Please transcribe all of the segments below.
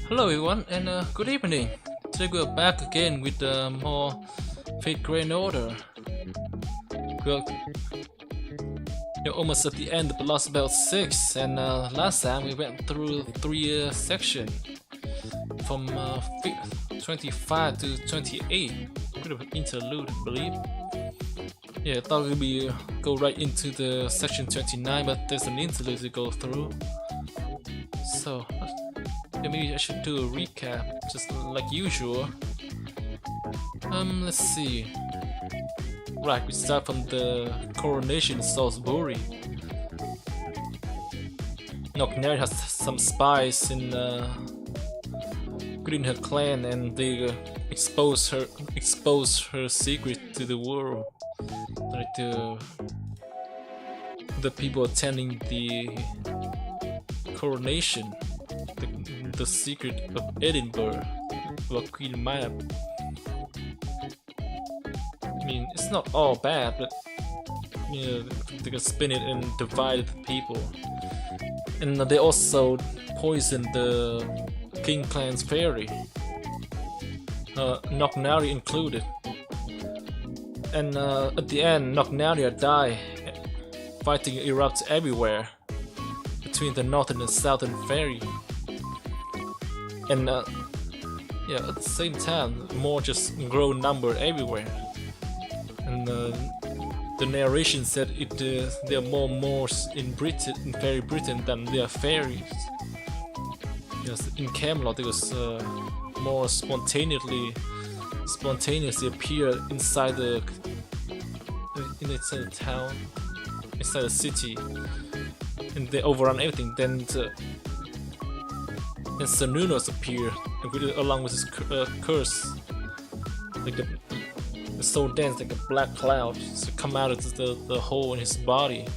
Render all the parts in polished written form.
Hello everyone and good evening. Today we are back again with more Fate Grand Order. We're almost at the end of the Lostbelt 6, and last time we went through 3 sections from 25 to 28. Bit of an interlude, I believe. Yeah, I thought we'd go right into the section 29, but there's an interlude to go through. So maybe I should do a recap, just like usual. Let's see. Right, we start from the coronation in Salisbury. Cnoc Na Riabh has some spies within her clan, and they expose her secret to the world, like the people attending the coronation. The secret of Edinburgh, about Queen Mab. I mean, it's not all bad, but you know, they can spin it and divide the people. And they also poisoned the King Clan's fairy, Cnoc Na Riabh included. And at the end, Cnoc Na Riabh died. Fighting erupts everywhere between the northern and southern fairy. And yeah, at the same time, more just grow number everywhere. And the narration said there are more Moors in Britain, in Fairy Britain, than there are fairies. Yes, in Camelot, there was more spontaneously appear inside the town, inside the city, and they overrun everything. Then Cernunnos appear along with his curse, like the soul dance, like a black cloud to come out of the hole in his body.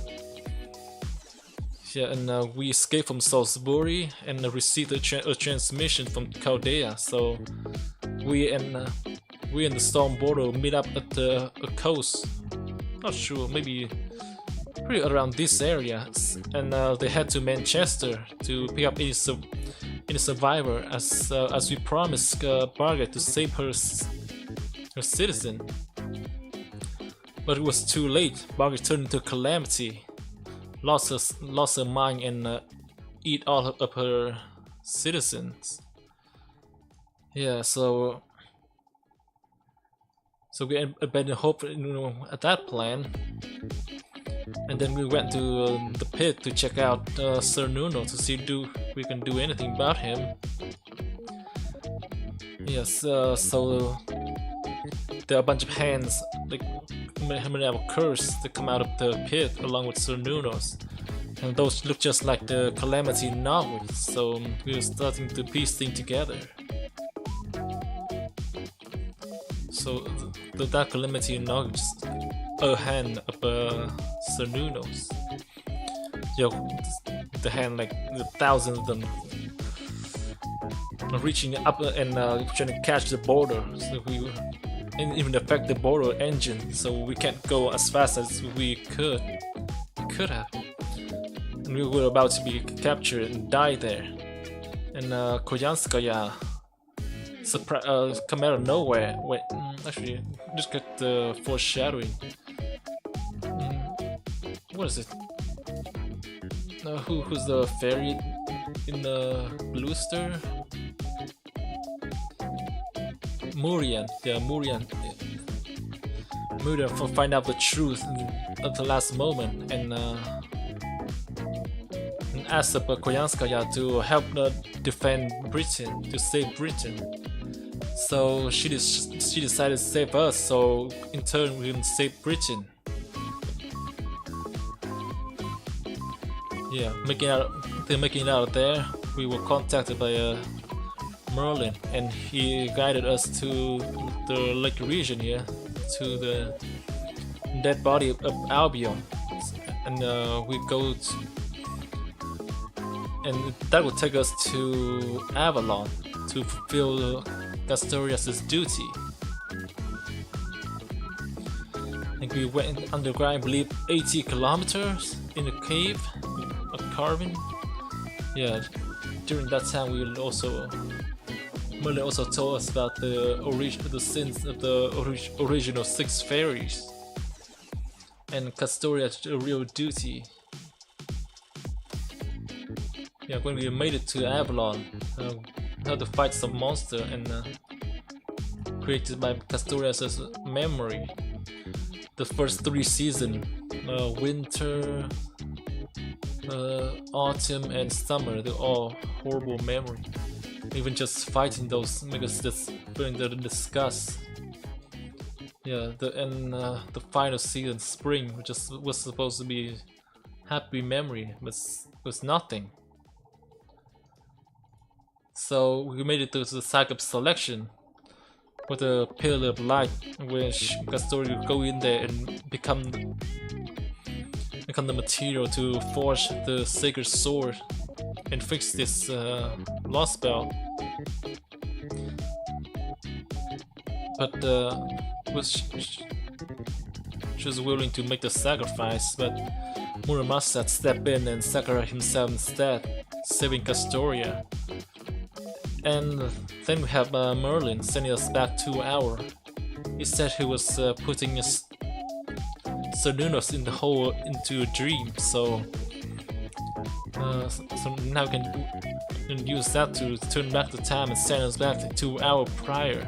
Yeah, and we escape from Salisbury and receive a transmission from Castoria. So we and the Storm Border meet up at the coast. Not sure, maybe pretty around this area, and they head to Manchester to pick up any survivor, as we promised Barghest to save her citizen. But it was too late. Barghest turned into a calamity, lost her mind, and eat all of her citizens. Yeah, so we abandoned hope, at that plan. And then we went to the pit to check out Cernunnos to see if we can do anything about him. Yes, so there are a bunch of hands, like many of a curse, that come out of the pit along with Cernunnos, and those look just like the calamity novels. So we were starting to piece things together. So that calamity novel is a hand of Cernunnos. Yo, the hand, like the thousands of them, reaching up and trying to catch the border. So and even affect the border engine. So we can't go as fast as we could have. And we were about to be captured and die there. And Koyanskaya come out of nowhere. Wait, actually, just get the foreshadowing. What is it? Who's the fairy in the Bluester? Murian, yeah, Murian for find out the truth at the last moment, and asked Koyanskaya to help defend Britain, to save Britain. So she decided to save us, so in turn we can save Britain. Yeah, making it out there, we were contacted by Merlin, and he guided us to the lake region here, to the dead body of Albion, and we go to, and that would take us to Avalon to fulfill Castoria's duty. And we went underground, I believe 80 kilometers in a cave, a carving. Yeah, during that time Merlin also told us about the sins of the original 6 fairies and Castoria's real duty. Yeah, when we made it to Avalon, had to fight some monster and created by Castoria's memory. The first 3 seasons, winter, autumn and summer, they're all horrible memory. Even just fighting those make us just feeling the disgust. Yeah, the final season, spring, which was supposed to be happy memory, but was nothing. So we made it to the site of selection with a pillar of light, which Castoria would go in there and become the material to forge the sacred sword and fix this Lostbelt. But she was willing to make the sacrifice, but Muramasa stepped in and sacrificed himself instead, saving Castoria. And then we have Merlin sending us back to our. He said he was putting Cernunnos in the hole into a dream, so now we can use that to turn back the time and send us back to 2 hours prior.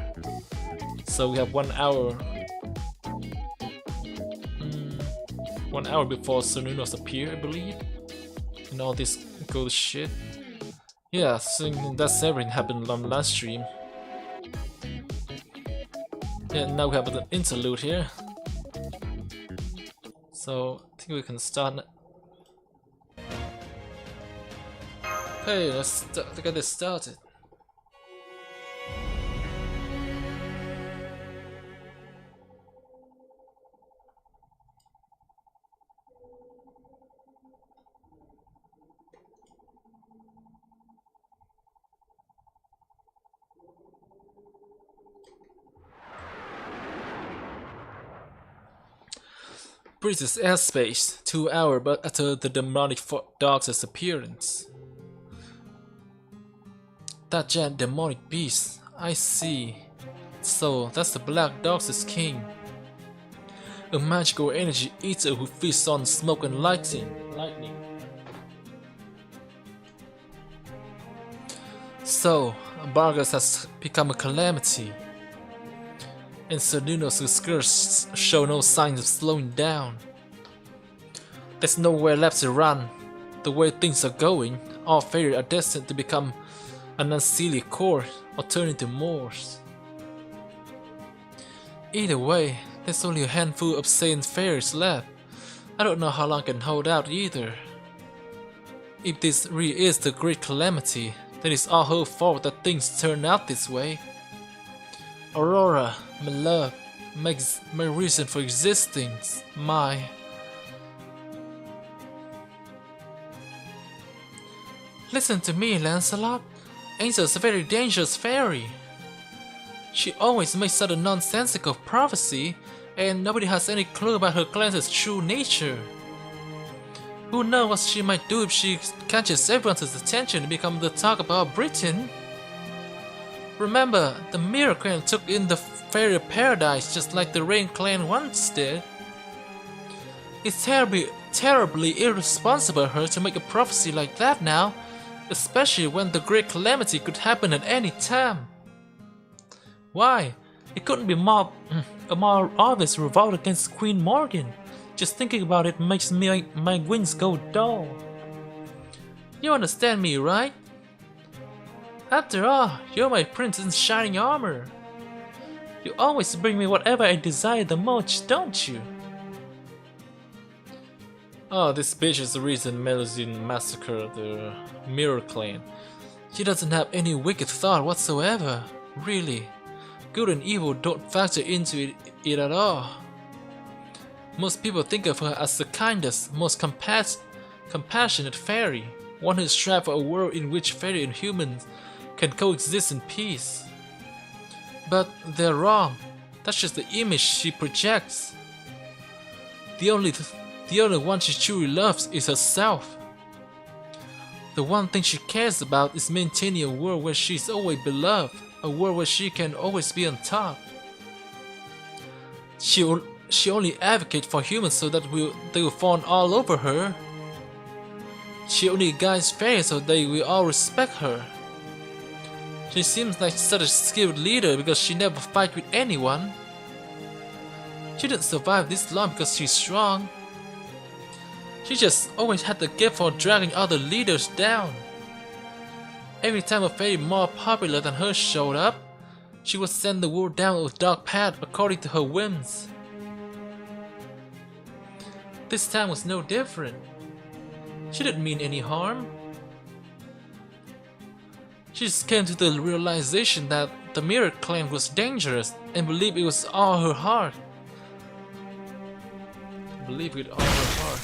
So we have 1 hour, 1 hour before Cernunnos appear, I believe, and all this good shit. Yeah, so that's everything happened on the last stream. And now we have an interlude here. So I think we can start. Okay, let's get this started. British airspace, 2 hours but after the demonic dog's appearance. That giant demonic beast, I see. So that's the Black Dog's king. A magical energy eater who feasts on smoke and lightning. So, Barghest has become a calamity. And Cernunnos' skirts show no signs of slowing down. There's nowhere left to run. The way things are going, all fairies are destined to become an unseelie core or turn into Moors. Either way, there's only a handful of sane fairies left. I don't know how long I can hold out either. If this really is the great calamity, then it's all her fault that things turn out this way. Aurora, my love, my reason for existing, my... Listen to me, Lancelot. Angel's a very dangerous fairy. She always makes such a nonsensical prophecy, and nobody has any clue about her clan's true nature. Who knows what she might do if she catches everyone's attention and becomes the talk about Britain? Remember, the Mirror Clan took in the fairy paradise just like the Rain Clan once did. It's terribly irresponsible of her to make a prophecy like that now, especially when the great calamity could happen at any time. Why? It couldn't be a more obvious revolt against Queen Morgan. Just thinking about it makes my wings go dull. You understand me, right? After all, you're my prince in shining armor. You always bring me whatever I desire the most, don't you? Oh, this bitch is the reason Merlin massacred the Mirror Clan. She doesn't have any wicked thought whatsoever, really. Good and evil don't factor into it at all. Most people think of her as the kindest, most compassionate fairy, one who strives for a world in which fairy and humans can coexist in peace. But they're wrong. That's just the image she projects. The only one she truly loves is herself. The one thing she cares about is maintaining a world where she's always beloved, a world where she can always be on top. She only advocates for humans so that they will fawn all over her. She only guides fairies so they will all respect her. She seems like such a skilled leader because she never fights with anyone. She didn't survive this long because she's strong. She just always had the gift for dragging other leaders down. Every time a fairy more popular than her showed up, she would send the world down a dark path according to her whims. This time was no different. She didn't mean any harm. She just came to the realization that the Mirror Clan was dangerous and believed it was all her heart. Believe with all her heart.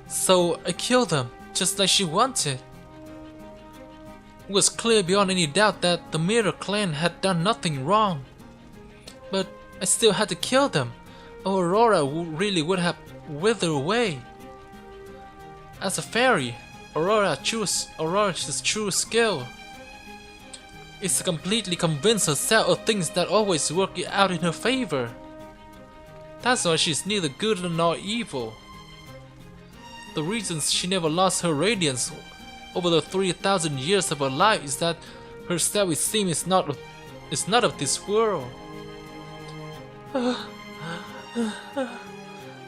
So I killed them, just like she wanted. It was clear beyond any doubt that the Mirror Clan had done nothing wrong. But I still had to kill them, or Aurora really would have withered away. As a fairy, Aurora's true skill is to completely convince herself of things that always work out in her favor. That's why she's neither good nor evil. The reason she never lost her radiance over the 3,000 years of her life is that her self-esteem is not of this world.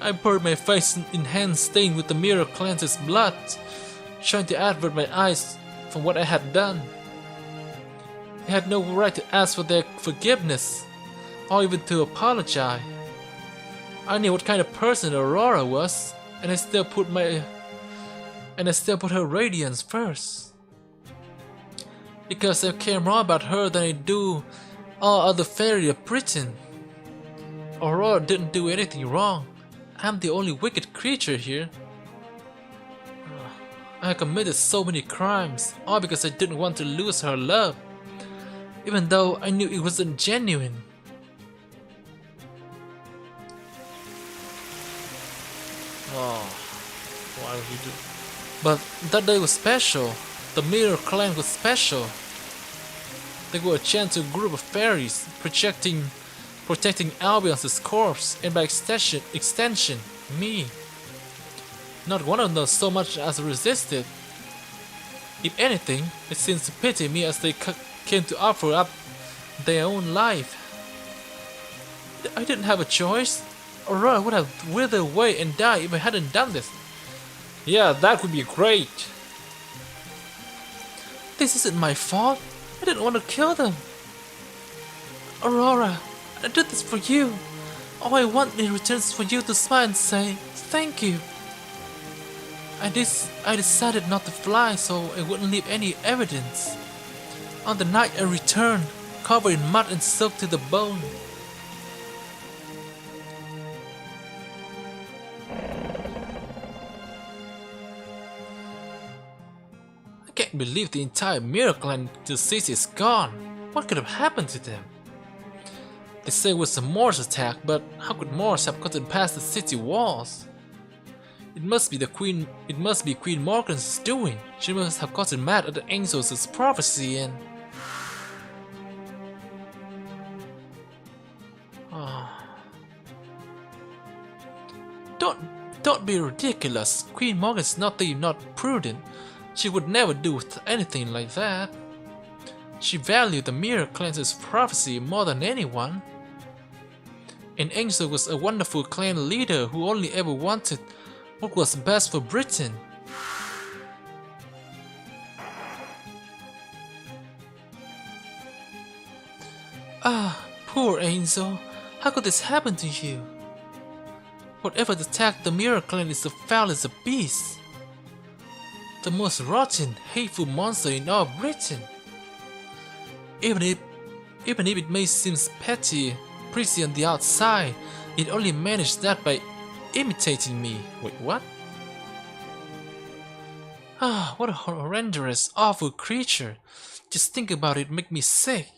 I burned my face in hands stained with the Mirror Clan's blood, trying to avert my eyes from what I had done. I had no right to ask for their forgiveness, or even to apologize. I knew what kind of person Aurora was, and I still put her radiance first. Because I care more about her than I do all other fairies of Britain. Aurora didn't do anything wrong. I'm the only wicked creature here. I committed so many crimes, all because I didn't want to lose her love, even though I knew it wasn't genuine. Oh, why would he do? But that day was special. The Mirror Clan was special. They were a chanted group of fairies protecting Albion's corpse, and by extension, me. Not one of them so much as resisted. If anything, it seems to pity me as they came to offer up their own life. I didn't have a choice. Aurora would have withered away and died if I hadn't done this. Yeah, that would be great. This isn't my fault. I didn't want to kill them. Aurora, I did this for you. All I want in return is for you to smile and say thank you. I decided not to fly so I wouldn't leave any evidence. On the night I returned, covered in mud and soaked to the bone. I can't believe the entire Mirror Clan to city is gone. What could have happened to them? They say it was a Morse attack, but how could Morse have gotten past the city walls? It must be Queen Morgan's doing. She must have gotten mad at the angels' prophecy and... Oh. Don't be ridiculous. Queen Morgan's not prudent. She would never do anything like that. She valued the Mirror Clan's prophecy more than anyone. An angel was a wonderful clan leader who only ever wanted what was best for Britain. Ah, poor angel, how could this happen to you? Whatever attacked the Mirror Clan is the foulest of beasts. The most rotten, hateful monster in all Britain. Even if it may seem petty, pretty on the outside, it only managed that by imitating me. Wait, what? Ah, what a horrendous, awful creature. Just think about it, make me sick.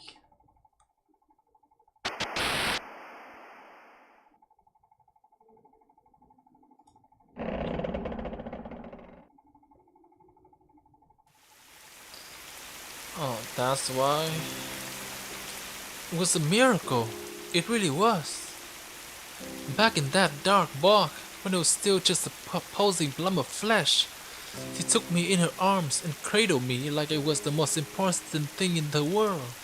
Oh, that's why. It was a miracle. It really was. Back in that dark bog, when I was still just a posing lump of flesh, she took me in her arms and cradled me like I was the most important thing in the world.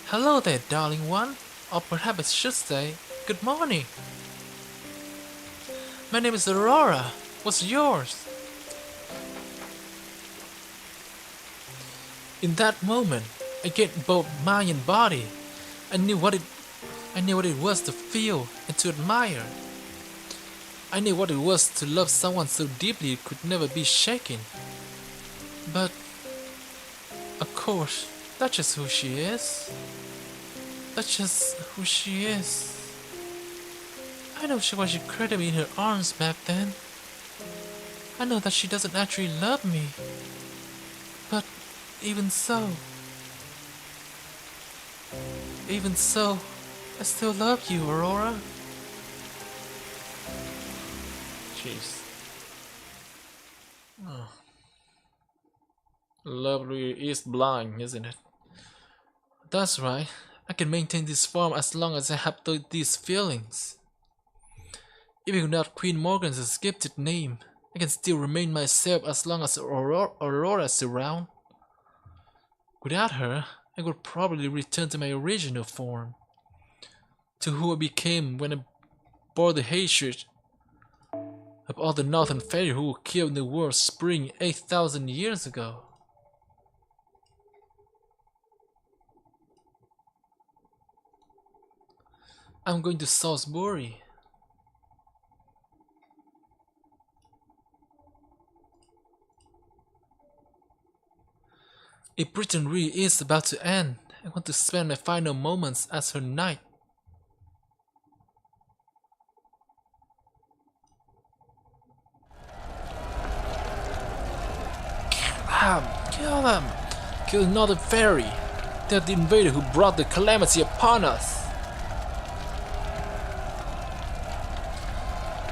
Hello there, darling one. Or perhaps I should say, good morning. My name is Aurora. What's yours? In that moment, I gained both mind and body. I knew what it was to feel and to admire. I knew what it was to love someone so deeply it could never be shaken. But, of course, that's just who she is. That's just who she is. I know why she cradled me in her arms back then. I know that she doesn't actually love me. But even so, I still love you, Aurora. Jeez. Oh. Love really is blind, isn't it? That's right. I can maintain this form as long as I have these feelings. Even without Queen Morgan's gifted name, I can still remain myself as long as Aurora's around. Without her, I would probably return to my original form, to who I became when I bore the hatred of all the northern fairies who were killed in the War of Spring 8,000 years ago. I'm going to Salisbury. If Britain really is about to end, I want to spend my final moments as her knight. Kill them! Kill the northern fairy! They're the invader who brought the calamity upon us!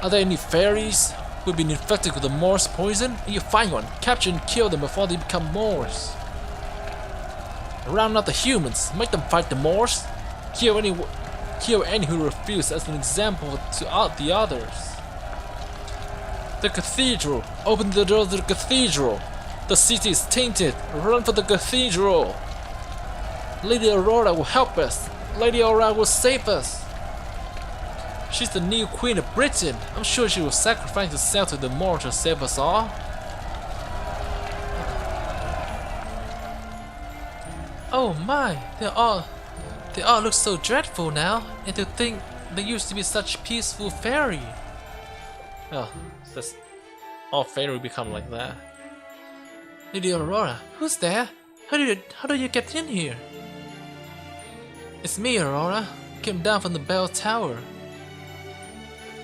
Are there any fairies who have been infected with the Moors poison? If you find one, capture and kill them before they become Moors. Round up the humans, make them fight the Moors. Kill any who refuse as an example to out the others. The cathedral! Open the door to the cathedral! The city is tainted! Run for the cathedral! Lady Aurora will help us! Lady Aurora will save us! She's the new queen of Britain! I'm sure she will sacrifice herself to the Moors to save us all! Oh my, they all look so dreadful now, and to think they used to be such peaceful fairy. Oh, that's all fairy become like that. Lady Aurora, who's there? How do you get in here? It's me, Aurora. Came down from the bell tower.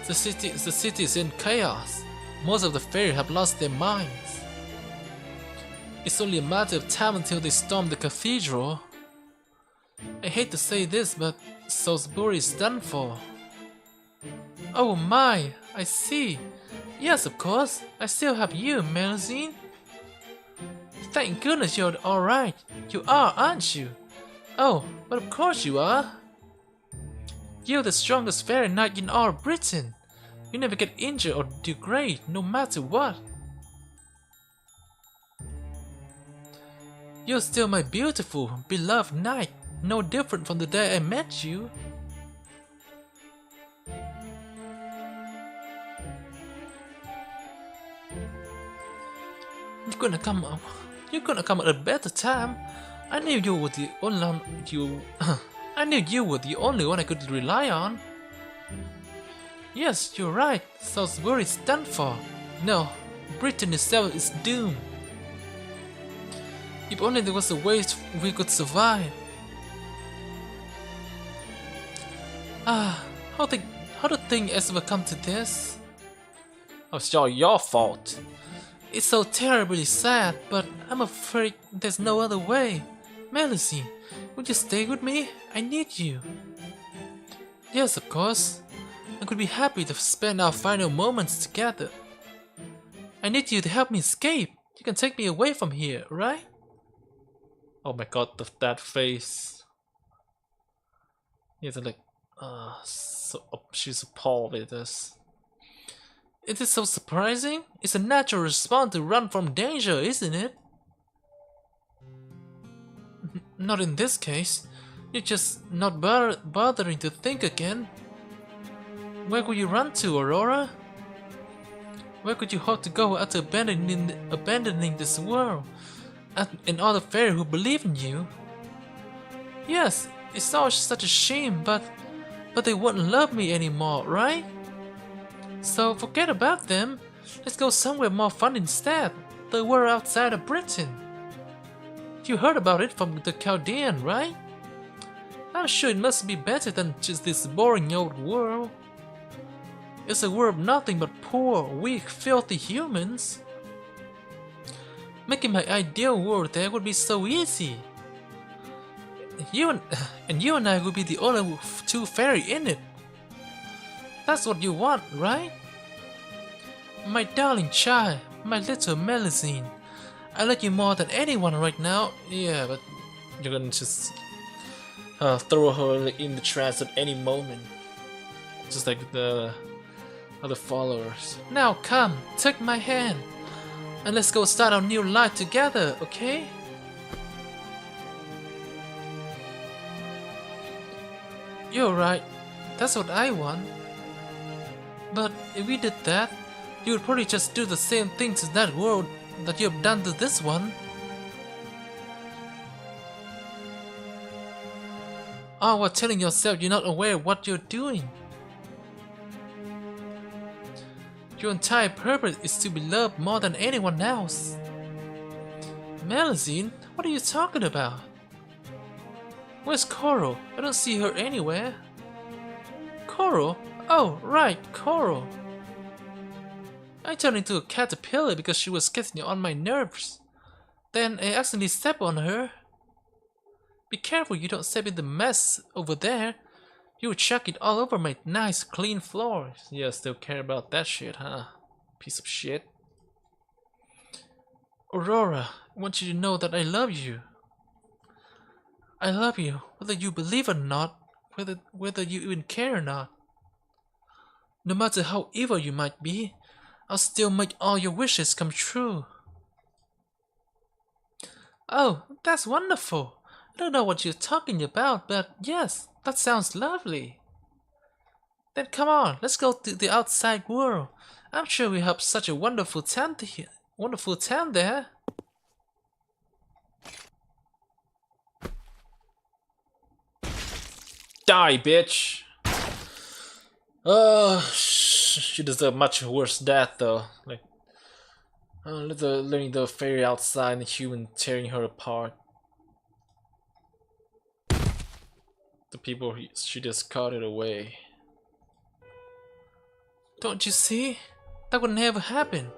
The city is in chaos. Most of the fairy have lost their minds. It's only a matter of time until they storm the cathedral. I hate to say this, but Salisbury is done for. Oh my, I see. Yes, of course. I still have you, Merlin. Thank goodness you're alright. You are, aren't you? Oh, but of course you are. You're the strongest fairy knight in all Britain. You never get injured or degrade, no matter what. You're still my beautiful, beloved knight, no different from the day I met you. You're gonna come up. You're gonna come at a better time. I knew you were the only I knew you were the only one I could rely on. Yes, you're right. Salisbury is done for. No, Britain itself is doomed. If only there was a way we could survive. How did things ever come to this? Oh, it's all your fault. It's so terribly sad, but I'm afraid there's no other way. Merlin, would you stay with me? I need you. Yes, of course. I could be happy to spend our final moments together. I need you to help me escape. You can take me away from here, right? Oh my god, that face. Yeah, like, she's appalled with this. It is so surprising. It's a natural response to run from danger, isn't it? Not in this case. You're just not bothering to think again. Where could you run to, Aurora? Where could you hope to go after abandoning this world and all the fairies who believe in you? Yes, it's all such a shame, but they wouldn't love me anymore, right? So forget about them. Let's go somewhere more fun instead. The world outside of Britain. You heard about it from the Chaldean, right? I'm sure it must be better than just this boring old world. It's a world of nothing but poor, weak, filthy humans. Making my ideal world there would be so easy. You and I would be the only two fairies in it. That's what you want, right? My darling child, my little Merlin. I like you more than anyone right now. Yeah, but you're gonna just throw her in the trance at any moment. Just like the other followers. Now come, take my hand. And let's go start our new life together, okay? You're right. That's what I want. But if we did that, you would probably just do the same thing to that world that you have done to this one. All while telling yourself you're not aware of what you're doing. Your entire purpose is to be loved more than anyone else. Merlin, what are you talking about? Where's Coral? I don't see her anywhere. Coral? Oh, right, Coral. I turned into a caterpillar because she was getting on my nerves. Then I accidentally stepped on her. Be careful you don't step in the mess over there. You would chuck it all over my nice clean floor. Yeah, still care about that shit, huh? Piece of shit. Aurora, I want you to know that I love you. I love you, whether you believe or not, whether you even care or not. No matter how evil you might be, I'll still make all your wishes come true. Oh, that's wonderful. I don't know what you're talking about, but yes, that sounds lovely. Then come on, let's go to the outside world. I'm sure we have such a wonderful town there. Die, bitch! She deserves much worse death, though. Like, letting the fairy outside and the human tearing her apart. The people she just carted away. Don't you see? That would never happen.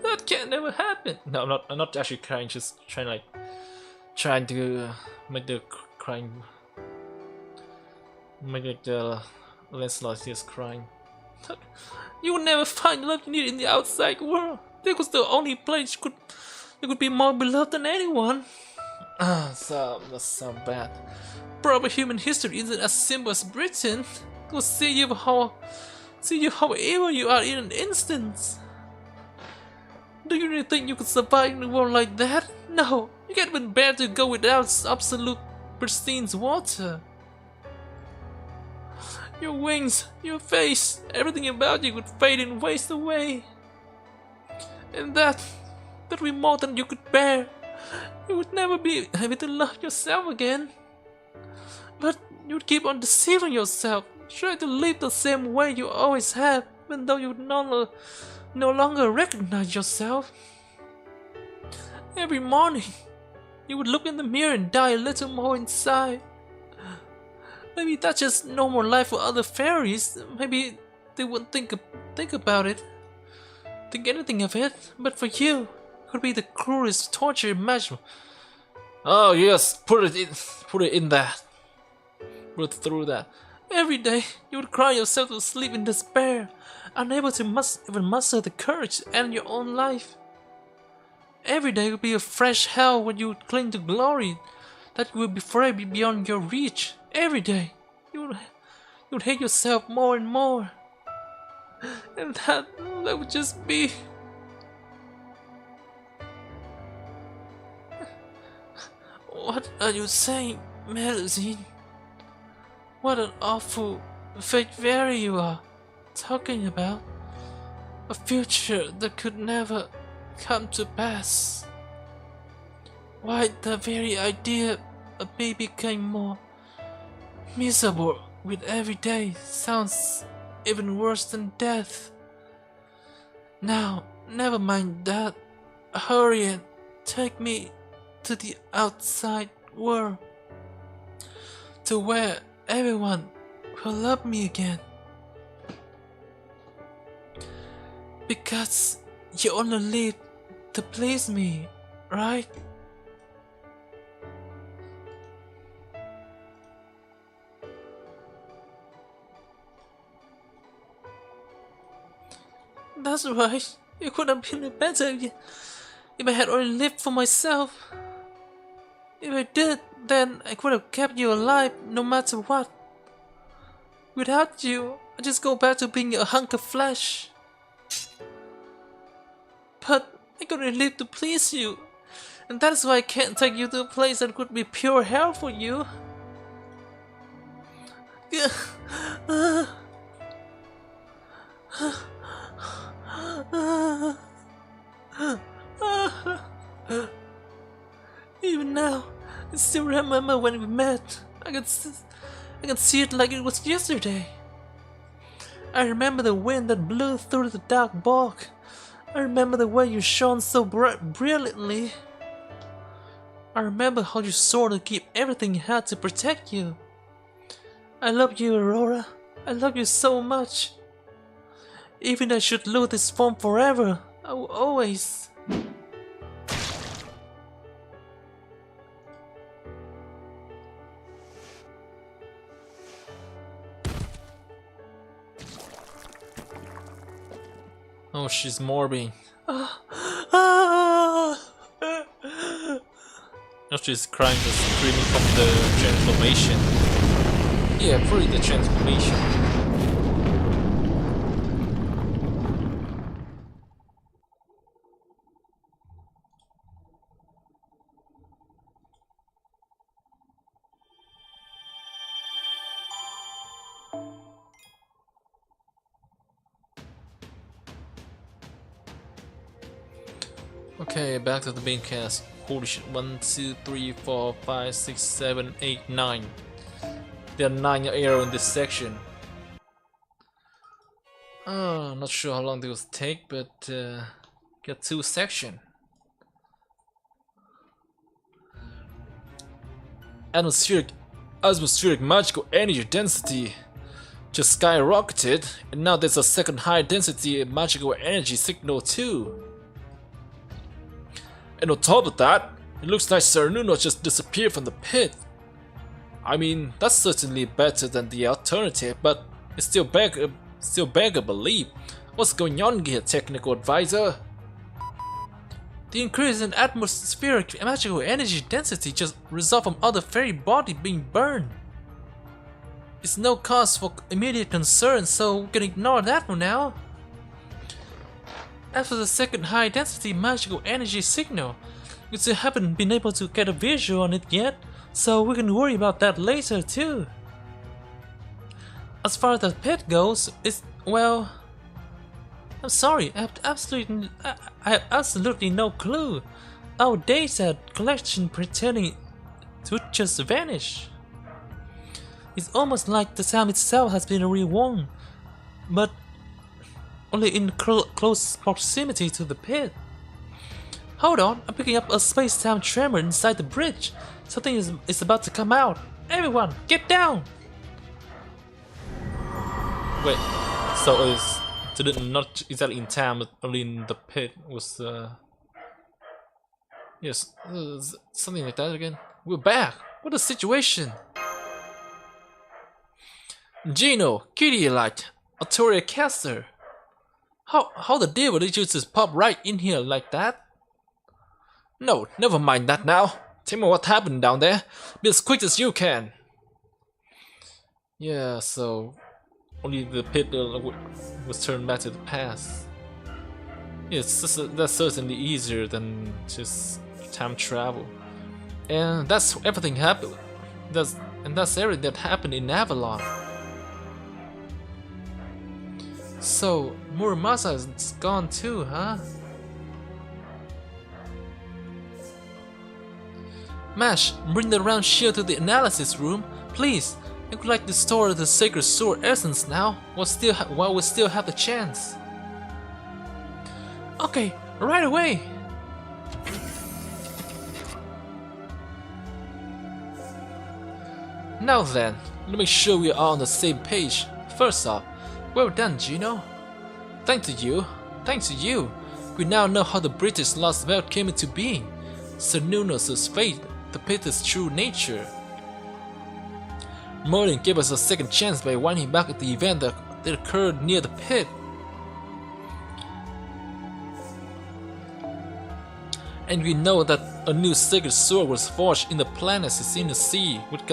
That can't never happen. No, I'm not actually crying. Just trying to make the crying, make the Lancelot just crying. You will never find love you need in the outside world. That was the only place you could be more beloved than anyone. That's so bad. Proper human history isn't as simple as Britain. It will see you how evil you are in an instant. Do you really think you could survive in a world like that? No, you can't even bear to go without absolute pristine water. Your wings, your face, everything about you would fade and waste away. And that would be more than you could bear. You would never be able to love yourself again. But you would keep on deceiving yourself, trying to live the same way you always have, even though you no longer recognize yourself. Every morning, you would look in the mirror and die a little more inside. Maybe that's just normal life for other fairies. Maybe they wouldn't think about it, think anything of it. But for you, it could be the cruelest torture imaginable. Oh yes, put it in that. Put it through that. Every day, you would cry yourself to sleep in despair, unable to even muster the courage to end your own life. Every day would be a fresh hell when you would cling to glory that would be forever beyond your reach. Every day, you would hate yourself more and more. And that would just be... What are you saying, Merlin? What an awful fate fairy you are talking about. A future that could never come to pass. Why, the very idea of me became more miserable with every day sounds even worse than death. Now, never mind that. Hurry and take me to the outside world, to where everyone will love me again. Because you only live to please me, right? That's right. It could have been better if I had only lived for myself. If I did, then I could have kept you alive no matter what. Without you, I just go back to being a hunk of flesh. But I couldn't live to please you, and that is why I can't take you to a place that could be pure hell for you. Even now, I still remember when we met. I can see it like it was yesterday. I remember the wind that blew through the dark bog. I remember the way you shone so brilliantly. I remember how you swore to keep everything you had to protect you. I love you, Aurora. I love you so much. Even if I should lose this form forever, I will always... Oh, she's morbing. Now she's crying, just screaming from the transformation. Yeah, probably the transformation. Okay, back to the main cast. Holy shit, 1, 2, 3, 4, 5, 6, 7, 8, 9. There are 9 arrows in this section. Not sure how long they will take, but got 2 sections. Atmospheric magical energy density just skyrocketed, and now there's a second high density magical energy signal too. And on top of that, it looks like Cernunnos just disappeared from the pit. I mean, that's certainly better than the alternative, but it's still beggar belief. What's going on here, technical advisor? The increase in atmospheric magical energy density just results from other fairy body being burned. It's no cause for immediate concern, so we can ignore that for now. As for the second high density magical energy signal, we still haven't been able to get a visual on it yet, so we can worry about that later too. As far as the pit goes, it's, well, I'm sorry, I have absolutely no clue. Our data collection pretending to just vanish. It's almost like the town itself has been reworn, but only in close proximity to the pit. Hold on, I'm picking up a space-time tremor inside the bridge. Something is about to come out. Everyone, get down! Wait, so it's not exactly in town, but only in the pit was yes, something like that again. We're back. What a situation! Gino, Kittylight, Artoria Caster. How the devil did you just pop right in here like that? No, never mind that now. Tell me what happened down there. Be as quick as you can. Yeah, so only the pit was turned back to the past. Yes, that's certainly easier than just time travel. And that's everything happened. That's everything that happened in Avalon. So Muramasa is gone too, huh? Mash, bring the round shield to the analysis room, please. I would like to store the sacred sword essence now, while we still have the chance. Okay, right away. Now then, let me show we are on the same page. First off, well done, Gino. Thanks to you, we now know how the British Lostbelt came into being. Cernunnos' fate, the pit's true nature. Merlin gave us a second chance by winding back at the event that occurred near the pit. And we know that a new sacred sword was forged in the planets in the sea with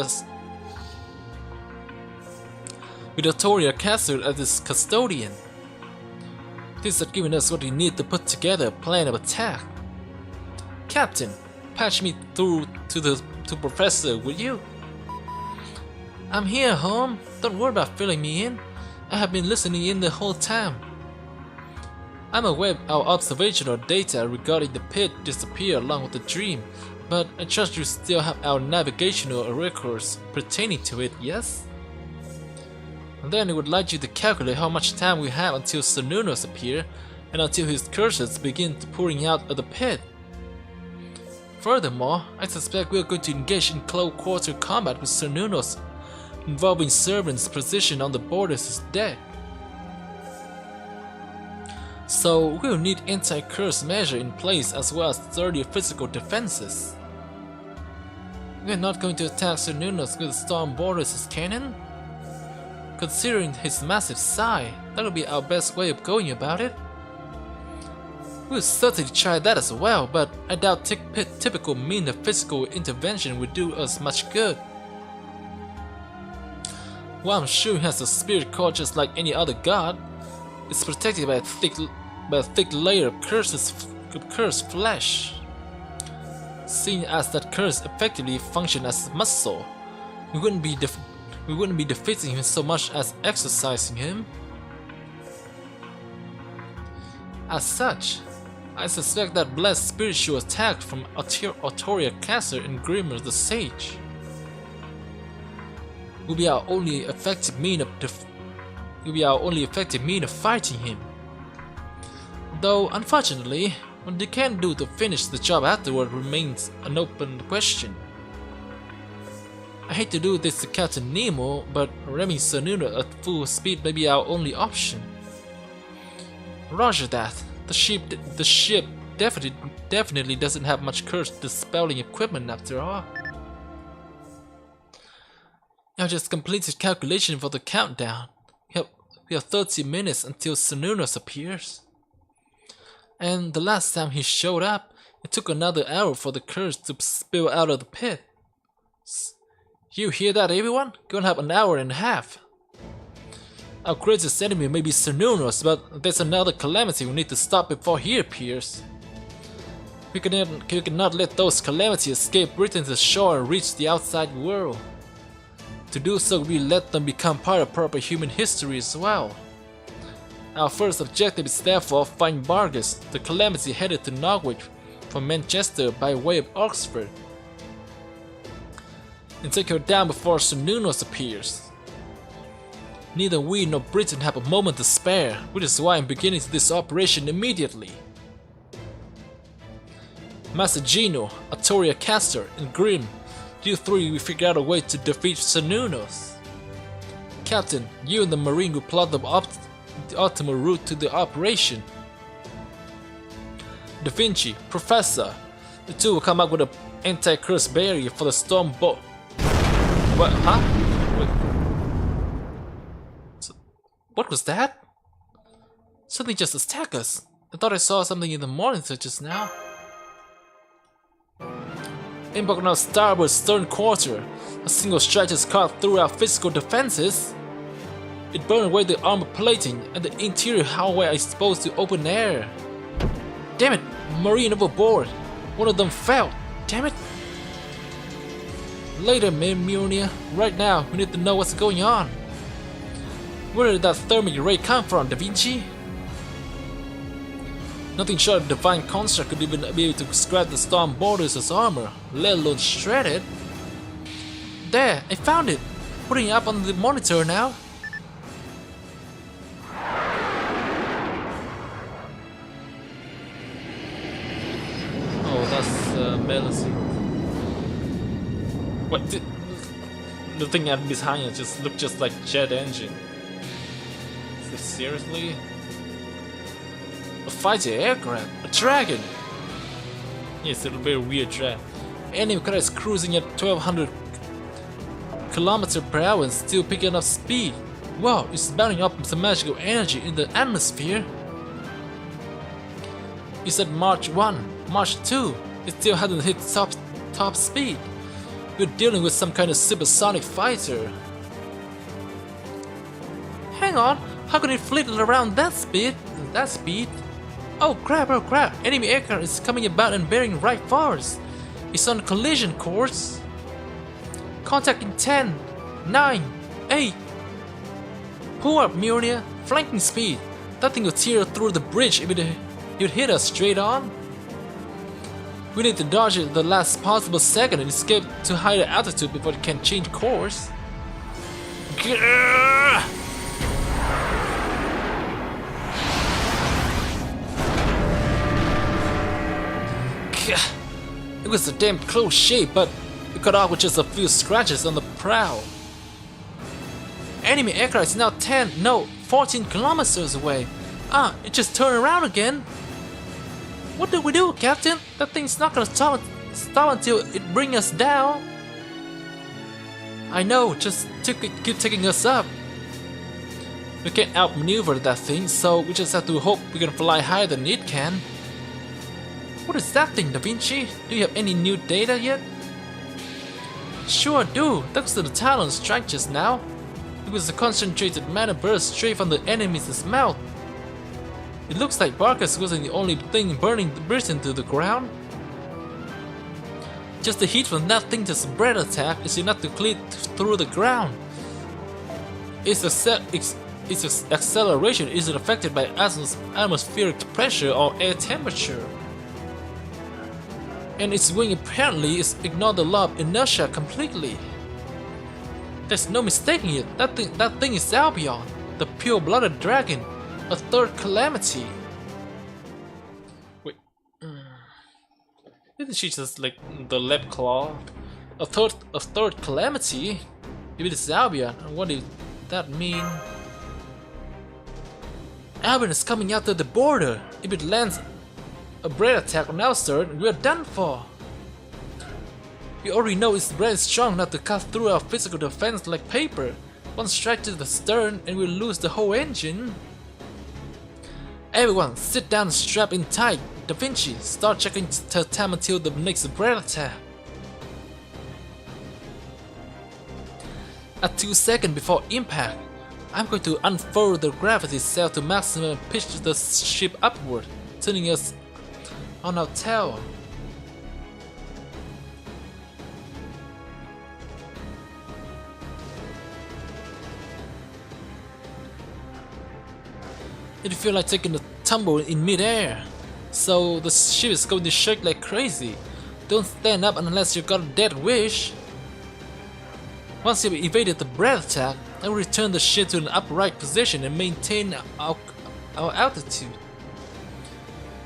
Artoria Castle as its custodian. This has given us what we need to put together a plan of attack. Captain, patch me through to Professor, will you? I'm here, home. Don't worry about filling me in. I have been listening in the whole time. I'm aware our observational data regarding the pit disappeared along with the dream, but I trust you still have our navigational records pertaining to it, yes? And then I would like you to calculate how much time we have until Cernunnos appear and until his curses begin pouring out of the pit. Furthermore, I suspect we are going to engage in close quarter combat with Cernunnos, involving servants positioned on the borders as dead. So we'll need anti-curse measures in place as well as sturdy physical defenses. We're not going to attack Cernunnos with storm borders as cannon? Considering his massive size, that'll be our best way of going about it. We'll certainly try that as well, but I doubt typical means of physical intervention would do us much good. While I'm sure he has a spirit core just like any other god, it's protected by a thick layer of cursed flesh. Seeing as that curse effectively functions as muscle, we wouldn't be defeating him so much as exercising him. As such, I suspect that blessed spiritual attack from Artoria Caster and Grimmer the Sage will be our only effective mean of fighting him. Though, unfortunately, what they can do to finish the job afterward remains an open question. I hate to do this to Captain Nemo, but ramming Cernunnos at full speed may be our only option. Roger that. The ship definitely doesn't have much curse dispelling equipment after all. I just completed calculation for the countdown. We have 30 minutes until Cernunnos appears. And the last time he showed up, it took another hour for the curse to spill out of the pit. You hear that, everyone? Gonna have an hour and a half. Our greatest enemy may be Cernunnos, but there's another calamity we need to stop before he appears. We cannot let those calamities escape Britain's shore and reach the outside world. To do so, we let them become part of proper human history as well. Our first objective is therefore find Barghest, the calamity headed to Norwich from Manchester by way of Oxford, and take her down before Cernunnos appears. Neither we nor Britain have a moment to spare, which is why I'm beginning this operation immediately. Master Gino, Artoria Castor, and Grim, you three will figure out a way to defeat Cernunnos. Captain, you and the Marine will plot the optimal route to the operation. Da Vinci, Professor, the two will come up with an anti-curse barrier for the storm boat. What? Huh? Wait. So, what was that? Something just attacked us. I thought I saw something in the monitor just now. Embark on our starboard stern quarter. A single strike has cut through our physical defenses. It burned away the armor plating, and the interior hallway are exposed to open air. Damn it! Marine overboard! One of them fell! Damn it! Later, Mjolnir. Right now, we need to know what's going on. Where did that thermic ray come from, Da Vinci? Nothing short of divine construct could even be able to scratch the storm borders as armor, let alone shred it. There, I found it! Putting it up on the monitor now. Oh, that's Merlin. What? The thing behind it just looked just like jet engine. Is this seriously? A fighter aircraft? A dragon? Yes, it'll be a weird dragon. Enemy craft is cruising at 1200 km per hour and still picking up speed. Wow, it's bounding up some magical energy in the atmosphere. It's at March 1, March 2. It still hasn't hit top speed. We're dealing with some kind of supersonic fighter. Hang on, how could it flit around that speed? Oh crap, enemy aircraft is coming about and bearing right for us. It's on collision course. Contact in 10, 9, 8. Pull up, Mjolnir. Flanking speed. That thing will tear through the bridge if it hit us straight on. We need to dodge it at the last possible second and escape to higher altitude before it can change course. Gah! It was a damn close shave, but we got off with just a few scratches on the prow. Enemy aircraft is now 14 kilometers away. It just turned around again. What do we do, Captain? That thing's not gonna stop until it brings us down. I know, just keep taking us up. We can't outmaneuver that thing, so we just have to hope we can fly higher than it can. What is that thing, Da Vinci? Do you have any new data yet? Sure do, thanks to the Talon strike just now. It was a concentrated mana burst straight from the enemy's mouth. It looks like Barghest wasn't the only thing burning Britain to the ground. Just the heat from that thing's spread attack is enough to cleave through the ground. Its acceleration isn't affected by atmospheric pressure or air temperature. And its wing apparently is ignored the law of inertia completely. There's no mistaking it, that thing is Albion, the pure-blooded dragon. A third calamity. Wait. Isn't she just like the left claw? A third calamity? If it is Albion, what does that mean? Albion is coming out of the border. If it lands a breath attack on our stern, we're done for. We already know its breath is strong enough to cut through our physical defense like paper. One strike to the stern and we'll lose the whole engine. Everyone, sit down and strap in tight. Da Vinci, start checking the time until the next breath attack. At 2 seconds before impact, I'm going to unfurl the gravity cell to maximum and pitch the ship upward, turning us on our tail. It feels like taking a tumble in midair. So the ship is going to shake like crazy. Don't stand up unless you got a death wish. Once you've evaded the breath attack, I will return the ship to an upright position and maintain our altitude.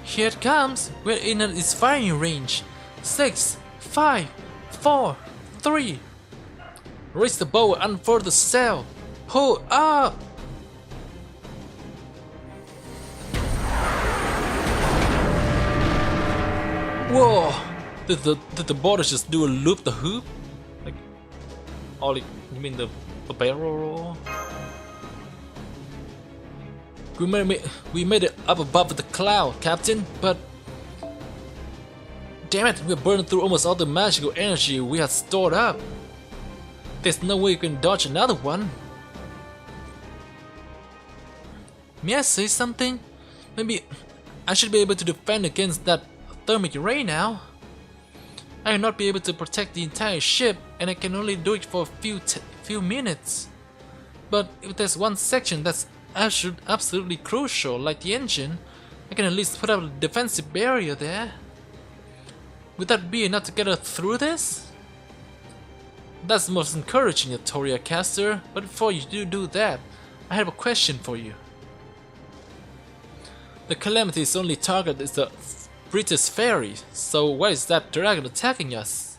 Here it comes. We're in its firing range. 6, 5, 4, 3. Raise the bow and unfurl the sail. Hold up! Whoa! Did the boat just do a loop the hoop? Like, Ollie, you mean the barrel roll? We made it up above the cloud, Captain, but damn it, we're burning through almost all the magical energy we had stored up. There's no way you can dodge another one. May I say something? Maybe I should be able to defend against that thermic ray now. I will not be able to protect the entire ship, and I can only do it for a few minutes. But if there's one section that's absolutely crucial, like the engine, I can at least put up a defensive barrier there. Would that be enough to get us through this? That's most encouraging, Castoria Caster, but before you do that, I have a question for you. The calamity's only target is the British ferry, so why is that dragon attacking us?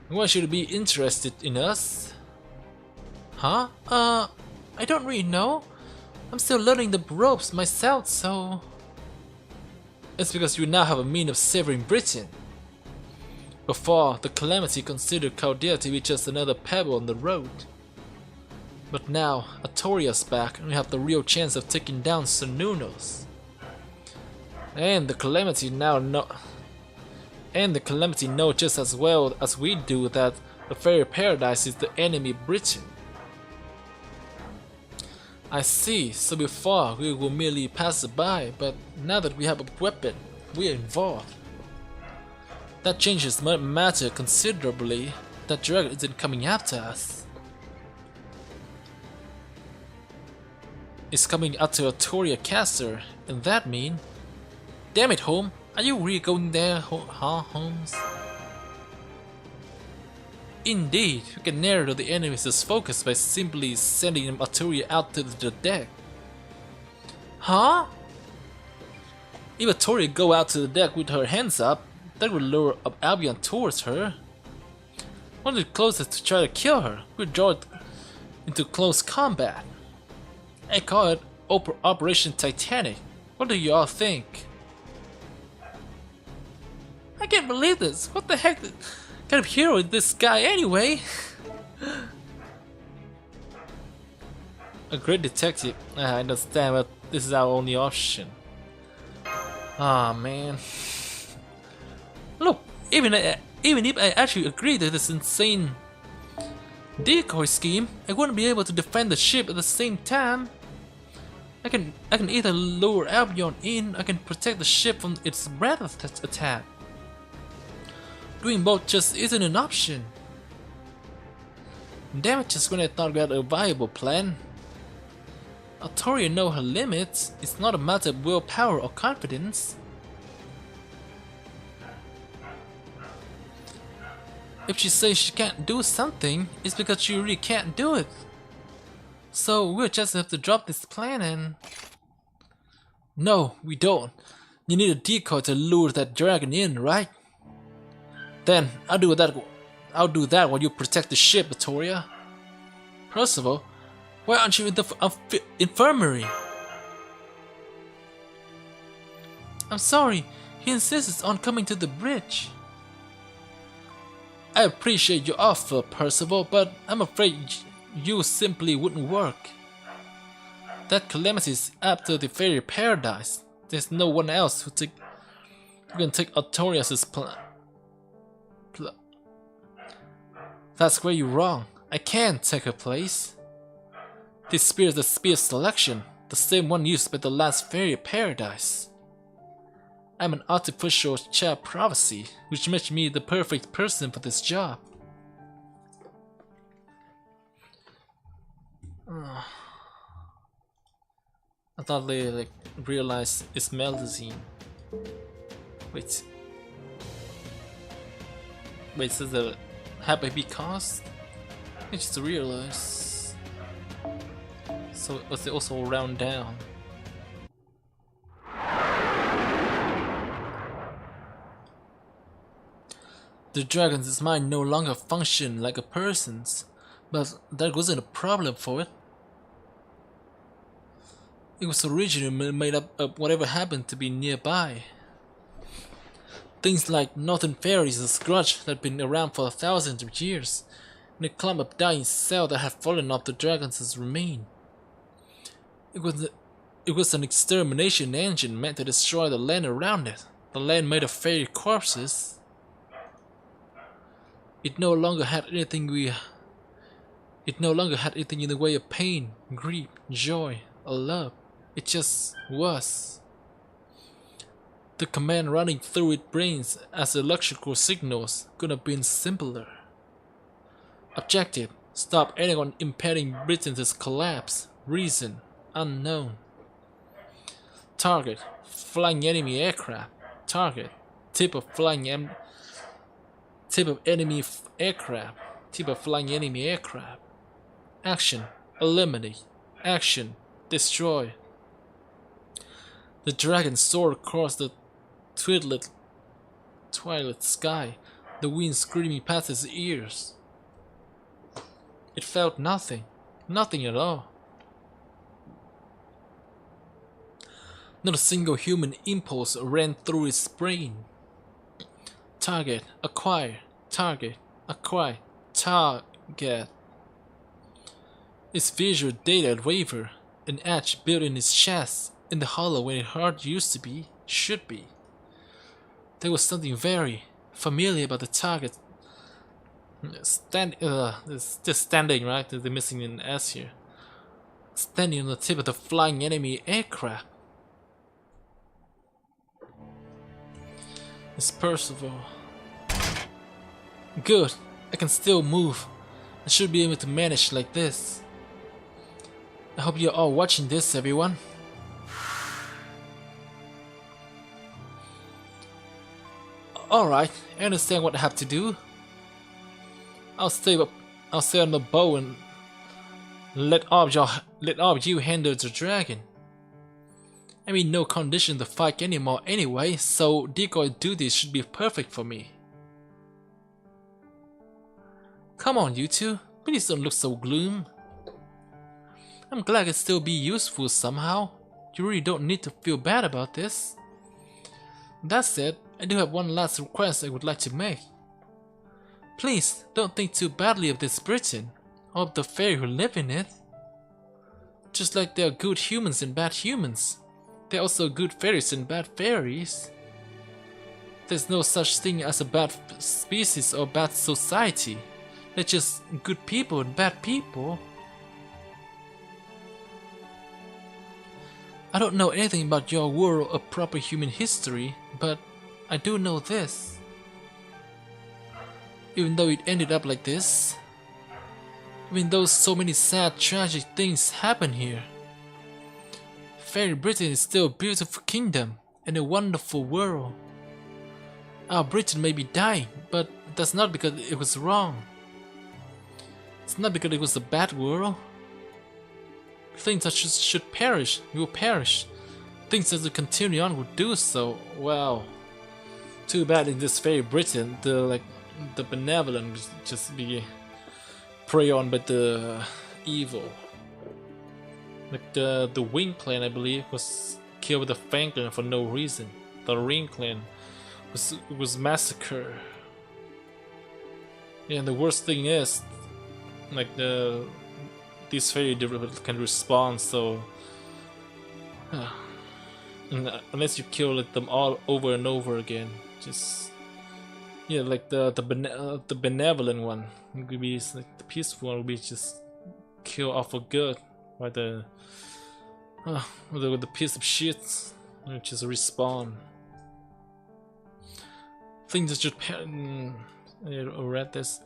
Why should it be interested in us? Huh? I don't really know. I'm still learning the ropes myself, so... It's because you now have a means of saving Britain. Before, the calamity considered Castoria to be just another pebble on the road. But now, Catoria's back, and we have the real chance of taking down Cernunnos. And the calamity know just as well as we do that the fairy paradise is the enemy Britain. I see, so before we will merely pass by, but now that we have a weapon, we are involved. That changes the matter considerably. That dragon isn't coming after us. It's coming after Castoria Caster, and that means... Damn it, Holmes! Are you really going there, Holmes? Indeed, we can narrow the enemy's focus by simply sending Castoria out to the deck. Huh? If Castoria go out to the deck with her hands up, that will lure Avalon towards her. One of the closest to try to kill her, we draw it into close combat. I call it Operation Titanic. What do you all think? I can't believe this. What the heck kind of hero is this guy anyway? A great detective. I understand, but this is our only option. Ah, man. Look, even if I actually agree to this insane decoy scheme, I wouldn't be able to defend the ship at the same time. I can either lure Avalon in, I can protect the ship from its breath attack. Doing both just isn't an option. Damn it, just when I thought we had a viable plan. Castoria knows her limits. It's not a matter of willpower or confidence. If she says she can't do something, it's because she really can't do it. So we'll just have to drop this plan and... No, we don't. You need a decoy to lure that dragon in, right? Then I'll do that while you protect the ship, Castoria. First of all, why aren't you in the infirmary? I'm sorry, he insists on coming to the bridge. I appreciate your offer, Percival, but I'm afraid you simply wouldn't work. That calamity is after the fairy paradise. There's no one else who can take Catoria's plan. That's where you're wrong. I can't take her place. This spear is the spear selection, the same one used by the last fairy paradise. I'm an artificial child prophecy, which makes me the perfect person for this job. I thought they like realized it's Meldazine. Wait. Wait, so the have a cost? I just realized. So was it also round down? The dragon's mind no longer functioned like a person's, but that wasn't a problem for it. It was originally made up of whatever happened to be nearby. Things like northern fairies and Scrooge that had been around for thousands of years, and a clump of dying cells that had fallen off the dragon's remain. It was an extermination engine meant to destroy the land around it, the land made of fairy corpses. It no longer had anything in the way of pain, grief, joy, or love. It just was. The command running through its brains as electrical signals could have been simpler. Objective: stop anyone impeding Britain's collapse. Reason: unknown. Target: flying enemy aircraft. Target: tip of flying enemy aircraft. Action: eliminate. Action: destroy. The dragon soared across the twilight sky, the wind screaming past his ears. It felt nothing at all. Not a single human impulse ran through its brain. Target: acquire. Target: acquire. Target. Its visual data wavered, an edge built in its chest, in the hollow where its heart used to be, should be. There was something very familiar about the target. It's just standing, right? They're missing an S here. Standing on the tip of the flying enemy aircraft. It's Percival. Good, I can still move. I should be able to manage like this. I hope you're all watching this, everyone. Alright, I understand what I have to do. I'll stay on the bow and let all of you handle the dragon. I'm in no condition to fight anymore anyway, so decoy duties should be perfect for me. Come on, you two, please don't look so gloom. I'm glad I can still be useful somehow. You really don't need to feel bad about this. That said, I do have one last request I would like to make. Please, don't think too badly of this Britain, or of the fairy who live in it. Just like there are good humans and bad humans, there are also good fairies and bad fairies. There's no such thing as a bad species or bad society. They're just good people and bad people. I don't know anything about your world or proper human history, but I do know this. Even though it ended up like this, even though so many sad, tragic things happen here, Fairy Britain is still a beautiful kingdom and a wonderful world. Our Britain may be dying, but that's not because it was wrong. It's not because it was a bad world. Things that should perish will perish. Things that will continue on will do so. Well, too bad in this Fairy Britain, the benevolent will just be prey on by the evil. Like the Wing clan, I believe, was killed with the Fang clan for no reason. The Ring clan was massacred. Yeah, and the worst thing is, like these fairy can respond, so unless you kill them all over and over again, just yeah, like the benevolent one would be like the peaceful one would be just kill off for good, right? With the piece of shit, which is respawn. Things that should I read this.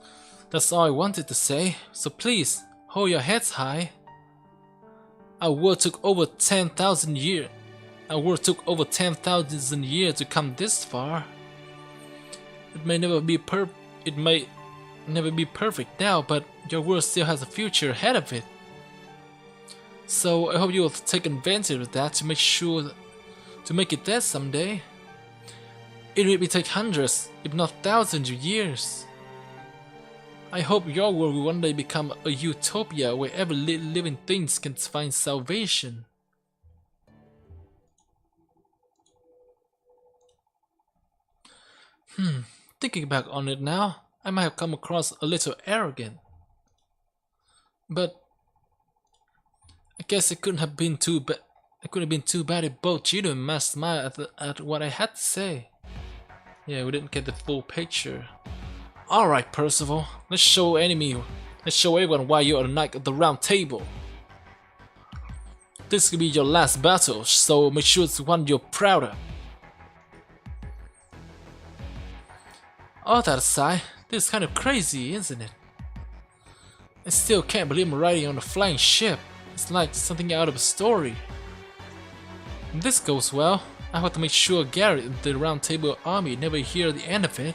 That's all I wanted to say. So please hold your heads high. Our war took over 10,000 years. Our war took over 10,000 years to come this far. It may never be perfect now, but your world still has a future ahead of it. So I hope you will take advantage of that to make it there someday. It will take hundreds, if not thousands of years. I hope your world will one day become a utopia where every living thing can find salvation. Thinking back on it now, I might have come across a little arrogant. But I guess it couldn't have been too bad. It could have been too bad if both Gino and Matt smiled at what I had to say. Yeah, we didn't get the full picture. Alright, Percival, let's show everyone why you are the Knight of the Round Table. This could be your last battle, so make sure it's one you're proud of. All that aside, this is kind of crazy, isn't it? I still can't believe I'm riding on a flying ship. It's like something out of a story. If this goes well, I have to make sure Garrett and the Round Table army never hear the end of it.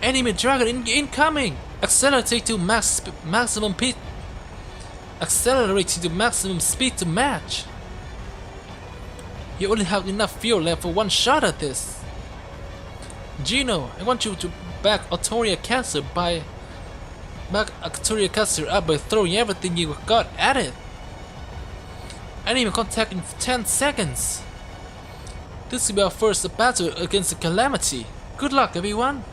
Enemy dragon incoming! Accelerate to maximum speed to match. You only have enough fuel left for one shot at this. Gino, I want you to back Artoria Castle up by throwing everything you got at it. Enemy contact in 10 seconds. This will be our first battle against the calamity. Good luck, everyone.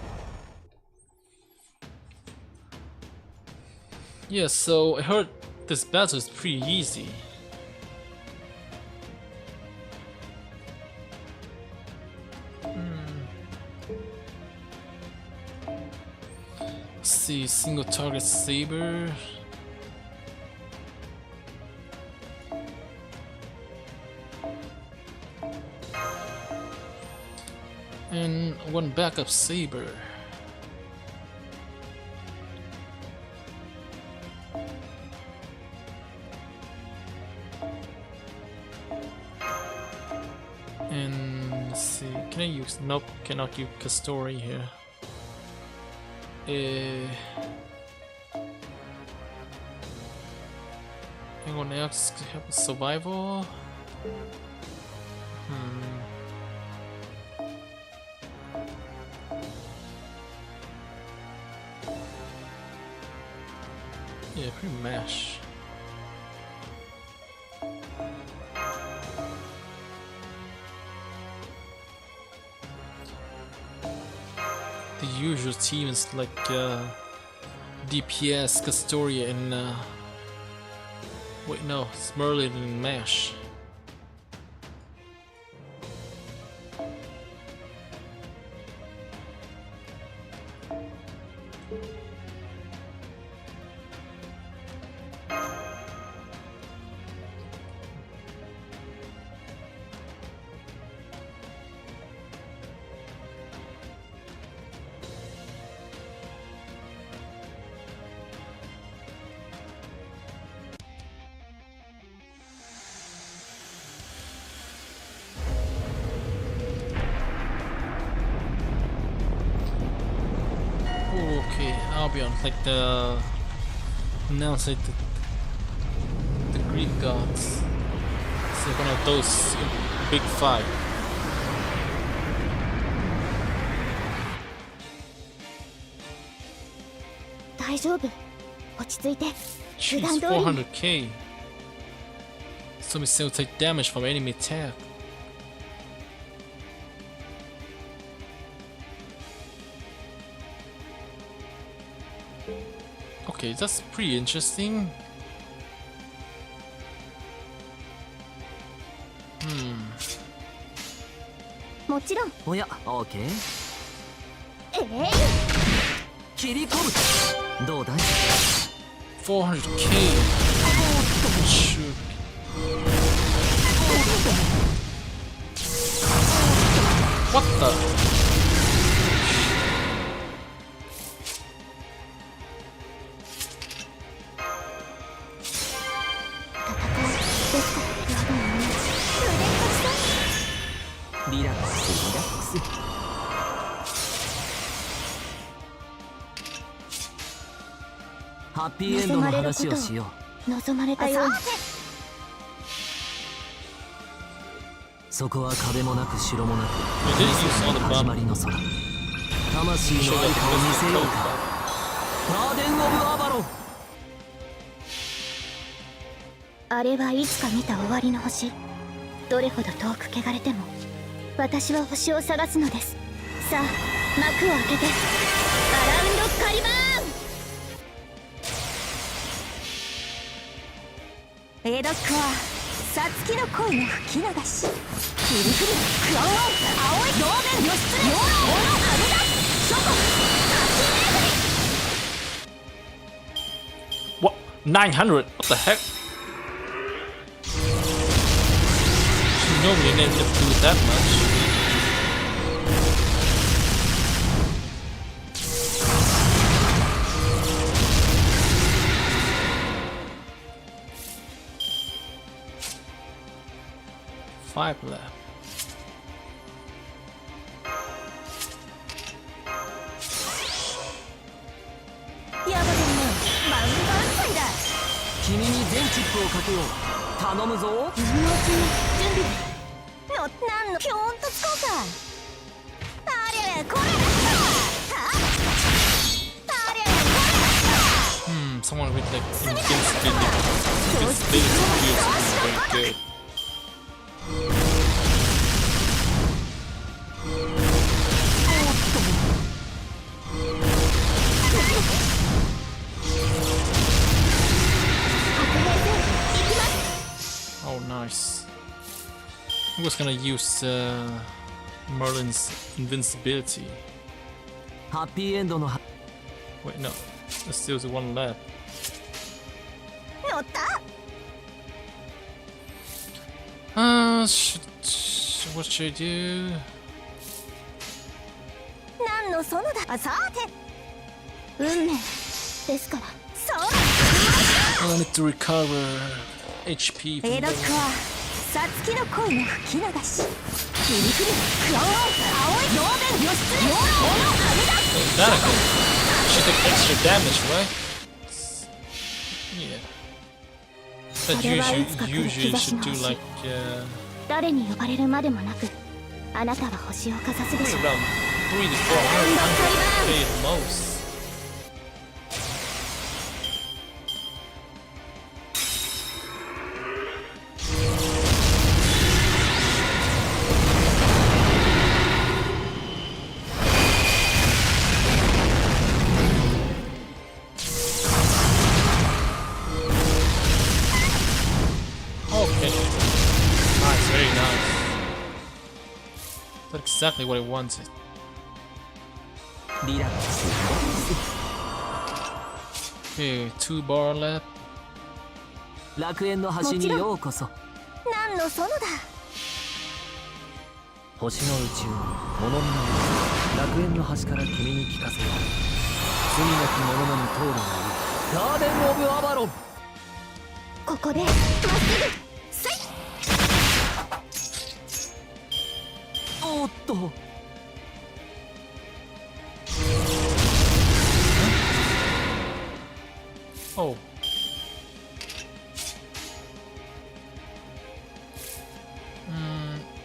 Yeah, so I heard this battle is pretty easy. Let's see, single target saber. And one backup saber. And let's see, can I use? Nope, cannot use Castoria here. Anyone else have survival? Yeah, pretty mash. The usual teams like DPS, Castoria, and wait, no, it's Merlin and Mash. Okay, Albion, like the announce like the Greek gods. It's like one of those big five. Jeez, 400k. So we still take damage from enemy attack. Okay, that's pretty interesting. Okay. 切り込む。どうだい？ 400k. Shoot. What the? ハッピーエンドの話をしよう。望まれたように。そこは壁もなく城もなく We did use all the 始ま bomb. りの空。魂の在りかを見せようか。ガーデン・オブ・アバロン。あれはいつか見た終わりの星。どれほど遠く汚れても私は星を探すのです。さあ幕を開けてアラウンドカリバーン。エドックはサツキの恋の吹き流し。フリフリクローン青い同面義経ヨーロアルダ諸国滝巡り。 What? 900? What the heck? Nobody named it do that much. Five left. Yeah, butマウンドアンサイだ。君に全チップをかけよう。頼むぞ。今のうちに準備のなんのピョーンとつこうか。ありゃこれだったありゃこれだった。 Someone with like invincibility feels very good. Oh, nice. I was gonna use Merlin's invincibility. ハッピーエンドの Wait, no. There's still one left. 乗った。 What should I do? 何の園だ。あ、さて運命ですから。そうだ。 I need to recover HP エ from ドックはサツキの恋の吹き流し。フリフリクローン青い同面義経ヨーロアルダ that again. She take extra damage, right? Yeah. That usually should do like 誰に呼ばれるまでもなくあなたは星をかざすでしょう。 around 3 to 400 pay the most. Okay. Nice, very nice. That's exactly what I wanted. リラックス。 Okay, 2 bar left. 楽園の端にようこそ。何の園だ。星の宇宙物見の楽園の端から君に聞かせよう。罪なき者のに通るがいい。ガーデン・オブ・アバロン。ここでまっすぐせい。おっと。 Oh.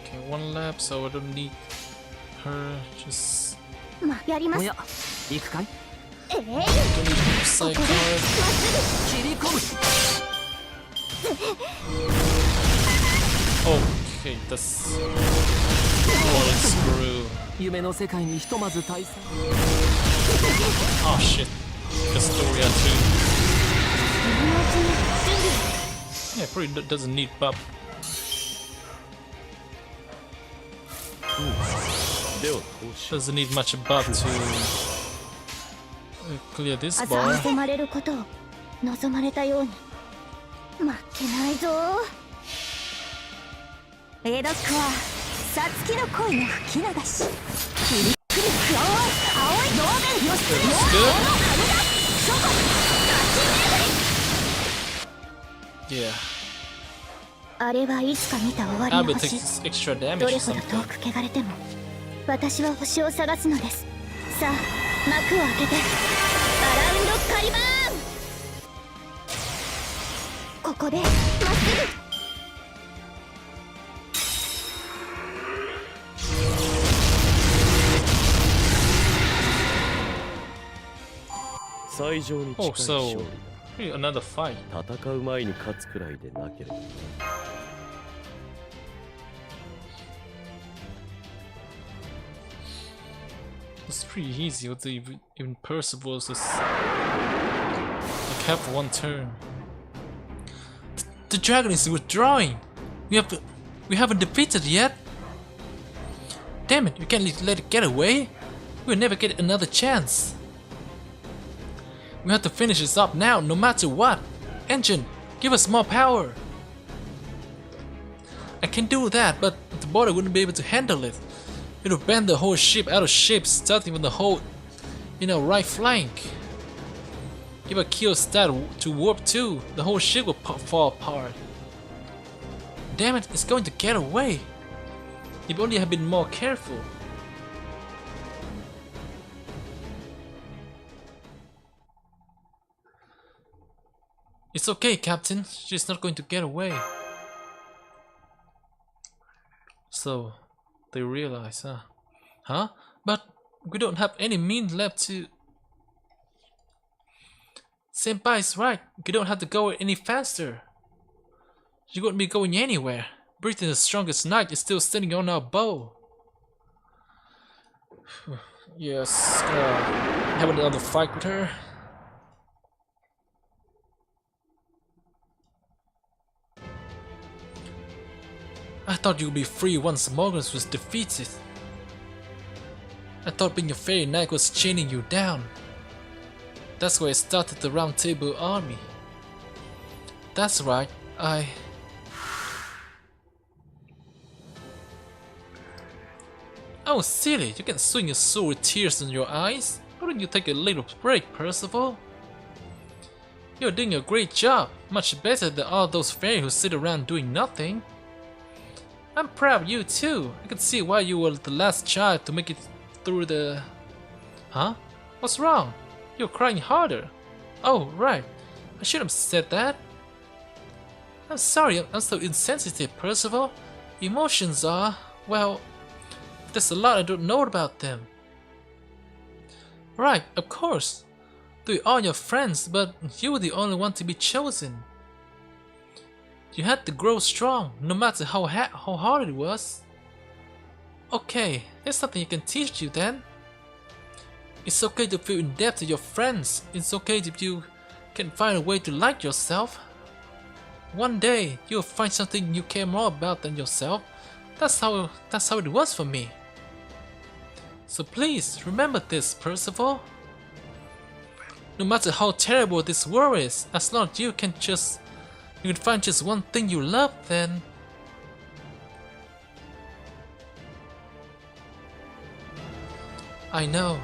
Okay, 1 lap, so I don't need her. Just まやります。おや、行くかい。 don't need her side card. 切り込む。 Okay, that's more than screw. 夢の世界にひとまず退散。 Oh shit. Castoria too. 今のうちに準備。 Yeah, probably doesn't need buff. ではこうし Doesn't need much buff to clear this 朝 bar. 望まれることを望まれたように負けないぞ。エドックはサツキの恋の吹き流し。フリクリクローン青い同面義経ヨーロアルダ諸国滝巡り。 Yeah. あれはいつか見た終わり Abbott の星。 takes extra ど damage れ or ほど something. 遠く汚れても私は星を探すのです。さあ幕を開けてアラウンドカリバーン。ここでまっすぐ。最上に近い Oh, 勝 so 利 another fight. だ。戦う前に勝つくらいでなければ。It's pretty easy with the even Percival's just like have one turn. The dragon is withdrawing. We haven't defeated yet. Damn it! We can't let it get away. We'll never get another chance. We have to finish this up now, no matter what. Engine, give us more power. I can do that, but the border wouldn't be able to handle it. It would bend the whole ship out of shape, starting with the whole, right flank. If I kill that to warp 2, the whole ship will fall apart. Damn it, it's going to get away. If only I had been more careful. It's okay, Captain. She's not going to get away. So, they realize, huh? Huh? But we don't have any means left to... Senpai is right. We don't have to go any faster. You won't be going anywhere. Britain, the strongest knight, is still standing on our bow. Yes, have another fight with her. I thought you'd be free once Morgans was defeated. I thought being a fairy knight was chaining you down. That's why I started the Round Table Army. That's right, Oh, silly, you can swing a sword with tears in your eyes. Why don't you take a little break, Percival? You're doing a great job, much better than all those fairies who sit around doing nothing. I'm proud of you too. I can see why you were the last child to make it through the... Huh? What's wrong? You're crying harder. Oh, right. I should have said that. I'm sorry, I'm so insensitive, Percival. Emotions are... well... there's a lot I don't know about them. Right, of course. They're all your friends, but you were the only one to be chosen. You had to grow strong, no matter how hard it was. Okay, there's something I can teach you then. It's okay to feel in debt to your friends. It's okay if you can find a way to like yourself. One day, you'll find something you care more about than yourself. That's how it was for me. So please, remember this, Percival. No matter how terrible this world is, as long as you can find just one thing you love, then... I know.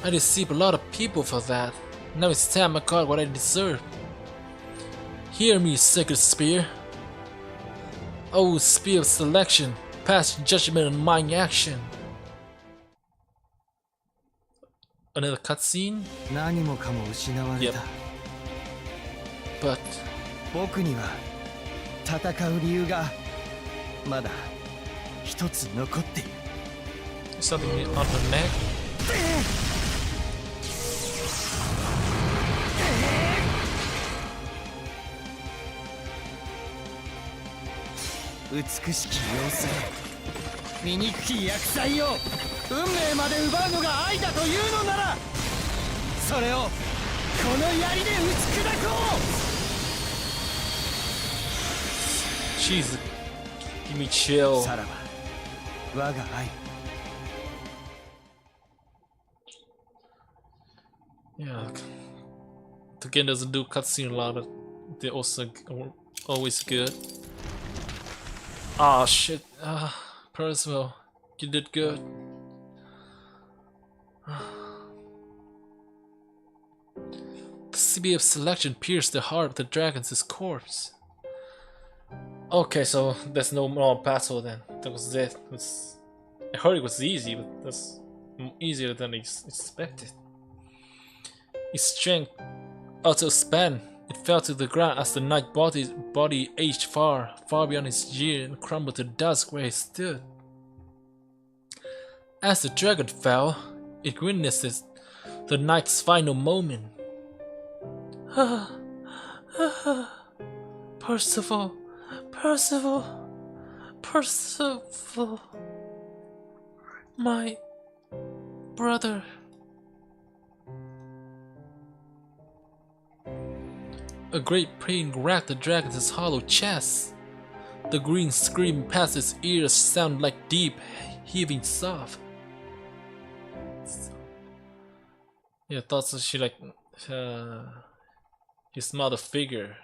I deceive a lot of people for that. Now it's time I got what I deserve. Hear me, Sacred Spear. Oh, Spear of Selection, pass judgment on my action. Another cutscene? 何もかも失われ Yep. た。 But 僕には戦う理由がまだ一つ残っている。 there's something on her neck. 美しき要塞、醜き厄災を運命まで奪うのが愛だというのなら、それをこの槍で打ち砕こう。 Jeez, give me chill. さらば我が愛。 Yeah, Togen doesn't do cutscene a lot, but they're also always good. Ah, shit. Percival, you did good. The CB of Selection pierced the heart of the dragon's corpse. Okay, so there's no more battle then. That was it. I heard it was easy, but that's easier than I expected. Its strength auto-expand. It fell to the ground as the knight body aged far beyond his year and crumbled to dust where he stood. As the dragon fell, it witnesses the knight's final moment. Percival, Percival, Percival, my brother. A great pain racked the dragon's hollow chest. The green scream past his ears sounded like deep, heaving sob. Yeah, thought she like his mother figure.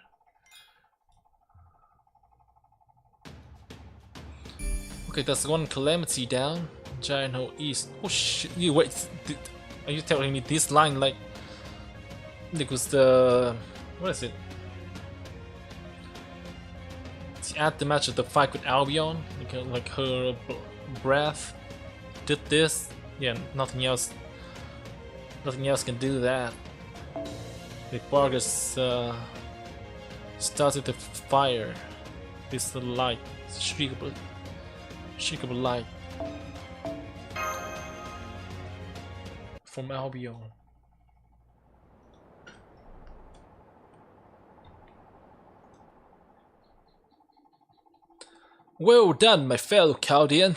Okay, that's one calamity down. Giant Hole East. Oh shit! You wait. Are you telling me this line like it was the what is it? The aftermatch of the fight with Albion, like her breath did this. Yeah, nothing else. Nothing else can do that. The Barghest started to fire this light, shriekable light from Albion. Well done, my fellow Chaldean,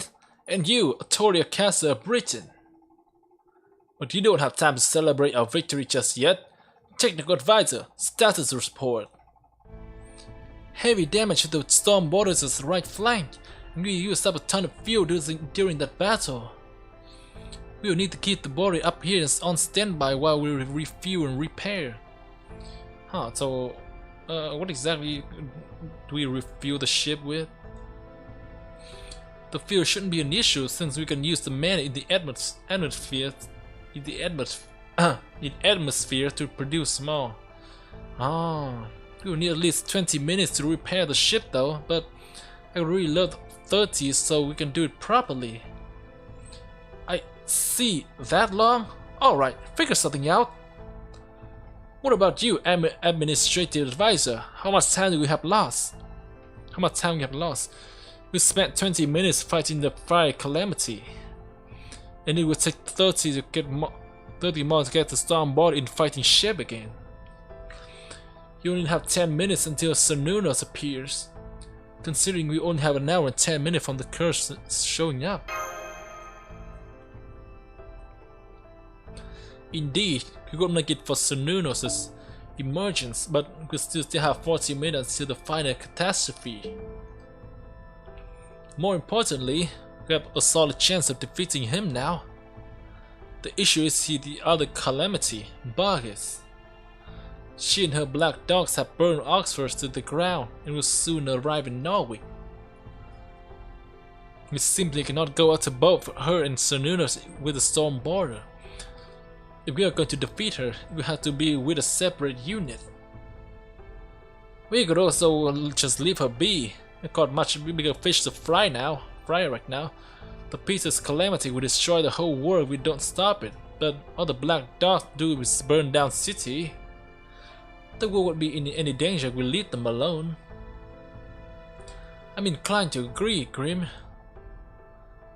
and you, Catoria Castle of Britain. But you don't have time to celebrate our victory just yet. Technical advisor, status report. Heavy damage to the storm borders' right flank, and we used up a ton of fuel during that battle. We will need to keep the body up here on standby while we refuel and repair. Huh, so what exactly do we refuel the ship with? The fuel shouldn't be an issue since we can use the mana in the atmosphere to produce more. We will need at least 20 minutes to repair the ship though, but I would really love 30 so we can do it properly. I see, that long? Alright, figure something out. What about you, administrative advisor? How much time do we have lost? We spent 20 minutes fighting the fire calamity, and it would take 30 more to get the storm body in fighting ship again. You only have 10 minutes until Cernunnos appears, considering we only have an hour and 10 minutes from the curse showing up. Indeed, we could make it for Cernunnos' emergence, but we still have 40 minutes till the final catastrophe. More importantly, we have a solid chance of defeating him now. The issue is the other calamity, Barghest. She and her black dogs have burned Oxford to the ground and will soon arrive in Norway. We simply cannot go out to both her and Cernunnos with a storm border. If we are going to defeat her, we have to be with a separate unit. We could also just leave her be. We got much bigger fish to fry right now. The Peter's calamity will destroy the whole world if we don't stop it, but all the black dogs do is burn down city. The world would be in any danger if we leave them alone. I'm inclined to agree, Grim.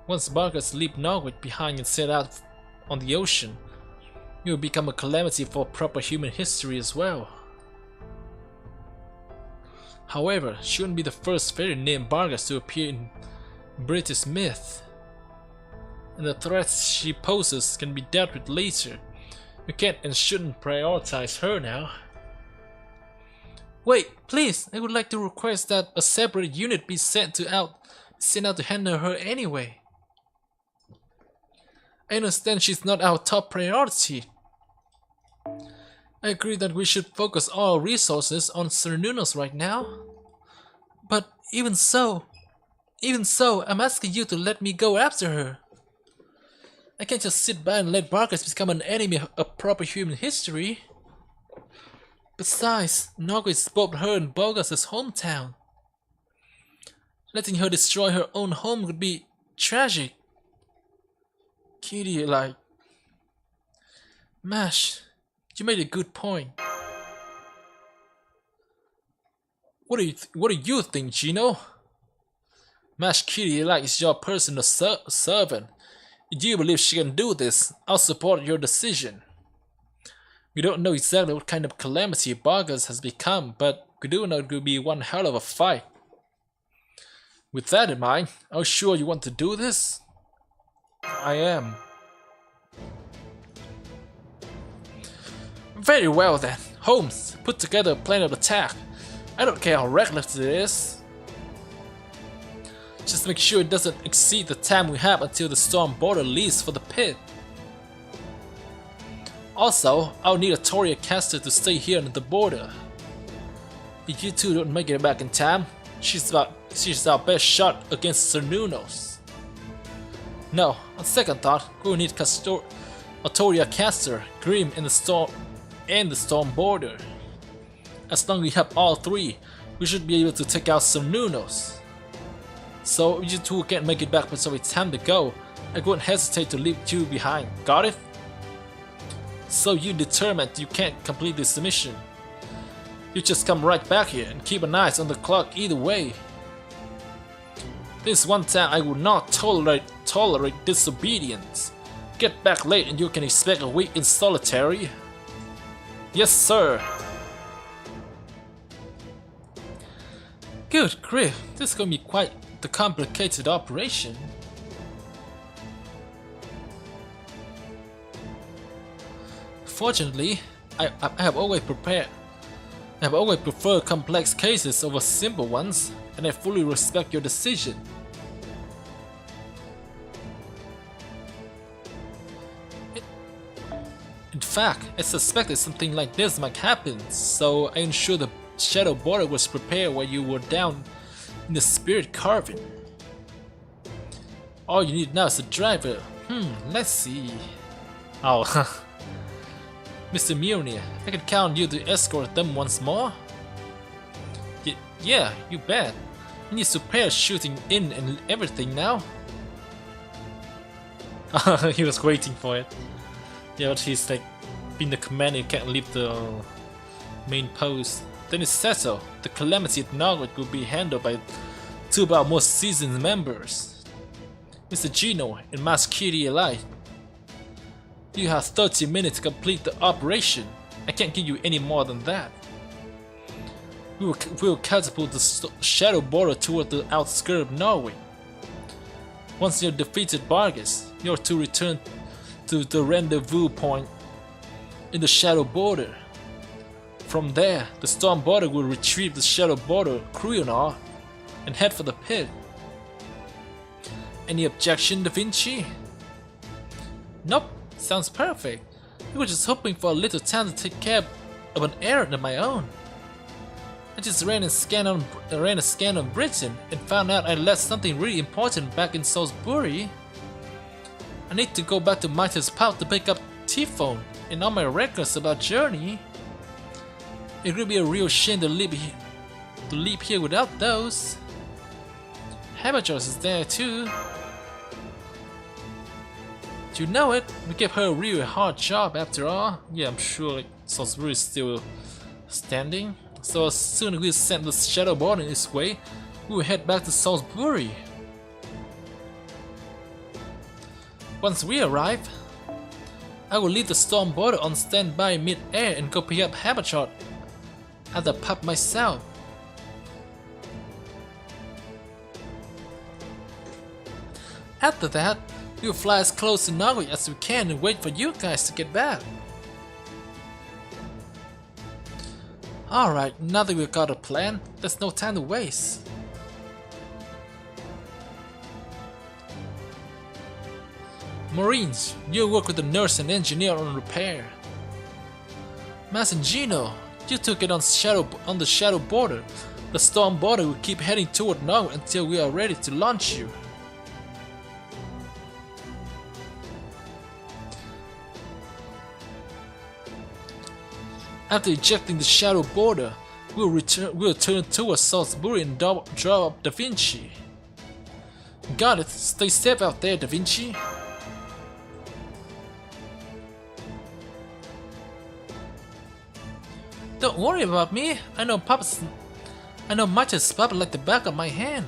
Once Barghest leave Norway behind and set out on the ocean, it will become a calamity for proper human history as well. However, she wouldn't be the first fairy named Barghest to appear in British myth, and the threats she poses can be dealt with later. We can't and shouldn't prioritize her now. Wait, please, I would like to request that a separate unit be sent out to handle her anyway. I understand she's not our top priority. I agree that we should focus all our resources on Cernunnos right now. But even so, I'm asking you to let me go after her. I can't just sit by and let Barghest become an enemy of proper human history. Besides, Norway is both her and Barghest's hometown. Letting her destroy her own home would be tragic. Kitty, like... Mash, You made a good point. What do you think, Gino? Mash Kitty Elite is your personal servant. If you believe she can do this, I'll support your decision. We don't know exactly what kind of calamity Barghest has become, but we do know it will be one hell of a fight. With that in mind, are you sure you want to do this? I am. Very well then. Holmes, put together a plan of attack. I don't care how reckless it is. Just make sure it doesn't exceed the time we have until the storm border leaves for the pit. Also, I'll need a Toria caster to stay here on the border. If you two don't make it back in time, she's our best shot against Cernunnos. No, on second thought, we'll need a Toria caster, Grim in the storm, and the storm border. As long as we have all three, we should be able to take out Cernunnos. So if you two can't make it back before it's time to go, I won't hesitate to leave you behind. Got it? So you determined you can't complete this mission. You just come right back here and keep an eye on the clock either way. This one time I will not tolerate disobedience. Get back late and you can expect a week in solitary. Yes, sir. Good grief, this is gonna be quite the complicated operation. Fortunately, I have always preferred complex cases over simple ones, and I fully respect your decision. In fact, I suspected something like this might happen, so I ensured the shadow border was prepared while you were down in the spirit carving. All you need now is a driver. Let's see. Oh, Mr. Mjolnir, I can count on you to escort them once more? Yeah, you bet. He needs to pair shooting in and everything now. He was waiting for it. Yeah, but he's like, being the commander, he can't leave the main post. Then it's settled. The calamity at Cnoc will be handled by two of our most seasoned members, Mr. Gino and Mass Kitty Elite. You have 30 minutes to complete the operation. I can't give you any more than that. We will catapult the shadow border toward the outskirts of Norway. Once you have defeated Barghest, you are to return to the rendezvous point in the shadow border. From there, the storm border will retrieve the shadow border Koyanskaya and head for the pit. Any objection, Da Vinci? Nope, sounds perfect. I was just hoping for a little time to take care of an errand of my own. I just ran a scan on Britain and found out I left something really important back in Salisbury. I need to go back to Mitres Pub to pick up T-phone and all my records about journey. It would be a real shame to leave here without those. Habetrot is there too. Do you know it? We gave her a really hard job after all. Yeah, I'm sure like, Salisbury is still standing. So as soon as we send the shadow border its way, we will head back to Salisbury. Once we arrive, I will leave the storm border on standby mid-air and go pick up Habetrot at the pub myself. After that, we will fly as close to Norway as we can and wait for you guys to get back. Alright, now that we've got a plan, there's no time to waste. Marines, you work with the nurse and engineer on repair. Mas and Gino, you took it on the shadow border. The storm border will keep heading toward Norway until we are ready to launch you. After ejecting the shadow border, we'll turn towards Salisbury and draw up Da Vinci. Got it. Stay safe out there, Da Vinci. Don't worry about me. I know Matcha's puppet like the back of my hand.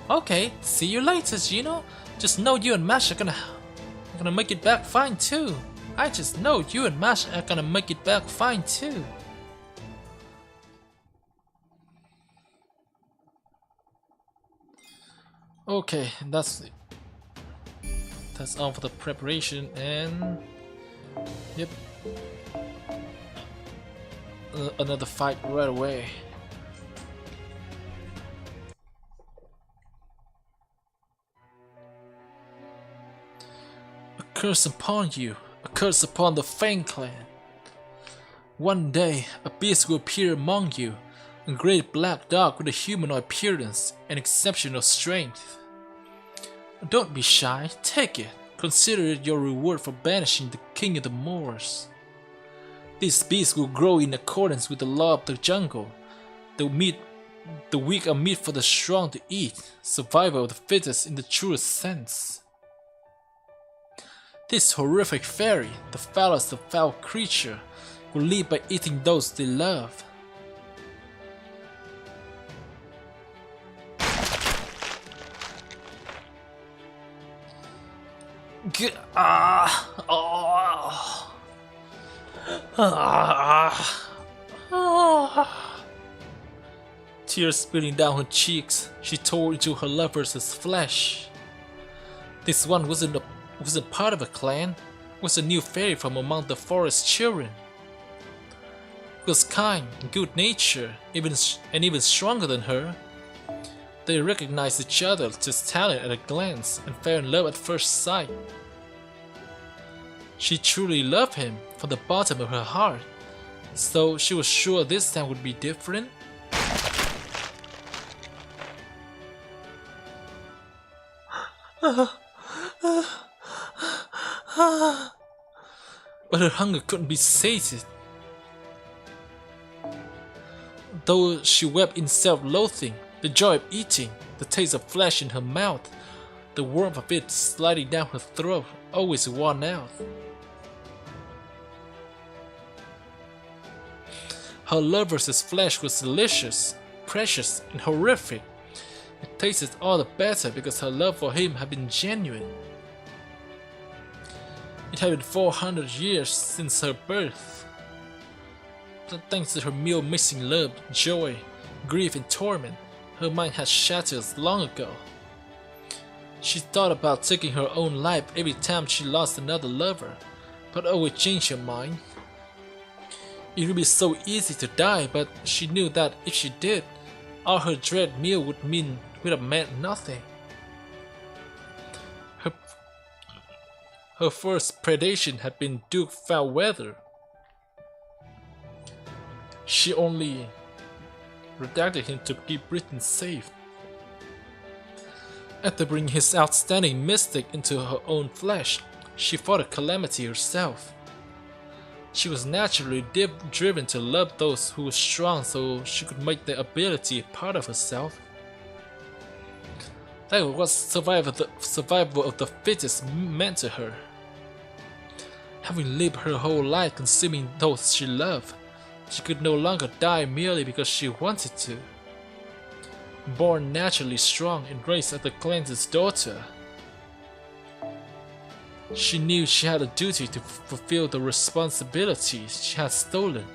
Okay, see you later, Gino. Just know you and Mash are gonna make it back fine too. I just know you and Mash are gonna make it back fine too. Okay, that's all for the preparation, and yep, another fight right away. A curse upon you, a curse upon the Fang clan. One day, a beast will appear among you, a great black dog with a humanoid appearance and exceptional strength. Don't be shy, take it. Consider it your reward for banishing the king of the Moors. This beast will grow in accordance with the law of the jungle. The weak are meat for the strong to eat, survival of the fittest in the truest sense. This horrific fairy, the foulest of foul creature, will live by eating those they love. Tears spilling down her cheeks, she tore into her lover's flesh. This one wasn't part of a clan, was a new fairy from among the forest children. He was kind, good-natured, even stronger than her. They recognized each other's talent at a glance and fell in love at first sight. She truly loved him from the bottom of her heart, so she was sure this time would be different. But her hunger couldn't be sated. Though she wept in self-loathing, the joy of eating, the taste of flesh in her mouth, the warmth of it sliding down her throat, always worn out. Her lover's flesh was delicious, precious, and horrific. It tasted all the better because her love for him had been genuine. It had been 400 years since her birth. But thanks to her meal-missing love, joy, grief, and torment, her mind had shattered long ago. She thought about taking her own life every time she lost another lover, but always changed her mind. It would be so easy to die, but she knew that if she did, all her dread meal would have meant nothing. Her first predation had been Duke Foulweather. She only redacted him to keep Britain safe. After bringing his outstanding mystic into her own flesh, she fought a calamity herself. She was naturally driven to love those who were strong so she could make their ability a part of herself. That was what survival of the fittest meant to her. Having lived her whole life consuming those she loved, she could no longer die merely because she wanted to. Born naturally strong and raised as the clan's daughter, she knew she had a duty to fulfill the responsibilities she had stolen.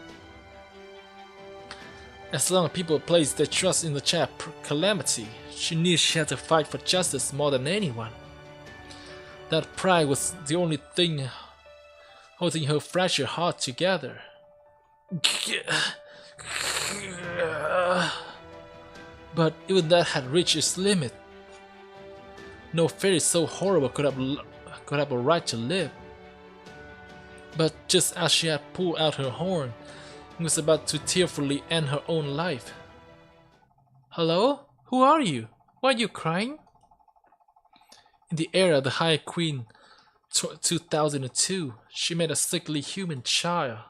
As long as people placed their trust in the child Calamity, she knew she had to fight for justice more than anyone. That pride was the only thing holding her fragile heart together. But even that had reached its limit. No fairy so horrible could have a right to live. But just as she had pulled out her horn and was about to tearfully end her own life. "Hello? Who are you? Why are you crying?" In the era of the High Queen 2002, she met a sickly human child.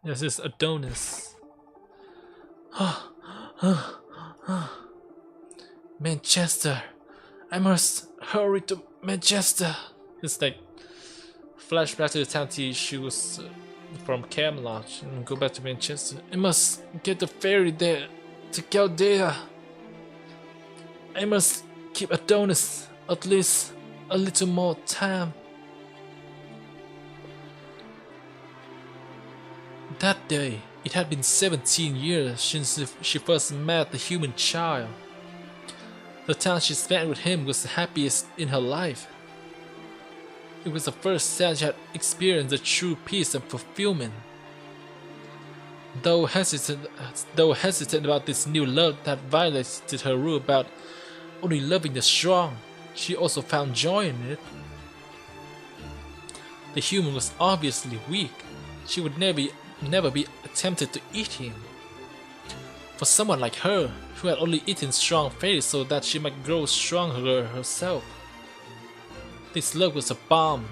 This is Adonis. Manchester. I must hurry to Manchester. It's like Flashback to the time she was from Camelot and go back to Manchester. I must get the ferry there to Caldea. I must keep Adonis at least a little more time. That day, it had been 17 years since she first met the human child. The time she spent with him was the happiest in her life. It was the first time she had experienced the true peace and fulfillment. Though hesitant about this new love that violated her rule about only loving the strong, she also found joy in it. The human was obviously weak. She would never be tempted to eat him. For someone like her, who had only eaten strong fairies so that she might grow stronger herself, this love was a balm,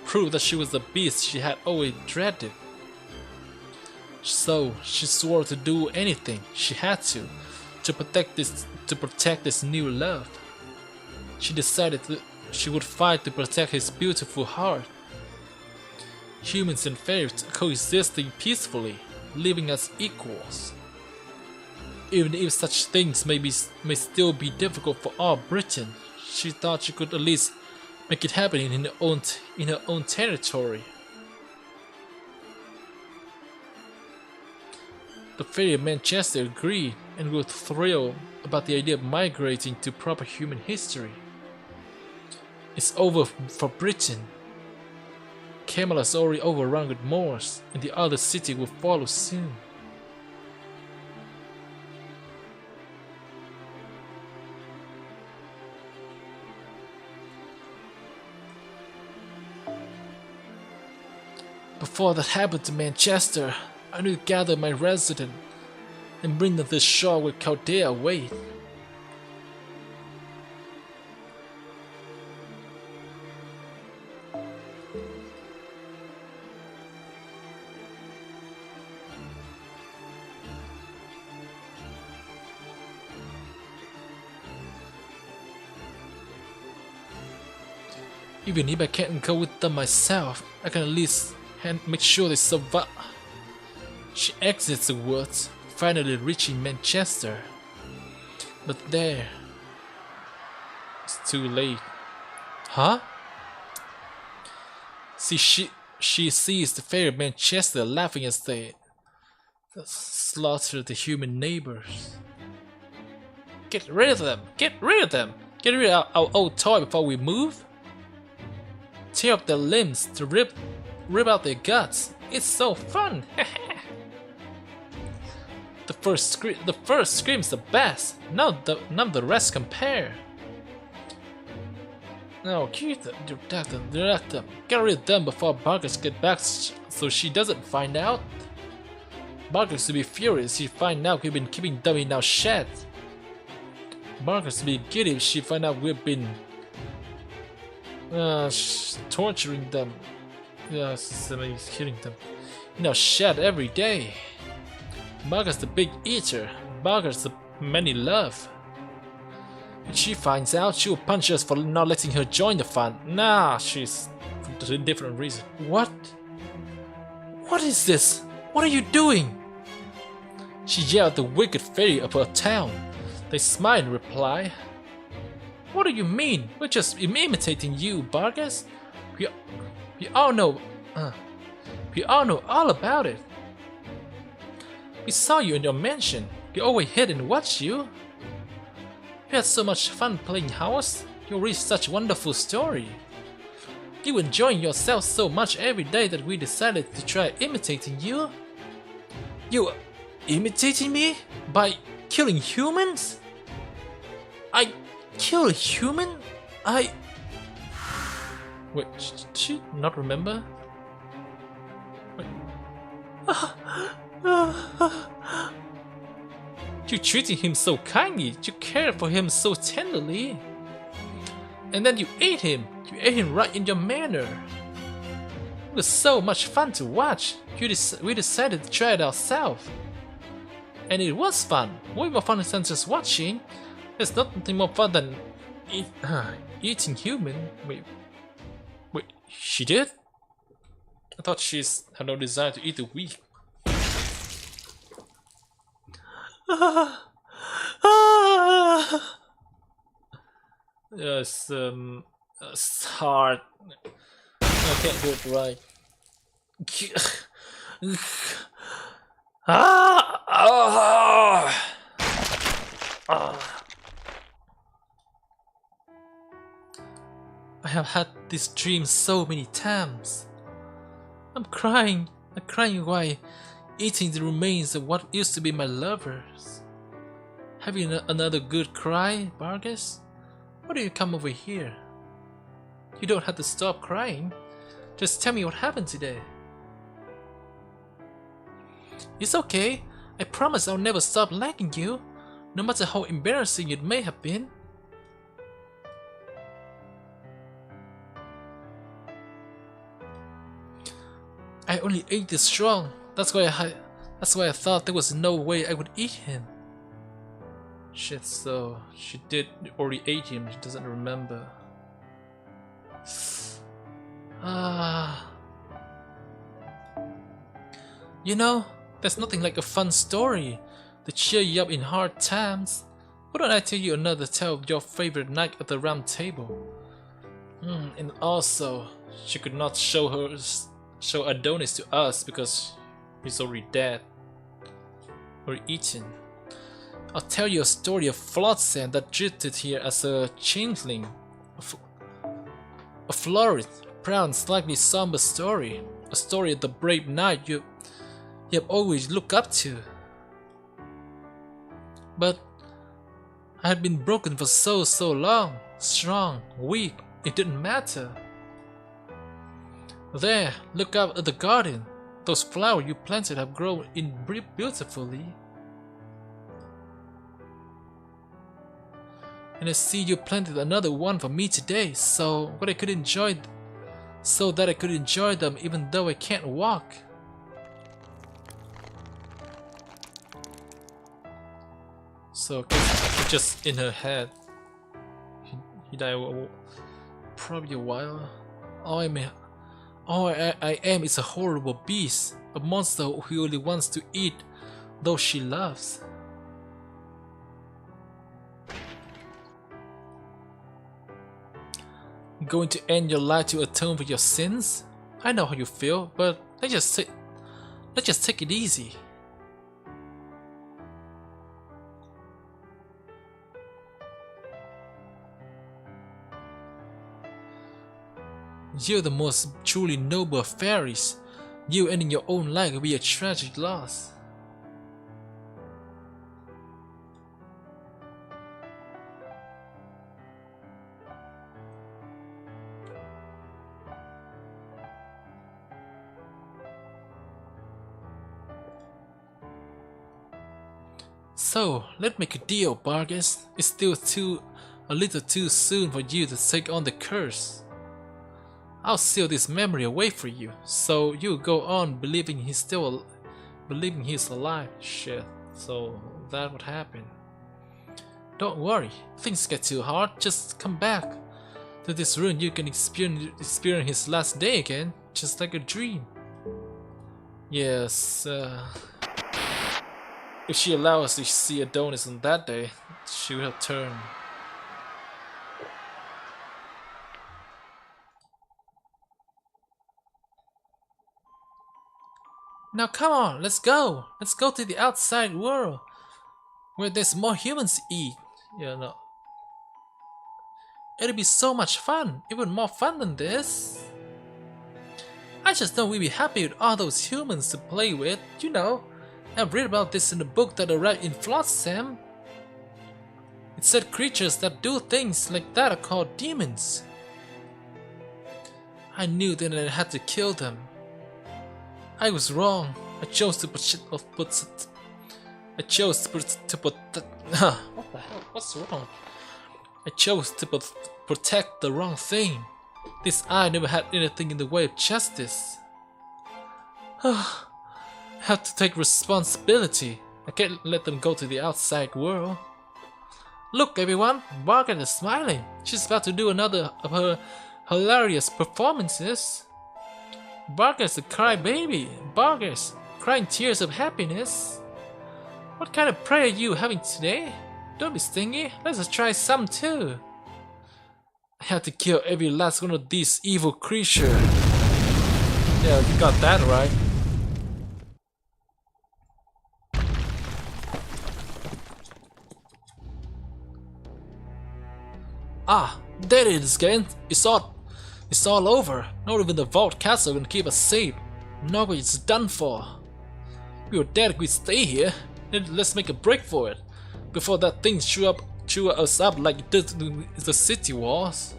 proof that she was the beast she had always dreaded. So she swore to do anything she had to protect this new love. She decided she would fight to protect his beautiful heart. Humans and fairies coexisting peacefully, living as equals. Even if such things may still be difficult for all Britain, she thought she could at least make it happen in her own territory. The fairy of Manchester agreed and were thrilled about the idea of migrating to proper human history. It's over for Britain. Camelot is already overrun with Moors, and the other city will follow soon. Before that happened to Manchester, I need to gather my residents and bring them to the shore where Caldea awaits. Even if I can't go with them myself, I can at least make sure they survive. She exits the woods, finally reaching Manchester. But there, it's too late. Huh? See, she sees the fairy of Manchester laughing as they slaughter the human neighbors. Get rid of them! Get rid of them! Get rid of our old toy before we move! Tear up their limbs to rip out their guts. It's so fun! The first scream's the best. None of the rest compare. No, keep them, direct them. Get rid of them before Barghest gets back so she doesn't find out. Barghest will be furious if she find out we've been keeping them in our shed. Barghest will be giddy if she find out we've been torturing them. Somebody's killing them in our shed every day. Barghest the big eater. Barghest the many love. If she finds out, she will punch us for not letting her join the fun. Nah, she's for a different reason. What? What is this? What are you doing? She yelled at the wicked fairy of her town. They smiled and replied, "What do you mean? We're just imitating you, Barghest. We all know all about it. We saw you in your mansion. We always hid and watched you. You had so much fun playing house. You read such wonderful story. You enjoying yourself so much every day that we decided to try imitating you. You imitating me? By killing humans? I kill a human? Wait, did she not remember? Wait. You treated him so kindly, you cared for him so tenderly. And then you ate him right in your manner. It was so much fun to watch. We decided to try it ourselves. And it was fun, way more fun than just watching. There's nothing more fun than eating human. Wait, she did? I thought she's had no desire to eat the weak. Yes, it's hard. I can't do it right. I have had this dream so many times. I'm crying while eating the remains of what used to be my lovers. Having another good cry, Barghest? Why do you come over here? You don't have to stop crying. Just tell me what happened today. It's okay. I promise I'll never stop liking you, no matter how embarrassing it may have been. I only ate this strong. That's why I thought there was no way I would eat him. Shit, so she did already ate him, she doesn't remember. You know, there's nothing like a fun story to cheer you up in hard times. Why don't I tell you another tale of your favorite night at the round table? And also, she could not show Adonis to us because he's already dead or eaten. I'll tell you a story of Flotsam that drifted here as a changeling. A florid, proud, slightly somber story. A story of the brave knight you have always looked up to. But I had been broken for so long. Strong, weak, it didn't matter. There, look up at the garden. Those flowers you planted have grown in beautifully. And I see you planted another one for me today, so that I could enjoy them even though I can't walk. So it's just in her head. He died probably a while. All I am is a horrible beast, a monster who only wants to eat those she loves. Going to end your life to atone for your sins? I know how you feel, but let's just take it easy. You're the most truly noble of fairies. You ending your own life will be a tragic loss. So, let's make a deal, Barghest. It's still a little too soon for you to take on the curse. I'll seal this memory away for you, so you go on believing he's alive. Shit, so that would happen. Don't worry, if things get too hard, just come back to this ruin. You can experience his last day again, just like a dream. Yes, if she allows us to see Adonis on that day, she will turn. Now come on, let's go. Let's go to the outside world, where there's more humans to eat. Yeah, no. It'll be so much fun, even more fun than this. I just know we'll be happy with all those humans to play with, you know. I've read about this in the book that arrived in Flotsam. It said creatures that do things like that are called demons. I knew that I had to kill them. I was wrong. I chose to put what the hell? What's wrong? I chose to protect the wrong thing. This eye never had anything in the way of justice. I have to take responsibility. I can't let them go to the outside world. Look, everyone, Barghest is smiling. She's about to do another of her hilarious performances. Barghest the crybaby. Barghest, crying tears of happiness. What kind of prey are you having today? Don't be stingy. Let's try some too. I have to kill every last one of these evil creatures. Yeah, you got that right. Ah, there it is again. It's all over. Not even the vault castle can keep us safe. Nobody is done for. We were dead if we stay here. Let's make a break for it before that thing chew us up like it did the city walls.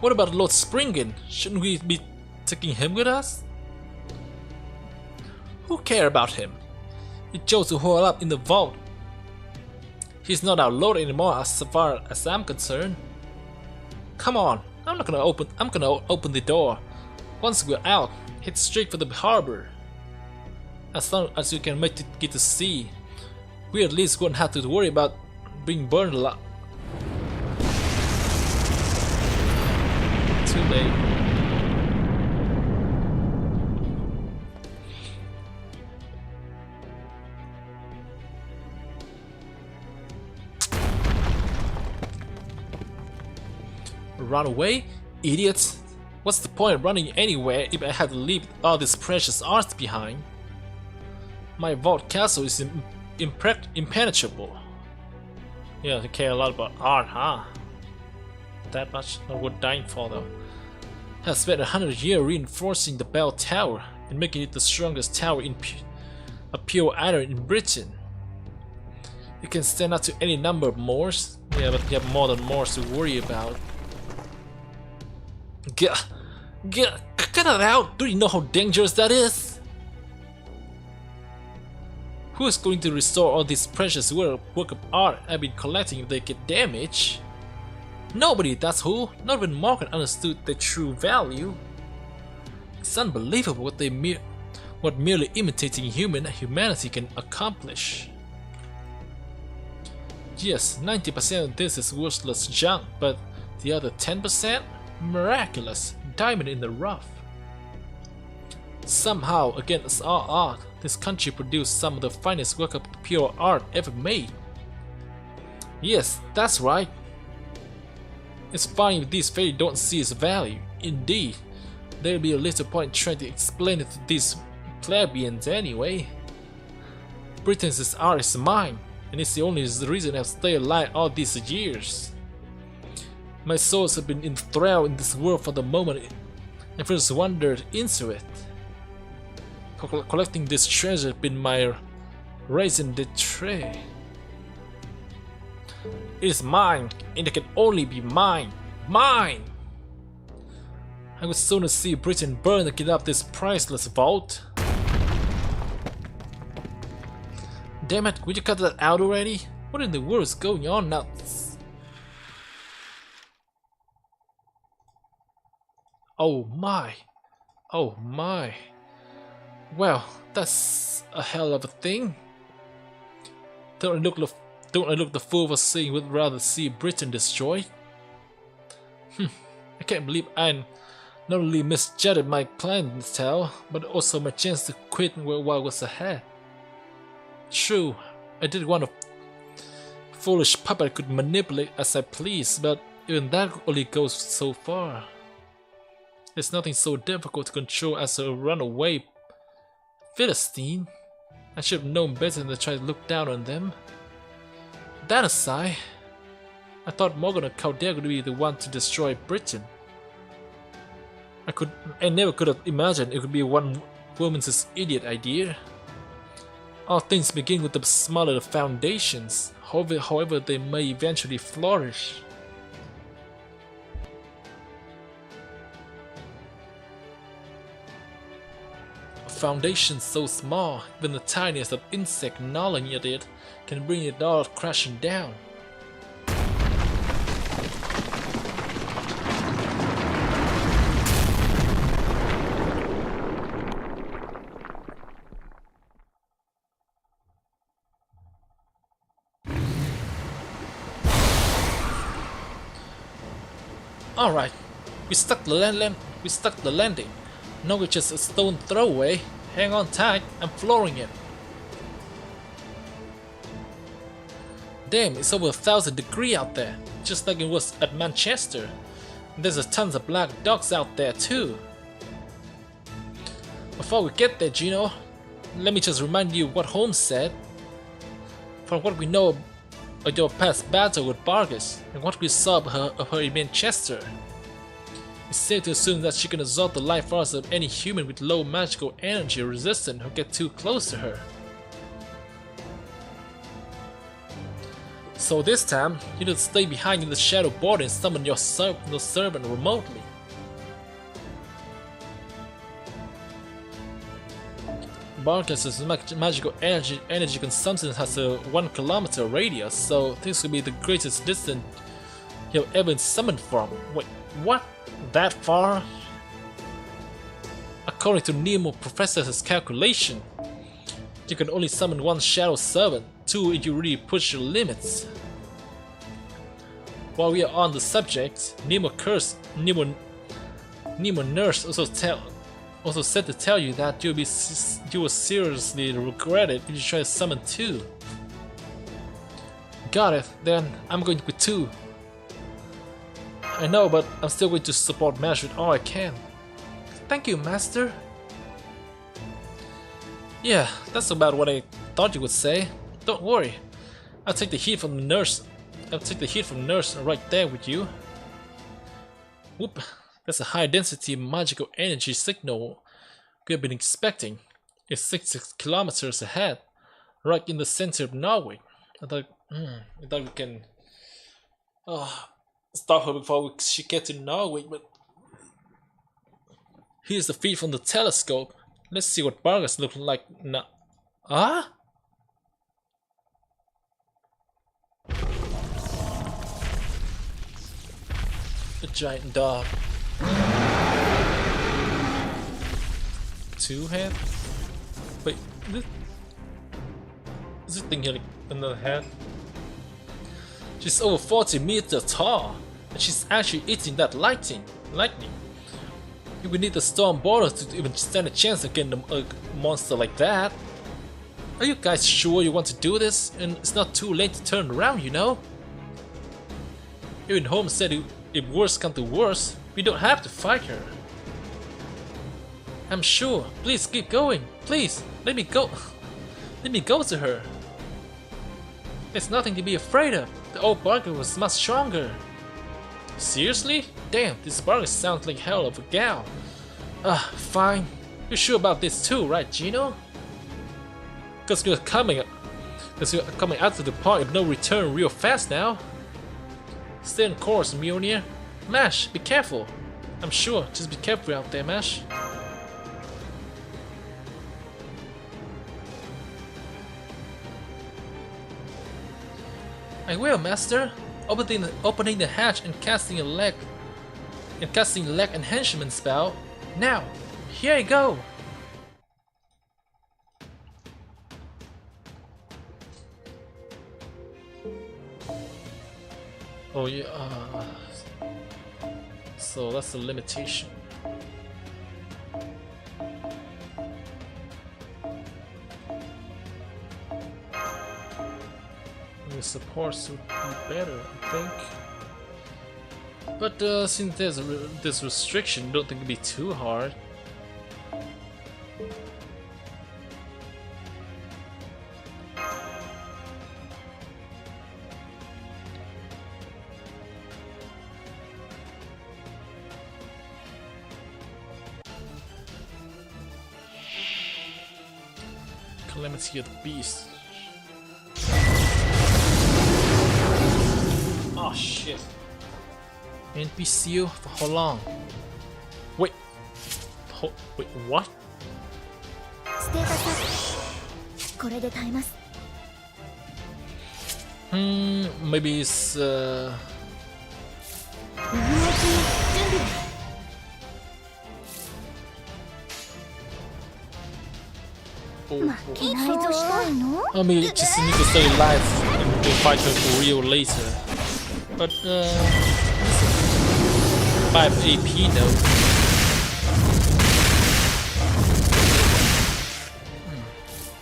What about Lord Springen? Shouldn't we be taking him with us? Who cares about him? He chose to hole up in the vault. He's not our lord anymore as far as I'm concerned. Come on, I'm gonna open the door. Once we're out, head straight for the harbor. As long as we can make it get to sea, we at least won't have to worry about being burned alive. Too late. Run away? Idiots! What's the point of running anywhere if I have to leave all this precious art behind? My vault castle is impenetrable. Yeah, they care a lot about art, huh? That much? Not worth dying for though. Have spent 100 years reinforcing the bell tower and making it the strongest tower in a pure iron in Britain. It can stand up to any number of Moors. Yeah, but you have more than Moors to worry about. Get it out! Do you know how dangerous that is? Who is going to restore all this precious work of art I've been collecting if they get damaged? Nobody, that's who. Not even Morgan understood their true value. It's unbelievable what merely imitating humanity can accomplish. Yes, 90% of this is worthless junk, but the other 10%? Miraculous, diamond in the rough. Somehow, against all odds, this country produced some of the finest work of pure art ever made. Yes, that's right. It's fine if these fairies don't see its value. Indeed, there'll be a little point trying to explain it to these plebeians anyway. Britain's art is mine, and it's the only reason I've stayed alive all these years. My souls have been enthralled in this world for the moment I first wandered into it. Collecting this treasure has been my raison d'etre. It is mine, and it can only be mine. Mine! I would sooner see Britain burn than get up this priceless vault. Damn it, would you cut that out already? What in the world is going on now? Oh my. Oh my. Well, that's a hell of a thing. Don't I look the fool for saying would rather see Britain destroyed? I can't believe I not only misjudged my clientele, but also my chance to quit while was ahead. True, I did want a foolish puppet I could manipulate as I pleased, but even that only goes so far. There's nothing so difficult to control as a runaway Philistine. I should have known better than to try to look down on them. That aside, I thought Morgan and Caldea would be the one to destroy Britain. I never could have imagined it could be one woman's idiot idea. All things begin with the smaller foundations, however they may eventually flourish. A foundation so small, even the tiniest of insect gnawing at it can bring it all crashing down. Alright, we stuck the landing. Now it's just a stone throw away. Hang on tight, I'm flooring it. Damn, it's over 1,000 degrees out there, just like it was at Manchester. There's a tons of black dogs out there too. Before we get there, Gino, let me just remind you what Holmes said. From what we know of your past battle with Barghest and what we saw of her in Manchester, it's safe to assume that she can absorb the life force of any human with low magical energy resistance who get too close to her. So this time, you need to stay behind in the shadow border and summon your servant remotely. Barghest's magical energy consumption has a 1 kilometer radius, so this will be the greatest distance you've ever been summoned from. Wait, what? That far? According to Nemo Professor's calculation, you can only summon 1 shadow servant, 2 if you really push your limits. While we are on the subject, Nemo Nurse also said to tell you that you will seriously regret it if you try to summon 2. Got it, then I'm going with 2. I know, but I'm still going to support Mash with all I can. Thank you, Master. Yeah, that's about what I thought you would say. Don't worry, I'll take the heat from the nurse. Right there with you. Whoop, that's a high density magical energy signal we've been expecting. It's 6 kilometers ahead, right in the center of Norway. I thought we can stop her before she gets to Norway, but here's the feed from the telescope. Let's see what Barghest looks like now. Ah? A giant dog. 2 head? Wait, is this thing here like another head? She's over 40 meters tall, and she's actually eating that lightning. You would need the storm border to even stand a chance against a monster like that. Are you guys sure you want to do this? And it's not too late to turn around, you know? Even Holmes said if worse comes to worse, we don't have to fight her. I'm sure. Please keep going. Please, let me go. Let me go to her. There's nothing to be afraid of. The old Barghest was much stronger. Seriously? Damn, this Barghest sounds like hell of a gal. Fine. You're sure about this too, right, Gino? Because we're coming out to the point of no return real fast now. Stay on course, Mjolnir. Mash, be careful. I'm sure, just be careful out there, Mash. I will, Master. Opening the hatch and casting a leg enhancement spell. Now, here I go. Oh yeah. So that's the limitation. The supports would be better, I think. But since there's this restriction, don't think it'd be too hard. Calamity of the Beast. Oh shit. NPCU for how long? Wait. Wait, what? Maybe it's I mean, just need to stay alive and we'll fight her for real later. But 5 AP though.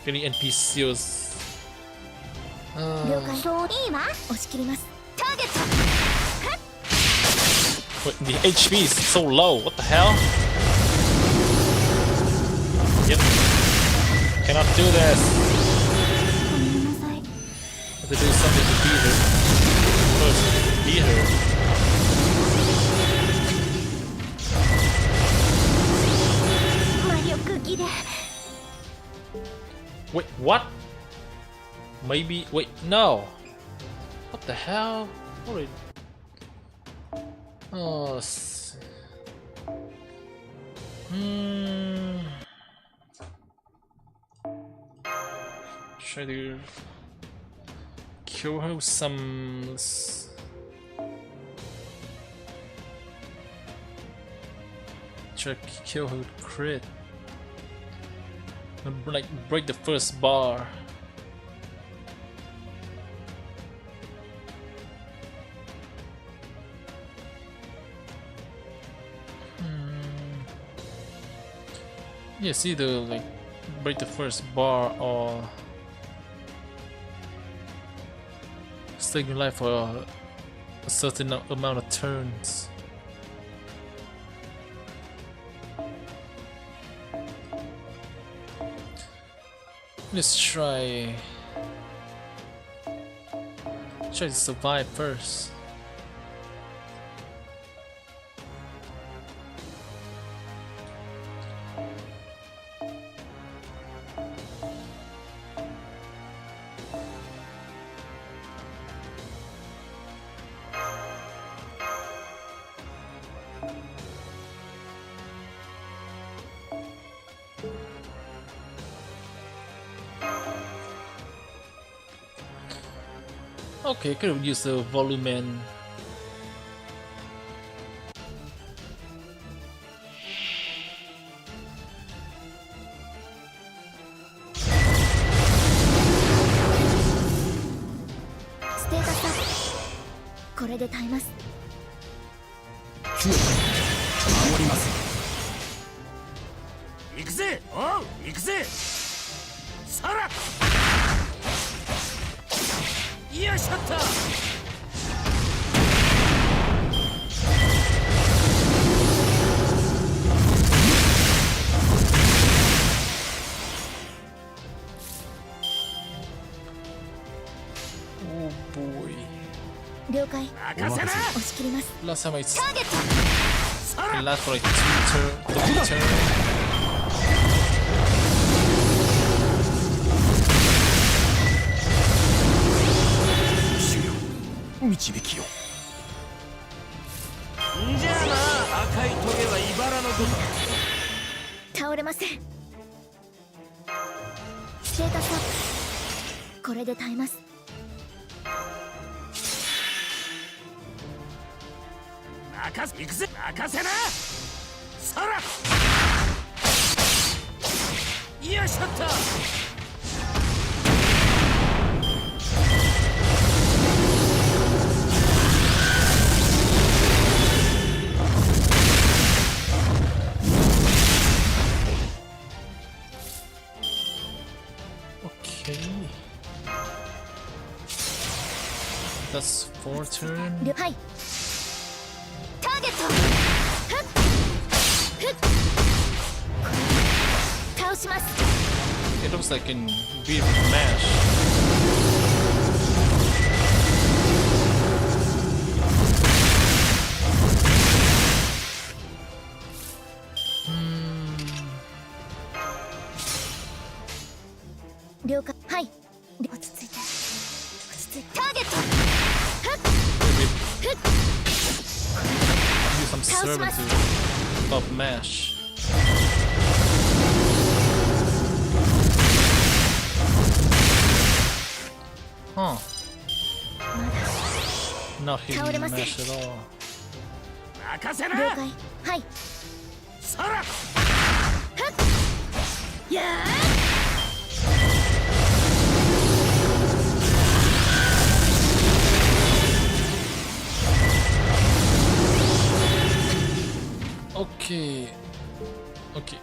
Getting NPCs. 了解そういいわ押し切りますターゲット Wait, the HP is so low. What the hell? Yep. Cannot do this. ごめんなさい Have to do something to beat her. First, beat her. 魔力切れ Wait, what? Maybe. Wait, no. What the hell? What are oh. Try to kill her with some. Try to kill her with crit. Like break the first bar. Yes, either like break the first bar or stay in life for a certain amount of turns. Let's try to survive first. Okay, could have used the volume andステータスアップこれで耐えます強く守ります行くぜおう行くぜさらよいしょっとoh boy. 了解任せな押し切ります Last time I ターゲット it lasts for like 3 turns. 導きよんじゃあな赤いトゲは茨のごと倒れませんステータスアップこれで耐えます任せ行くぜ任せなそらよいしょっとThat's 4 turn. はいターゲットふっふっ倒します It looks like in beat with mash. Hmm. 了解はい落ち着いて落ち着いてターゲット Use some servant to up mash. Huh. Not hitting mash at all. 任せな了解はいそらやー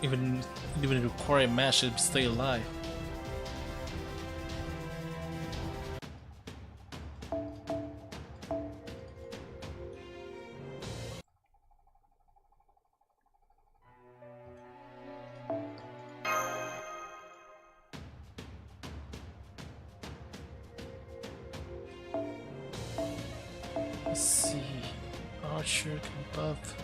even require a match to stay alive. Let's see. Archer can buff.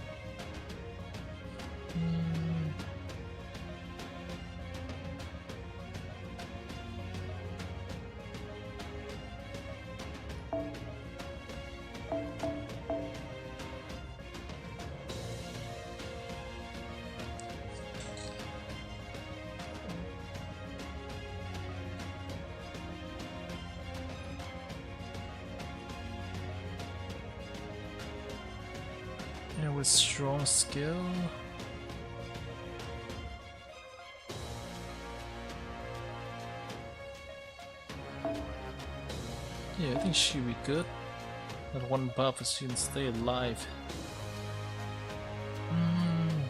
And with strong skill. Yeah, I think she'll be good. That one buff is she can stay alive.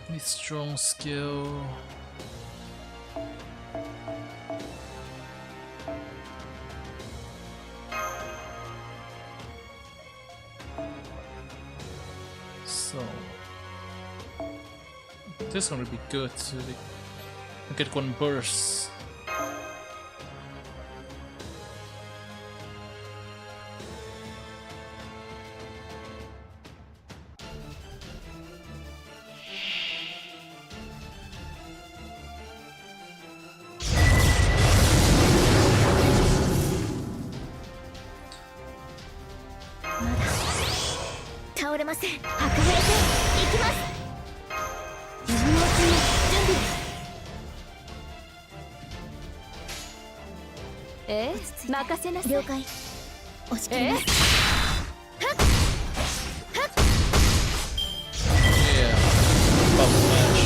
With strong skill. So this one will be good to get one burst. Yeah, bubble match.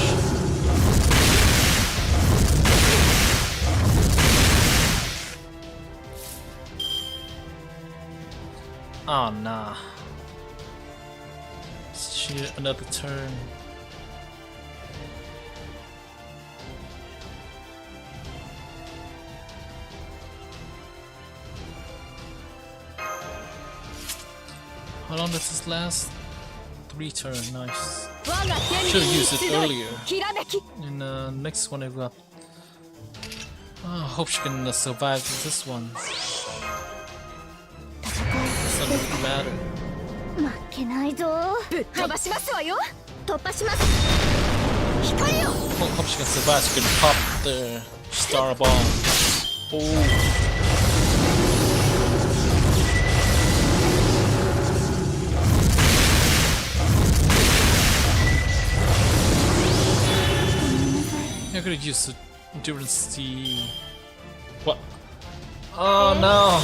Oh nah. Shit, another turn. How long does this last? 3 turns, nice. Should have used it earlier. And next one I got. Hope she can survive this one. Doesn't matter. Hope she can survive. She can pop the star bomb. Oh. I could have used a different steam. What? Oh no!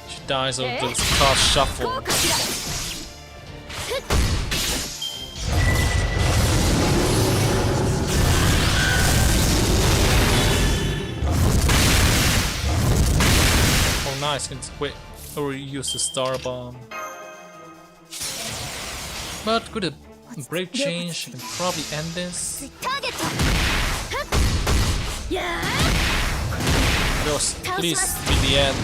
She dies of this card shuffle. Nice, can wait or use the star bomb. But good, a brave change can probably end this. Just please be the end.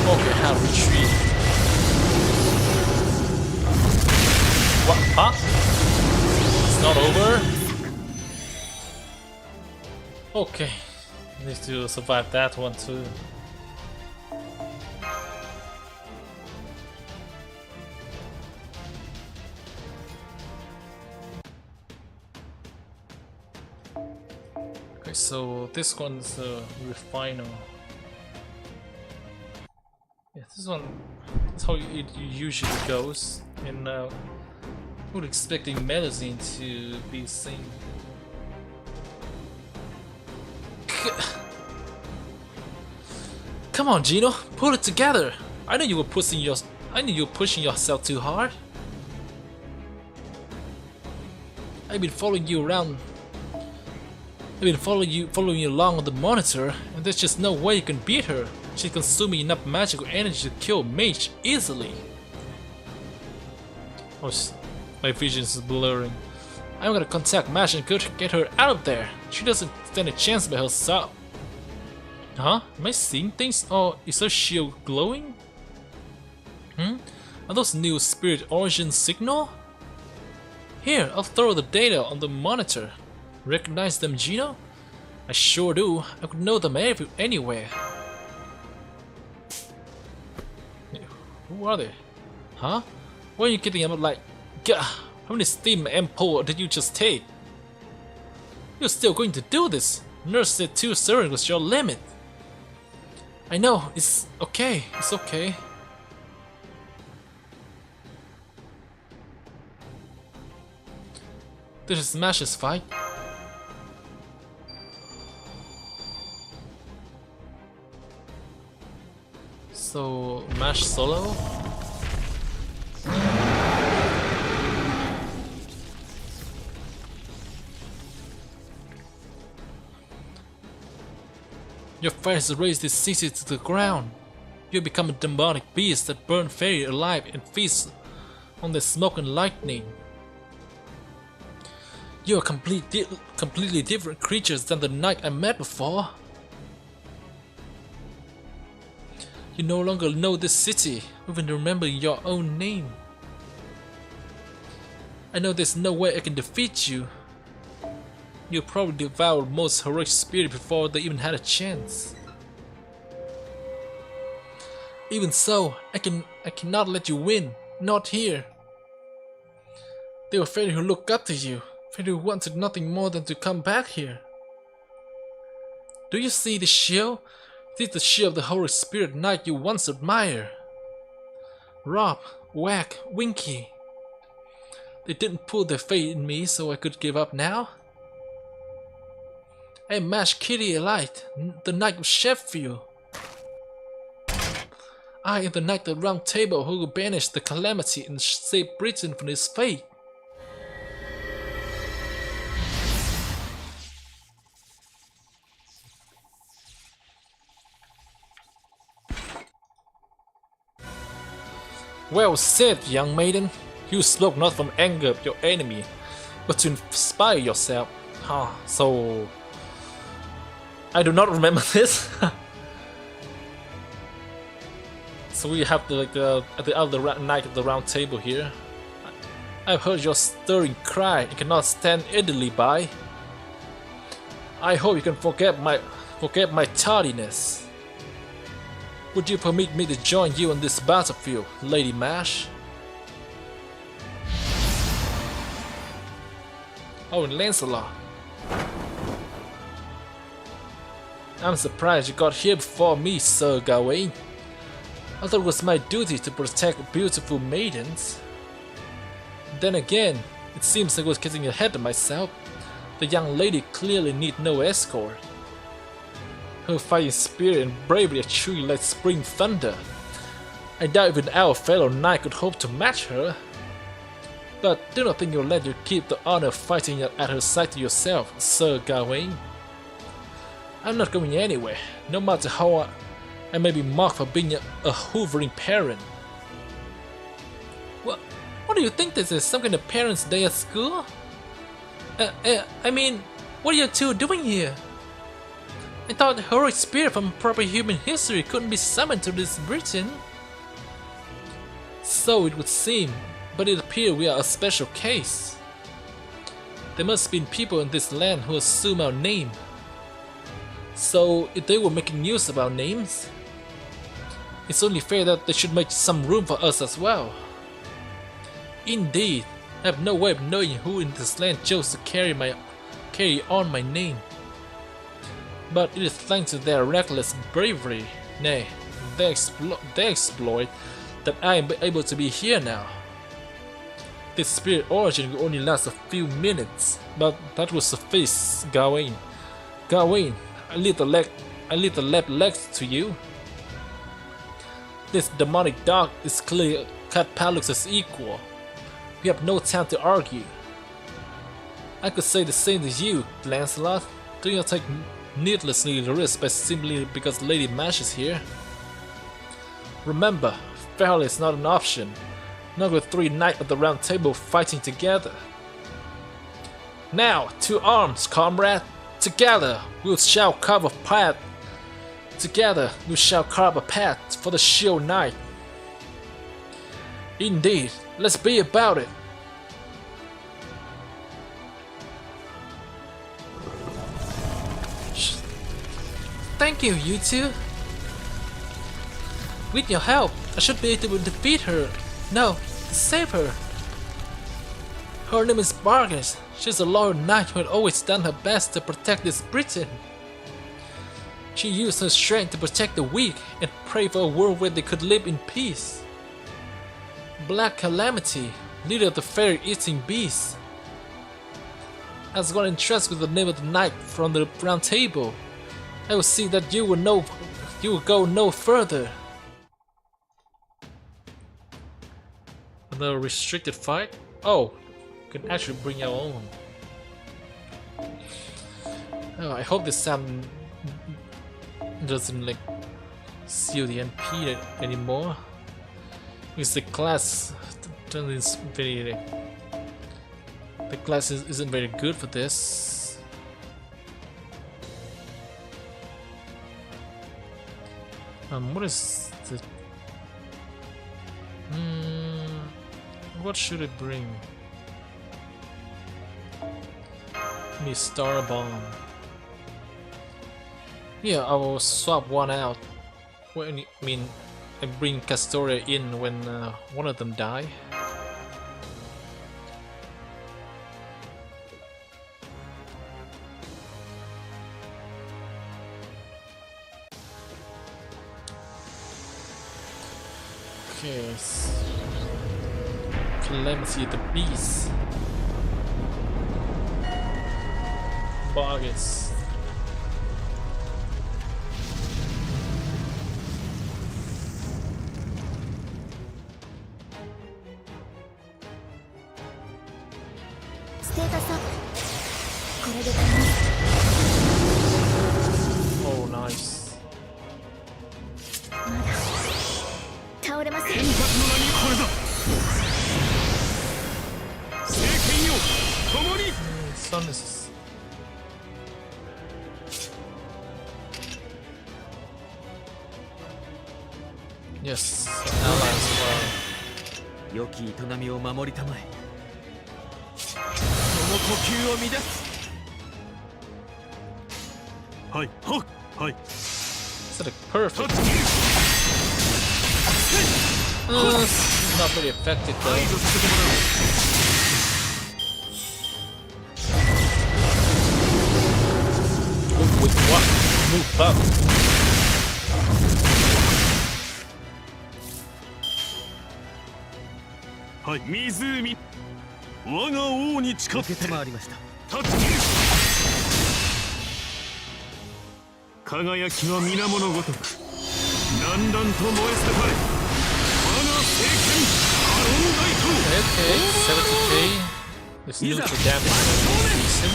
Okay, have retreat. What? Huh? It's not over. Okay, need to survive that one too. Okay, so this one's refiner. Yeah, this one, that's how it usually goes. And I would expecting Merlin to be seen. Come on, Gino, pull it together. I knew you were pushing yourself too hard. I've been following you around I've been following you along on the monitor, and there's just no way you can beat her. She's consuming enough magical energy to kill a mage easily. Oh, my vision is blurring. I'm gonna contact Mash and get her out of there. She doesn't stand a chance by herself. Huh? Am I seeing things? Oh, is her shield glowing? Are those new spirit origin signal? Here, I'll throw the data on the monitor. Recognize them, Gino? I sure do. I could know them anywhere. Who are they? Huh? Why are you getting them like... Gah! How many steam ampoule did you just take? You're still going to do this. Nurse said 2 syringes was your limit. I know, it's okay, it's okay. This is Mash's fight. So, Mash solo? Your fire has raised this city to the ground. You have become a demonic beast that burns fairy alive and feasts on the smoke and lightning. You are completely different creatures than the knight I met before. You no longer know this city, even remembering your own name. I know there's no way I can defeat you. You probably devoured most heroic spirit before they even had a chance. Even so, I cannot let you win. Not here. They were fairies who looked up to you. Fairies who wanted nothing more than to come back here. Do you see the shield? This is the shield of the Holy Spirit Knight you once admired. Rob, Whack, Winky. They didn't put their faith in me so I could give up now. I am Mash Kitty Elite, the Knight of Sheffield. I am the Knight of the Round Table who will banish the calamity and save Britain from its fate. Well said, young maiden. You spoke not from anger of your enemy, but to inspire yourself. So... I do not remember this. So we have the other knight of the round table here. I've heard your stirring cry and cannot stand idly by. I hope you can forget my tardiness. Would you permit me to join you on this battlefield, Lady Mash? Oh, and Lancelot. I'm surprised you got here before me, Sir Gawain. I thought it was my duty to protect beautiful maidens. Then again, it seems I was getting ahead of myself. The young lady clearly need no escort. Her fighting spirit and bravery are truly like spring thunder. I doubt even our fellow knight could hope to match her. But do not think you'll let you keep the honor of fighting at her side to yourself, Sir Gawain. I'm not going anywhere, no matter how I may be mocked for being a hoovering parent. What do you think this is? Some kind of parents' day at school? I mean, what are you two doing here? I thought the heroic spirit from proper human history couldn't be summoned to this Britain. So it would seem, but it appears we are a special case. There must have been people in this land who assume our name. So if they were making use of our names, it's only fair that they should make some room for us as well. Indeed, I have no way of knowing who in this land chose to carry on my name. But it is thanks to their reckless bravery, nay, their exploit, that I am able to be here now. This spirit origin will only last a few minutes, but that will suffice, Gawain. Gawain, I leave the left leg to you. This demonic dog is clearly Cat Palux's equal. We have no time to argue. I could say the same to you, Lancelot. Do not take needlessly the risk by simply because Lady Mash is here. Remember, failure is not an option. Not with 3 knights of the Round Table fighting together. Now, to arms, comrade! Together, we shall carve a path. Together, we shall carve a path for the Shield Knight. Indeed, let's be about it. Thank you, you two. With your help, I should be able to defeat her. No, to save her. Her name is Barghest. She's a loyal knight who had always done her best to protect this Britain. She used her strength to protect the weak and pray for a world where they could live in peace. Black Calamity, leader of the fairy-eating beasts. I was going to entrust with the name of the knight from the Round Table. I will see that you will go no further. Another restricted fight? Oh, you can actually bring your own. Oh, I hope this time doesn't like seal the MP anymore. Because the class isn't very the class isn't very good for this. What is the what should it bring? Me Star Bomb. Yeah, I will swap one out. When I mean, I bring Castoria in when one of them die. Okay. Calamity the Beast. Barghest. Oh, nice. Sun is yes, allies as well. 良き営みを守りたまえ。その呼吸を乱す。はいはい。It's like perfect. Not very effective though. With what? Move up. Hi. 湖。我が王に誓って承りました。輝きは皆物ごとく、だんだんと燃え盛れ。我が聖剣アロン大刀。Okay, 70k. This neutral damage is decent.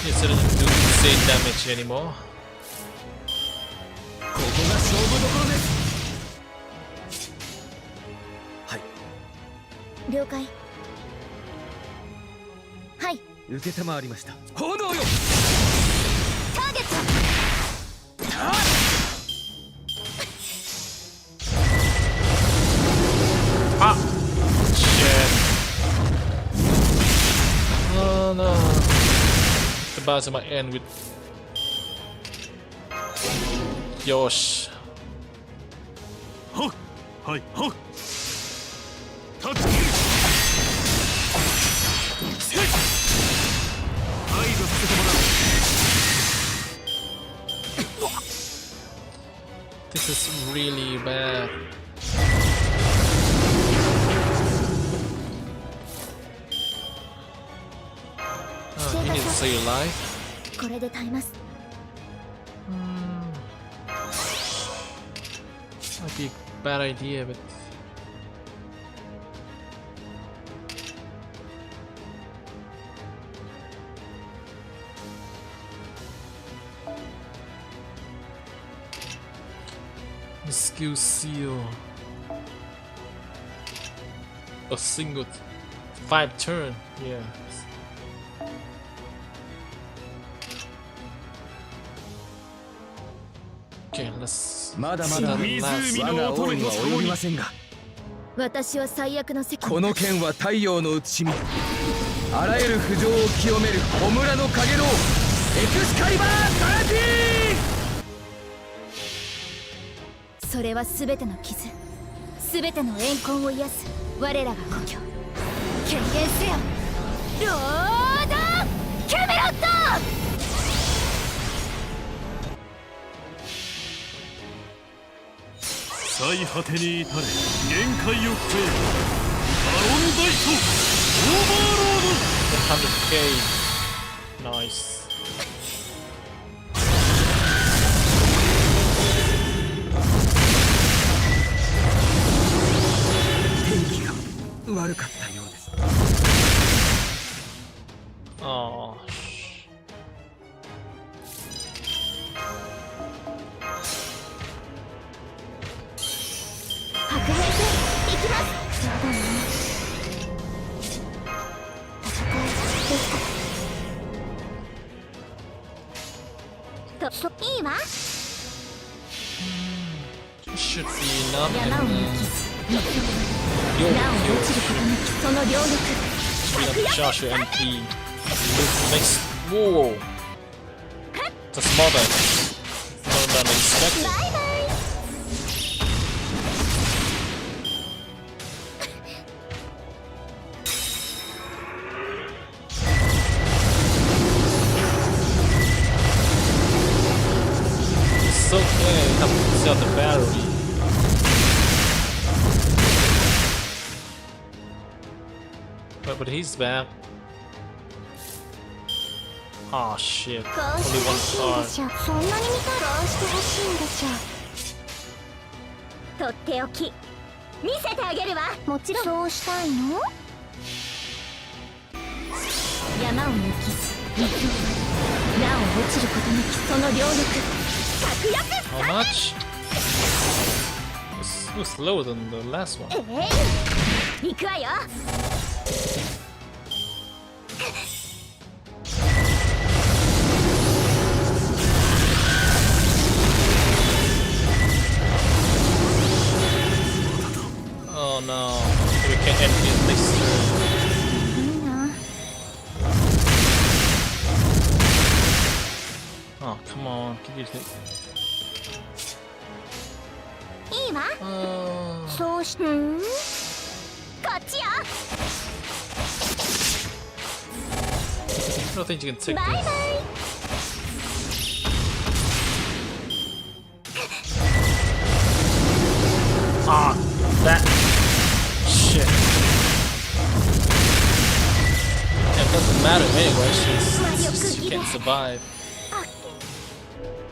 It doesn't do insane damage anymore. ここが勝負どころです。はい。了解。はい。受けたまわりました。炎よ。ターゲット。Ah! Shit. Oh no. The boss might end with Yosh. はっはいはっ。タッチ。せい。排除させてもらう。This is really bad. Oh, you need to stay alive. これで耐えます。Might be a bad idea, but Skill seal. A single 5 turn. Yeah. Okay, let's. まだまだ see the last 我が王には及びませんが、私は最悪の責この剣は太陽の写しみ、あらゆる不浄を清める焔の影のエクスカリバーカラティそれは全ての傷、全ての怨恨を癒す我らが故郷。権限せよロード・キャメロット。最果てに至れ限界を超えるバロンダイトオーバーロード。 100k. Nice. 天気が悪かったようです。 Oh. 白兵戦行きます。そうだね。戦いですから。いいわ。Should be enough. 山を抜き水をなお落ちることなきその両力。 Josh your MP. Next. Whoa. That's more than expected. バイバイ。 So clear, you have to sell the battery. But he's back. Oh shit. こうして Only ほ one しいん card. でしょ。そんなに見たらこうしてほしいんでしょ。とっておき見せてあげるわ。もちろんそうしたいの。山を抜き水を割りなお落ちることなきその両力。格安 How much? It was lower than the last one. 行くわよ。 Oh no. We can end it next turn. いいな。 Oh, come on. Can you take? いいわ。 そうしこっちよ。 I don't think you can take バイバイ。 this. Ah, that shit. Yeah, it doesn't matter anyway. She can't survive.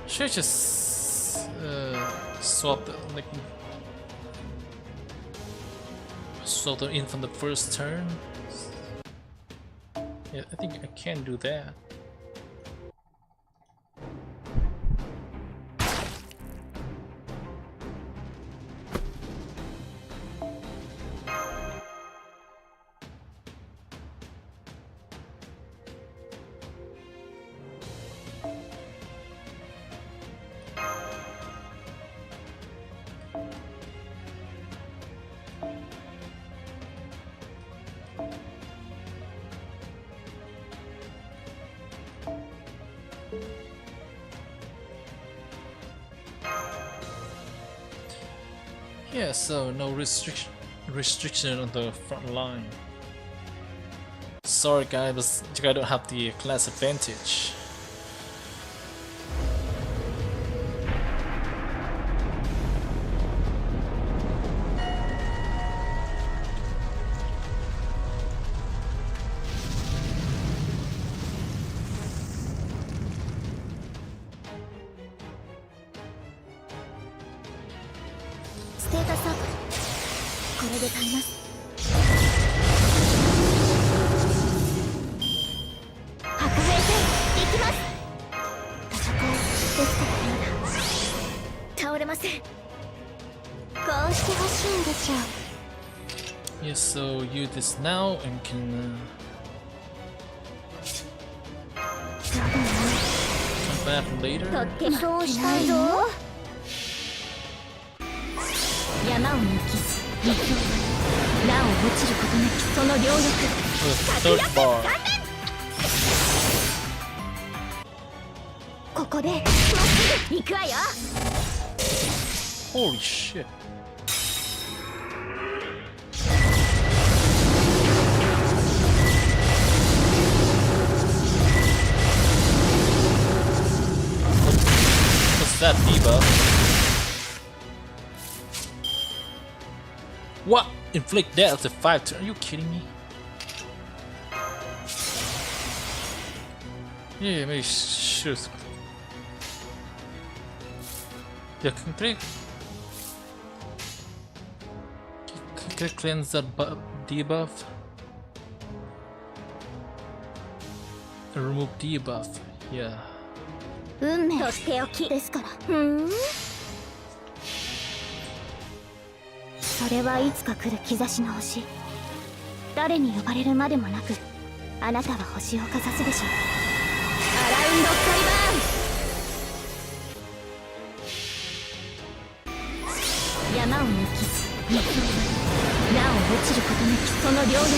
Should I just swap them in from the first turn? Yeah, I think I can do that. Yeah, so no restriction on the front line. Sorry guys, but I don't have the class advantage. しいんでしょう。 Yes, so use this now and can come back later. とってもそうしたいぞ。山を抜き陸をなお落ちることなきその両翼。 Third bar. ここでまっすぐ行くわよ。 Holy shit. What's that debuff? What? Inflict death after 5 turns? Are you kidding me? Yeah, maybe shoot. Yeah, can I cleanse that debuff? And remove debuff. Yeah. 運命とっておきですから。それはいつか来る兆しの星。誰に呼ばれるまでもなくあなたは星をかざすでしょう。アラウンドスカイバーン。山を抜き陸をなお落ちることなきその両翼。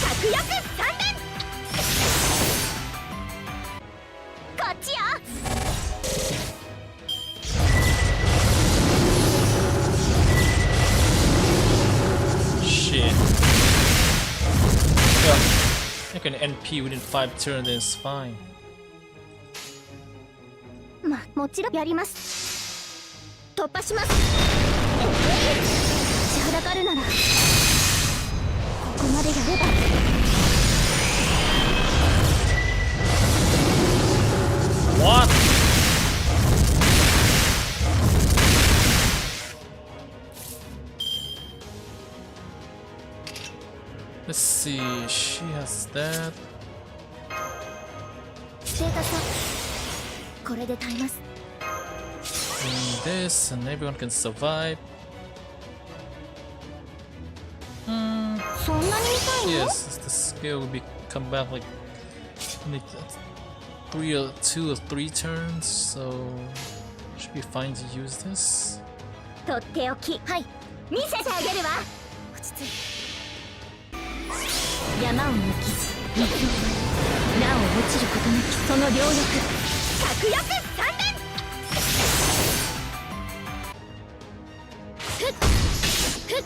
確約3連。こっちよ。 Shit. Yeah. I can NP within 5 turns, then it's fine. まあもちろんやります。突破します。立ちはだかるならここまでやれば。 What? Let's see, she has that. ステータスアップ。これで耐えます。 And this, and everyone can survive. そんなに見たいの？ Yes, the skill will be come back like 2 or 3 turns, so should be fine to use this. とっておき。はい。見せてあげるわ。落ち着いて。山を抜き陸をなお落ちることなきその両翼。確約3連。ふっふっ。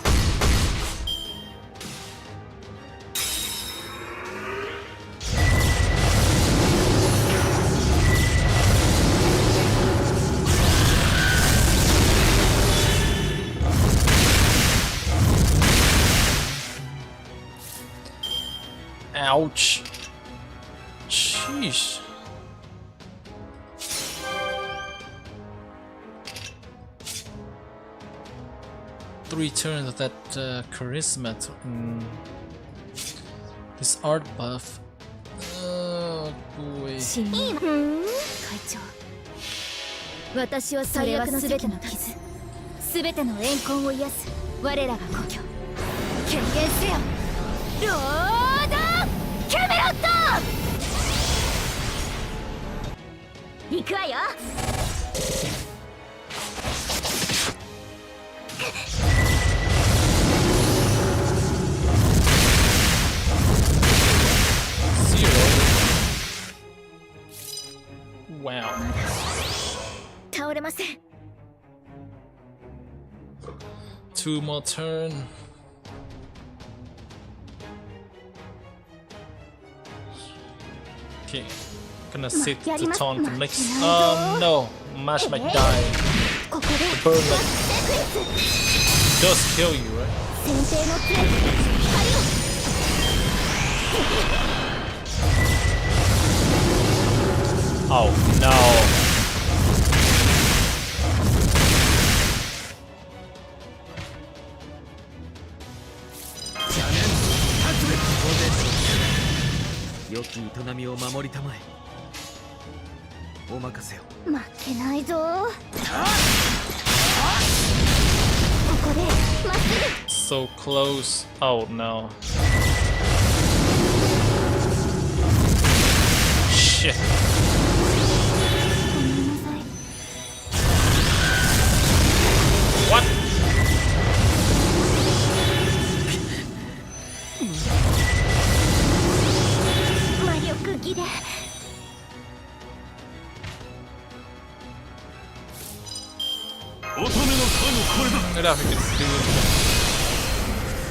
Ouch. Sheesh. Three turns of that charisma this art buff. Oh boy. いいわ。会長。私は最悪の全ての傷、全ての怨恨を癒す我らが故郷。権限せよ。ロードキャメロット。行くわよ。 Wow. 倒れません。 2 more turn. Okay, gonna sit the taunt for next. No, Mash might die. ここで Burn like does kill you, right? 先制の杖。光を。 Oh no. Janen, 良き営みを守りたまえ。お任せを。負けないぞ。こここでまっす So close. Oh no. Shit. ぐごめんなさい What? 魔力切れ乙女の彼のこれだ。 I don't think it's good.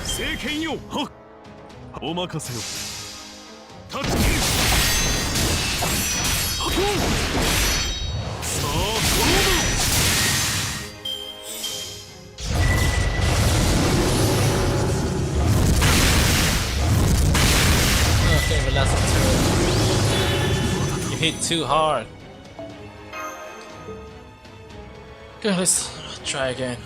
聖剣よ、はっ、お任せよ。タッチキル。はっ、さあ、勝負。Okay, the last turn. You hit too hard. Okay, let's try again.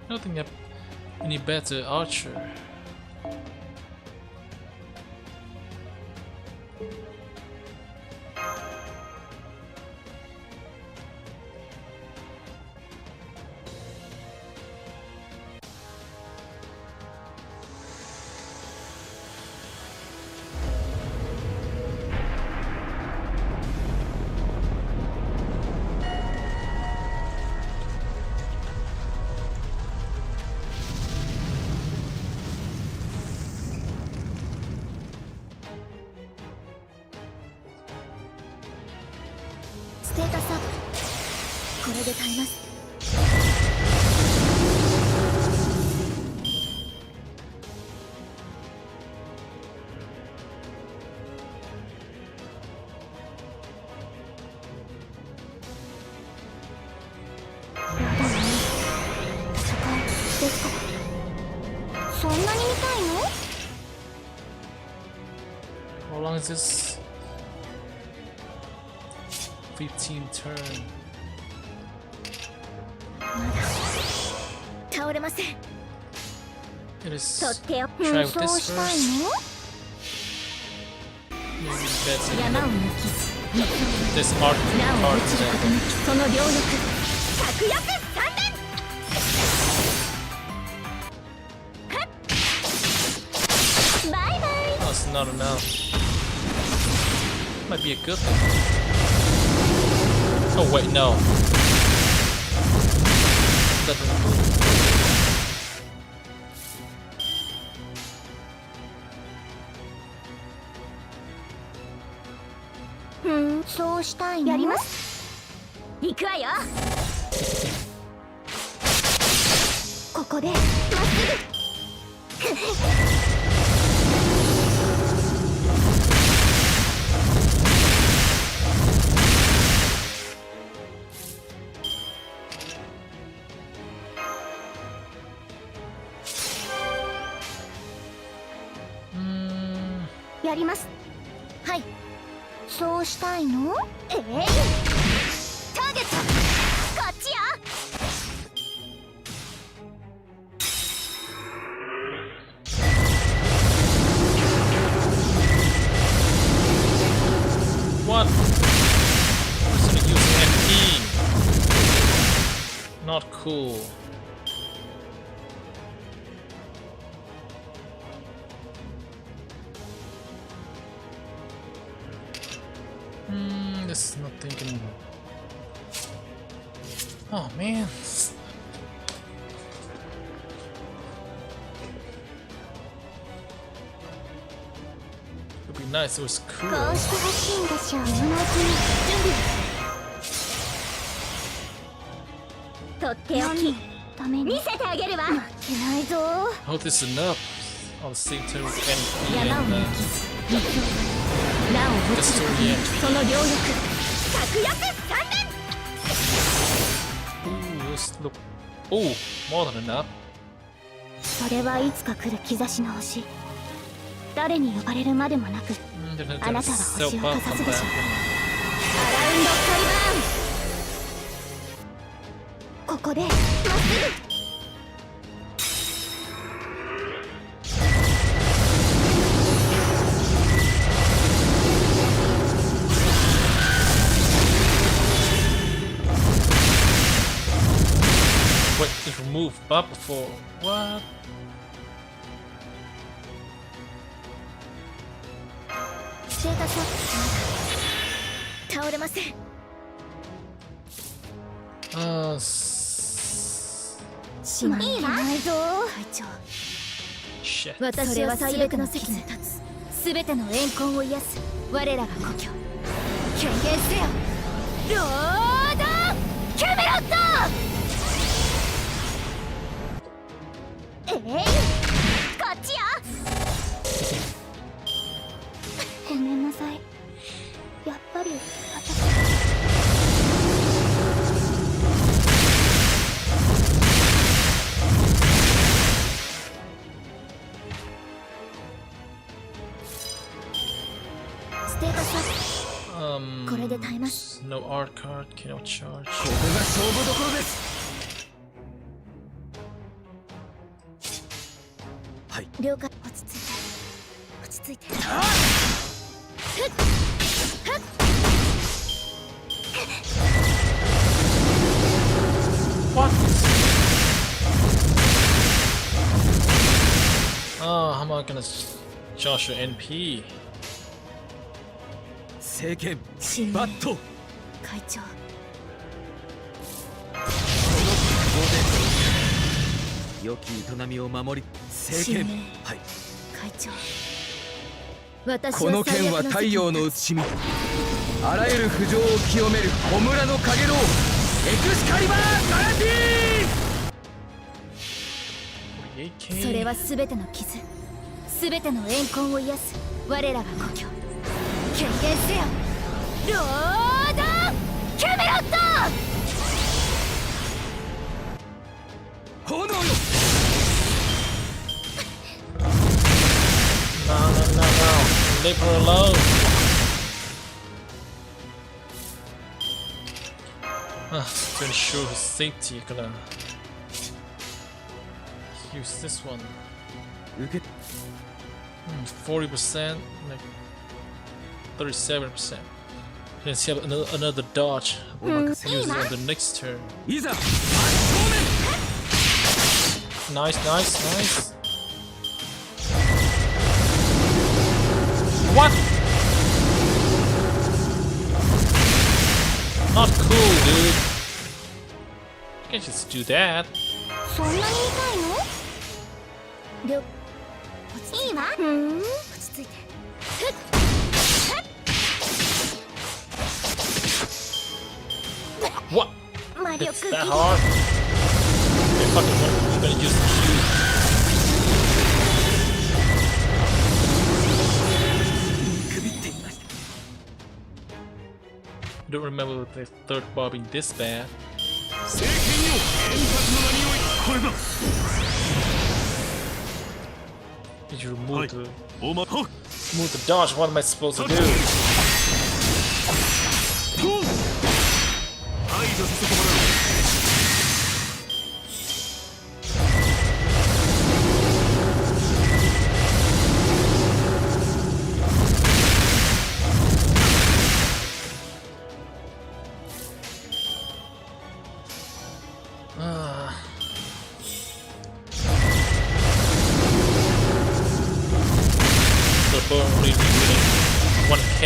I don't think I have any better archer.ステータスアップこれで耐えますそこですからそんなに見たいの How long is this? 15 turn. 倒れません It is とってお try with そう this したい first. の Maybe better 山を than 抜き this art なお part 落ちること then. なきその両翼策略三連 バイバイ Oh, it's not enough. Might be a good thing. Oh wait, no. Doesn't move. そうしたいのやります行くわよここでまっすぐやりますはいそうしたいのターゲットこっちよ What? Person using MP. Not cool. This is not thinking. Oh man. It would be nice if it was こ cool. うしてほしいんでしょう今のうちに準備とっておきために見せてあげるわ負けないぞ I hope this is enough. I'll see to with NP 山を and 抜き水をなお落ちることなきその両翼策略三連 ooh, this look. Oh, more than enough. それはいつか来る兆しの星誰に呼ばれるまでもなく They're gonna あなたは self 星を buff かざ on すでしょ that. う。アラウンドカリバーン。ここでまっすぐ。Wait, it removed buff before. What? ステータスは倒れません。しまいないぞ会長。 Shit. 私は最悪の席に立つ。すべての怨恨を癒す我らが故郷。権限せよロードキャメロット。こっちよ。ごめんなさい。やっぱり私。ステータスはこれで耐えます。 No art card, cannot charge. ここが勝負どころです。了解。落ち着いて落ち着いて。What? Oh, how am I gonna charge your NP? 聖剣バット。会長。良き営みを守り聖剣。はい。会長。私この剣は太陽の写しみ。あらゆる不浄を清める焔の影のエクスカリバーガラティ。それはすべての傷、すべての怨恨を癒す我らが故郷。権限せよロードキャメロット。炎よ。No, no, no, no. Leave her alone. To ensure his safety, I'm gonna use this one. 受け 40%, like 37%. Let's have another dodge. Use it on the next turn. いざ。 Nice, nice, nice. What? Not cool, dude. You can't just do that. そんなに痛いの？いいわ。落ち着いて。What? 魔力 It's 切 that り。 hard? Okay, fuck it. I'm gonna use the Q. I don't remember the third bar being this bad. 聖剣よ天罰の名においこれだ。 Did you remove the おまはっ move the dodge? What am I supposed to do? と排除させてもらう。 The burn really 1k.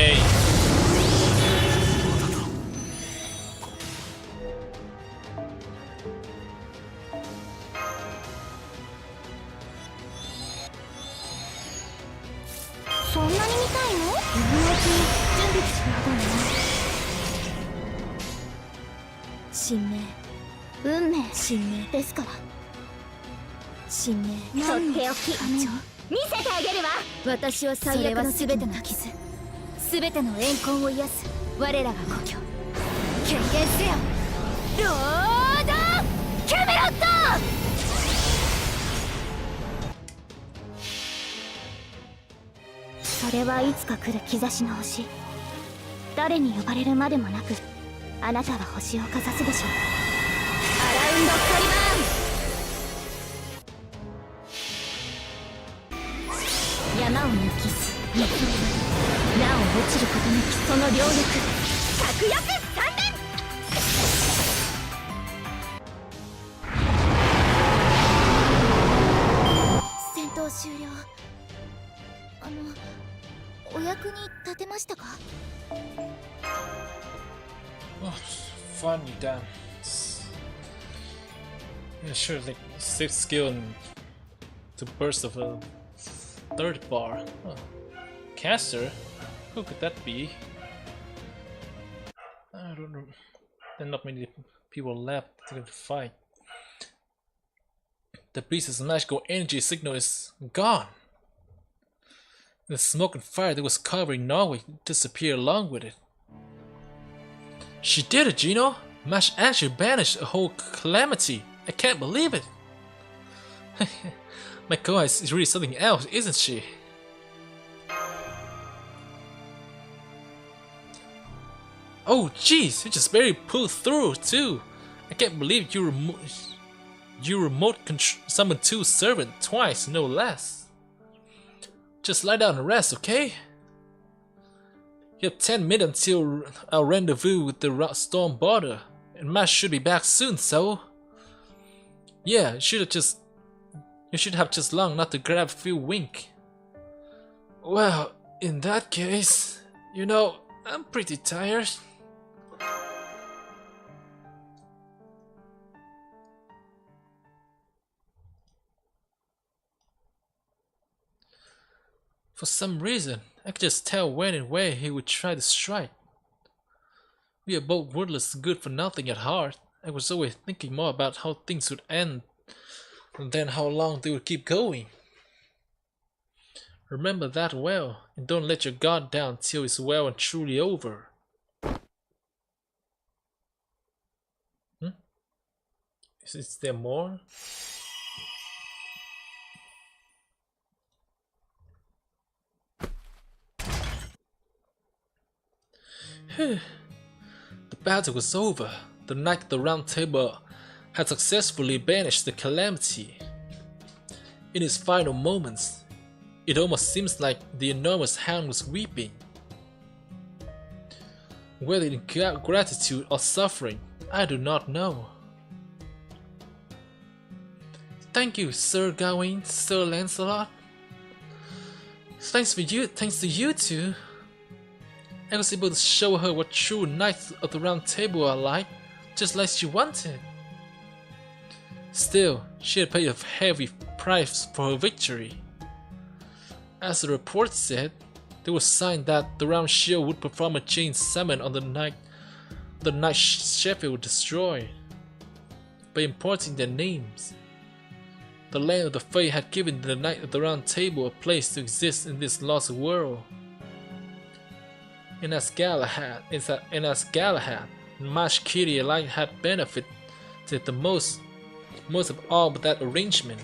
そんなに見たいの？今のうちに準備しようかな。神明、運命、神明ですから。神明、とっておき。見せてあげるわ。私は最悪のすべての傷、すべての怨恨を癒す我らが故郷。権限せよロードキャメロット。れはいつか来る兆しの星。誰に呼ばれるまでもなく、あなたは星をかざすでしょう。アラウンドカリバーン。山を抜き、見つめなお落ちることなきその両翼、確約3連。戦闘終了。お役に立てましたか？ Oh, funny, damn. Yeah, sure, like 6 skill and to burst of a third bar. Oh. Caster? Who could that be? I don't know. There are not many people left to fight. The beast's magical energy signal is gone. The smoke and fire that was covering Norway disappeared along with it. She did it, Gino! Mash actually banished a whole calamity. I can't believe it. My god is really something else, isn't she? Oh jeez, you just barely pulled through too. I can't believe you remote summoned 2 servants twice, no less. Just lie down and rest, okay? You have 10 minutes until our rendezvous with the storm border, and Mash should be back soon, so... Yeah, you should have just long not to grab a few wink. Well, in that case, you know, I'm pretty tired. For some reason, I could just tell when and where he would try to strike. We are both wordless good for nothing at heart. I was always thinking more about how things would end than how long they would keep going. Remember that well, and don't let your guard down till it's well and truly over. Is there more? The battle was over. The Knight of the Round Table had successfully banished the calamity. In its final moments, it almost seems like the enormous hound was weeping. Whether in gratitude or suffering, I do not know. Thank you, Sir Gawain, Sir Lancelot. Thanks to you two. I was able to show her what true Knights of the Round Table are like, just like she wanted. Still, she had paid a heavy price for her victory. As the report said, there was sign that the Round Shield would perform a chain summon on the night Sheffield destroyed. By importing their names, the land of the Fae had given the Knight of the Round Table a place to exist in this lost world. And as Galahad, Mash Kitty alike had benefited the most of all with that arrangement.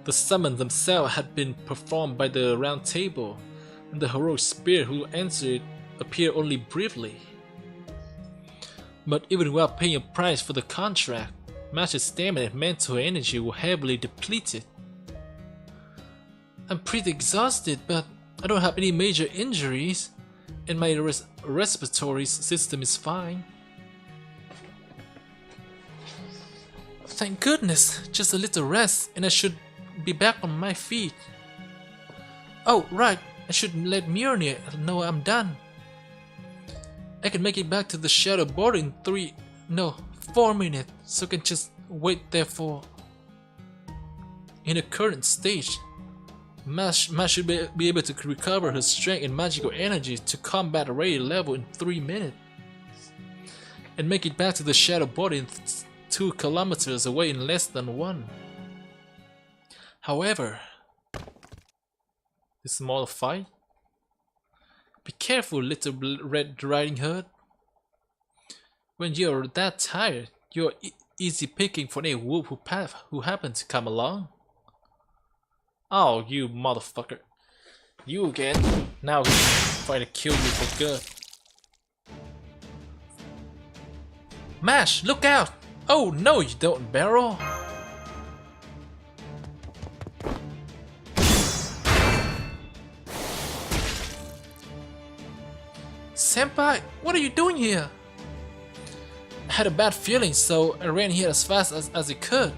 The summons themselves had been performed by the Round Table, and the heroic spirit who answered it appeared only briefly. But even without paying a price for the contract, Mash's stamina and mental energy were heavily depleted. I'm pretty exhausted, but I don't have any major injuries, and my respiratory system is fine. Thank goodness, just a little rest, and I should be back on my feet. Oh, right, I should let Mjolnir know I'm done. I can make it back to the shadow border in 4 minutes, so I can just wait there for... In the current stage, Mash should be able to recover her strength and magical energy to combat a ready level in 3 minutes, and make it back to the shadow border in 2 kilometers away in less than 1. However, this small fight? Be careful, little Red Riding Hood. When you're that tired, you're easy picking for any wolf who happen to come along. Oh, you motherfucker. You again. Now he's trying to kill you for good. Mash, look out! Oh no, you don't, Barrel. Senpai, what are you doing here? I had a bad feeling, so I ran here as fast as I could.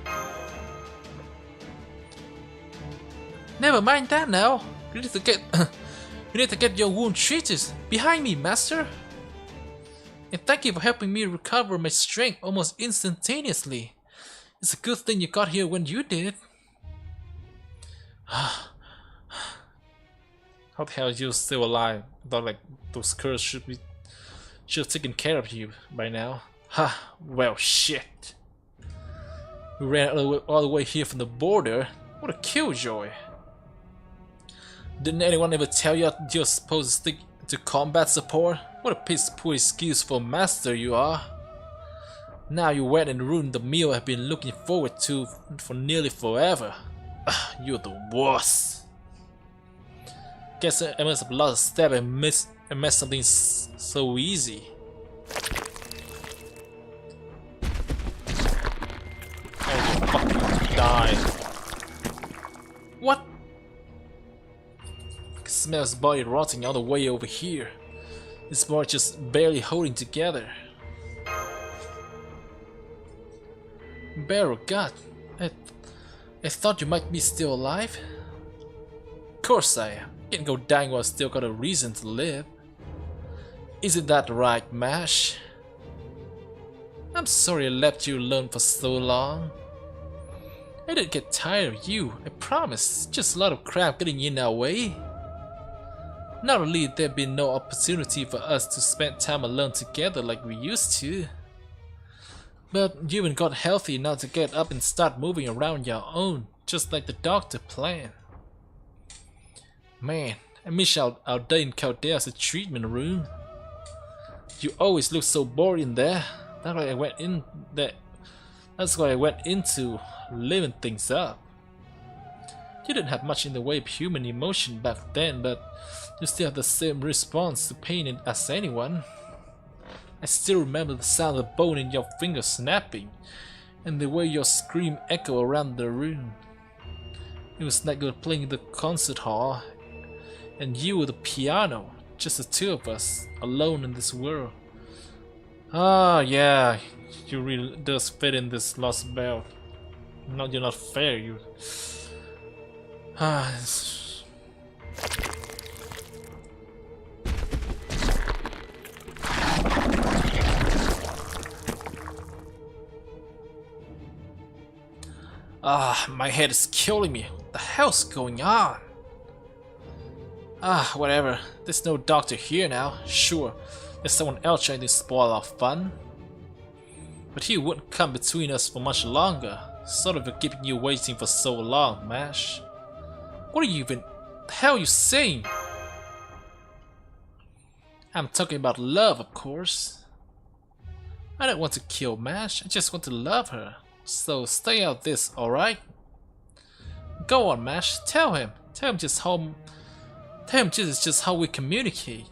Never mind that now. You need to get you need to get your wound treated. Behind me, master. And thank you for helping me recover my strength almost instantaneously. It's a good thing you got here when you did. How the hell are you still alive? I thought like those curs should have taken care of you by now. Ha, well shit. We ran all the way here from the border. What a killjoy. Didn't anyone ever tell you you're supposed to stick to combat support? What a piece of poor excuse for a master you are. Now you went and ruined the meal I've been looking forward to for nearly forever. You're the worst. Guess I must have lost a step and messed something so easy. Oh, fuck you, die. What? I can smell his body rotting all the way over here. His body just barely holding together. Barrel, God, I thought you might be still alive. Of course I am. Can't go dying while I still got a reason to live. Isn't that right, Mash? I'm sorry I left you alone for so long. I didn't get tired of you, I promise. Just a lot of crap getting in our way. Not only there been no opportunity for us to spend time alone together like we used to, but you even got healthy enough to get up and start moving around your own, just like the doctor planned. Man, I miss our day in Caldea as a treatment room. You always look so bored in there. That's why I went in there. That's why I went into living things up. You didn't have much in the way of human emotion back then, but you still have the same response to pain as anyone. I still remember the sound of the bone in your finger snapping, and the way your scream echoed around the room. It was like you were playing in the concert hall, and you were the piano, just the two of us, alone in this world. Ah, yeah, you really does fit in this Lostbelt. No, you're not fair, you. Ah, my head is killing me. What the hell's going on? Ah, whatever. There's no doctor here now. Sure, there's someone else trying to spoil our fun. But he wouldn't come between us for much longer. Sort of keeping you waiting for so long, Mash. What are you even... the hell are you saying? I'm talking about love, of course. I don't want to kill Mash, I just want to love her. So stay out of this, alright? Go on, Mash, tell him. Tell him just how we communicate.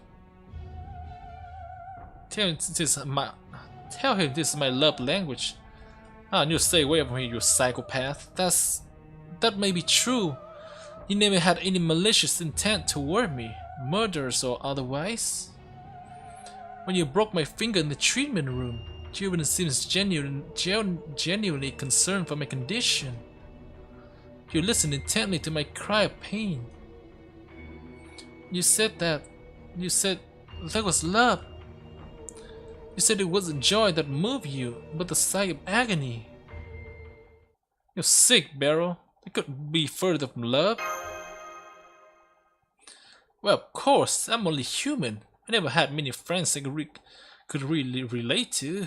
Tell him this is my love language. Ah, you stay away from me, you psychopath. That may be true. You never had any malicious intent toward me, murderous or otherwise. When you broke my finger in the treatment room, you even seems genuinely concerned for my condition. You listened intently to my cry of pain. You said that was love. You said it wasn't joy that moved you, but the sight of agony. You're sick, Barrel. It couldn't be further from love. Well, of course, I'm only human. I never had many friends I could really relate to.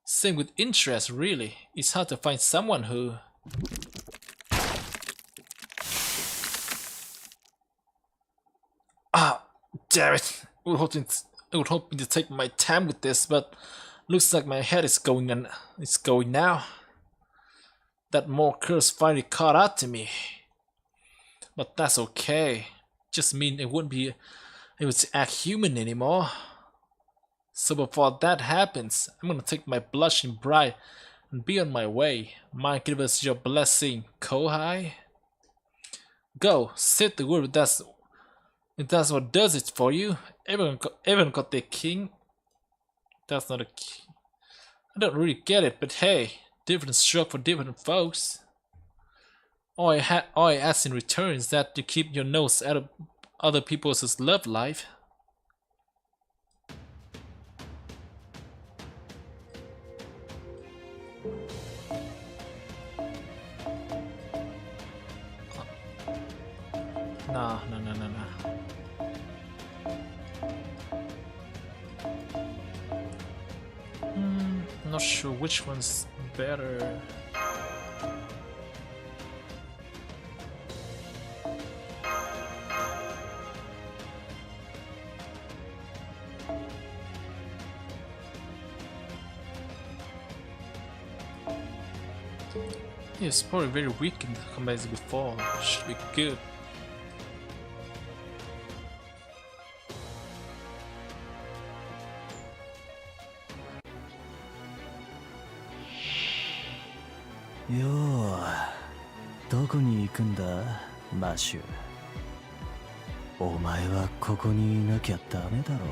Same with interest, really. It's hard to find someone who... Ah, damn it! I was hoping to take my time with this, but looks like my head is going now. That more curse finally caught up to me. But that's okay. Just mean it wouldn't be able to act human anymore. So before that happens, I'm gonna take my blushing bride and be on my way. Mind give us your blessing, Kohai? Go, sit the word if that's what does it for you. Everyone got their king. That's not a king. I don't really get it, but hey, different stroke for different folks. All I ask in return is that you keep your nose out of other people's love life. Nah. Not sure which one's better. Yeah, it's probably very weak in compared to before. Should be good.よう、どこに行くんだ、マシュ。お前はここにいなきゃダメだろ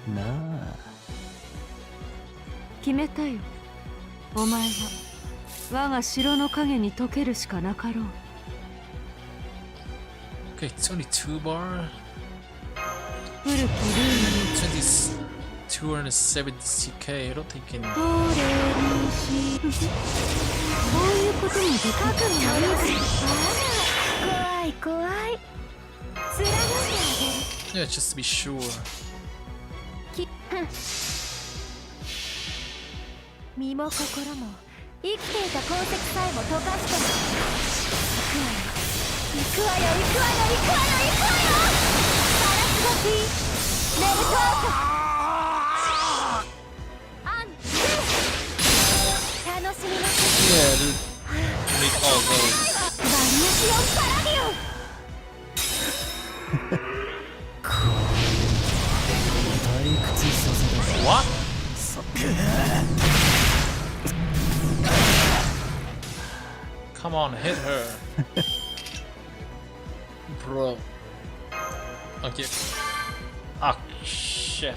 う。なあ。決めたよ。お前は我が城の影に溶けるしかなかろう。Okay, it's only 2 bar. 古きルールに 270k. I don't think in. こういうこともできる。怖い。貫いてあげる。 Yeah, just to be sure. 身も心も生きていた痕跡さえも溶かしても行くわよガラスが P メルトアウトアン楽しみましょう Yeah, dude. Make all those. バリエーションパラディオン退屈させた。 What? Come on, hit her. Bro. Okay. Ah, shit.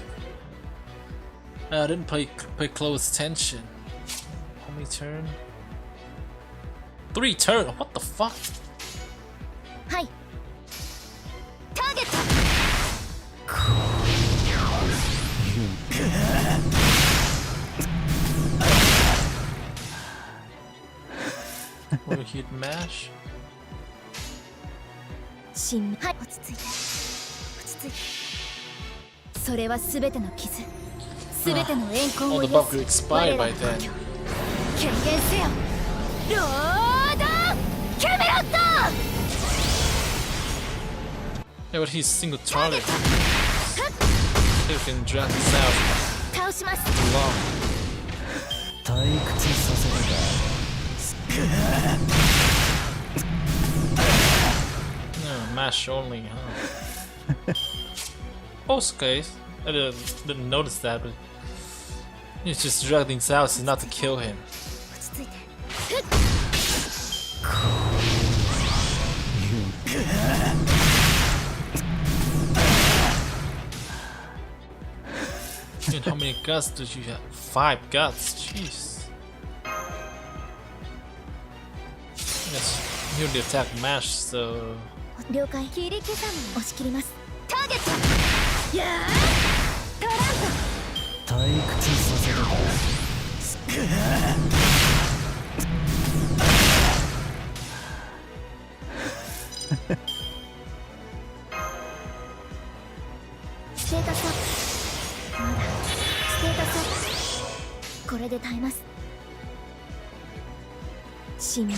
I didn't pay close attention. How many turn? 3 turn? What the fuck? はいターゲット Will hit mash? はい落ち着いてそれは全ての傷全ての怨恨 Oh, を the 癒 buff す will expire 我ら by の then. 権限せよロードキャメロット Yeah, but he's single target. He can drag this out 倒します too long. 退屈させた。 No, mash only, huh? Okay, I didn't notice that, but he's just dragging things out, so not to kill him. 落ち着いて And how many guts did you have? 5 guts, jeez. Yes, you only attack mash, so 了解切り刻む押し切りますターゲットやートランプ退屈させた。 ステータスアップまだステータスアップこれで耐えます新名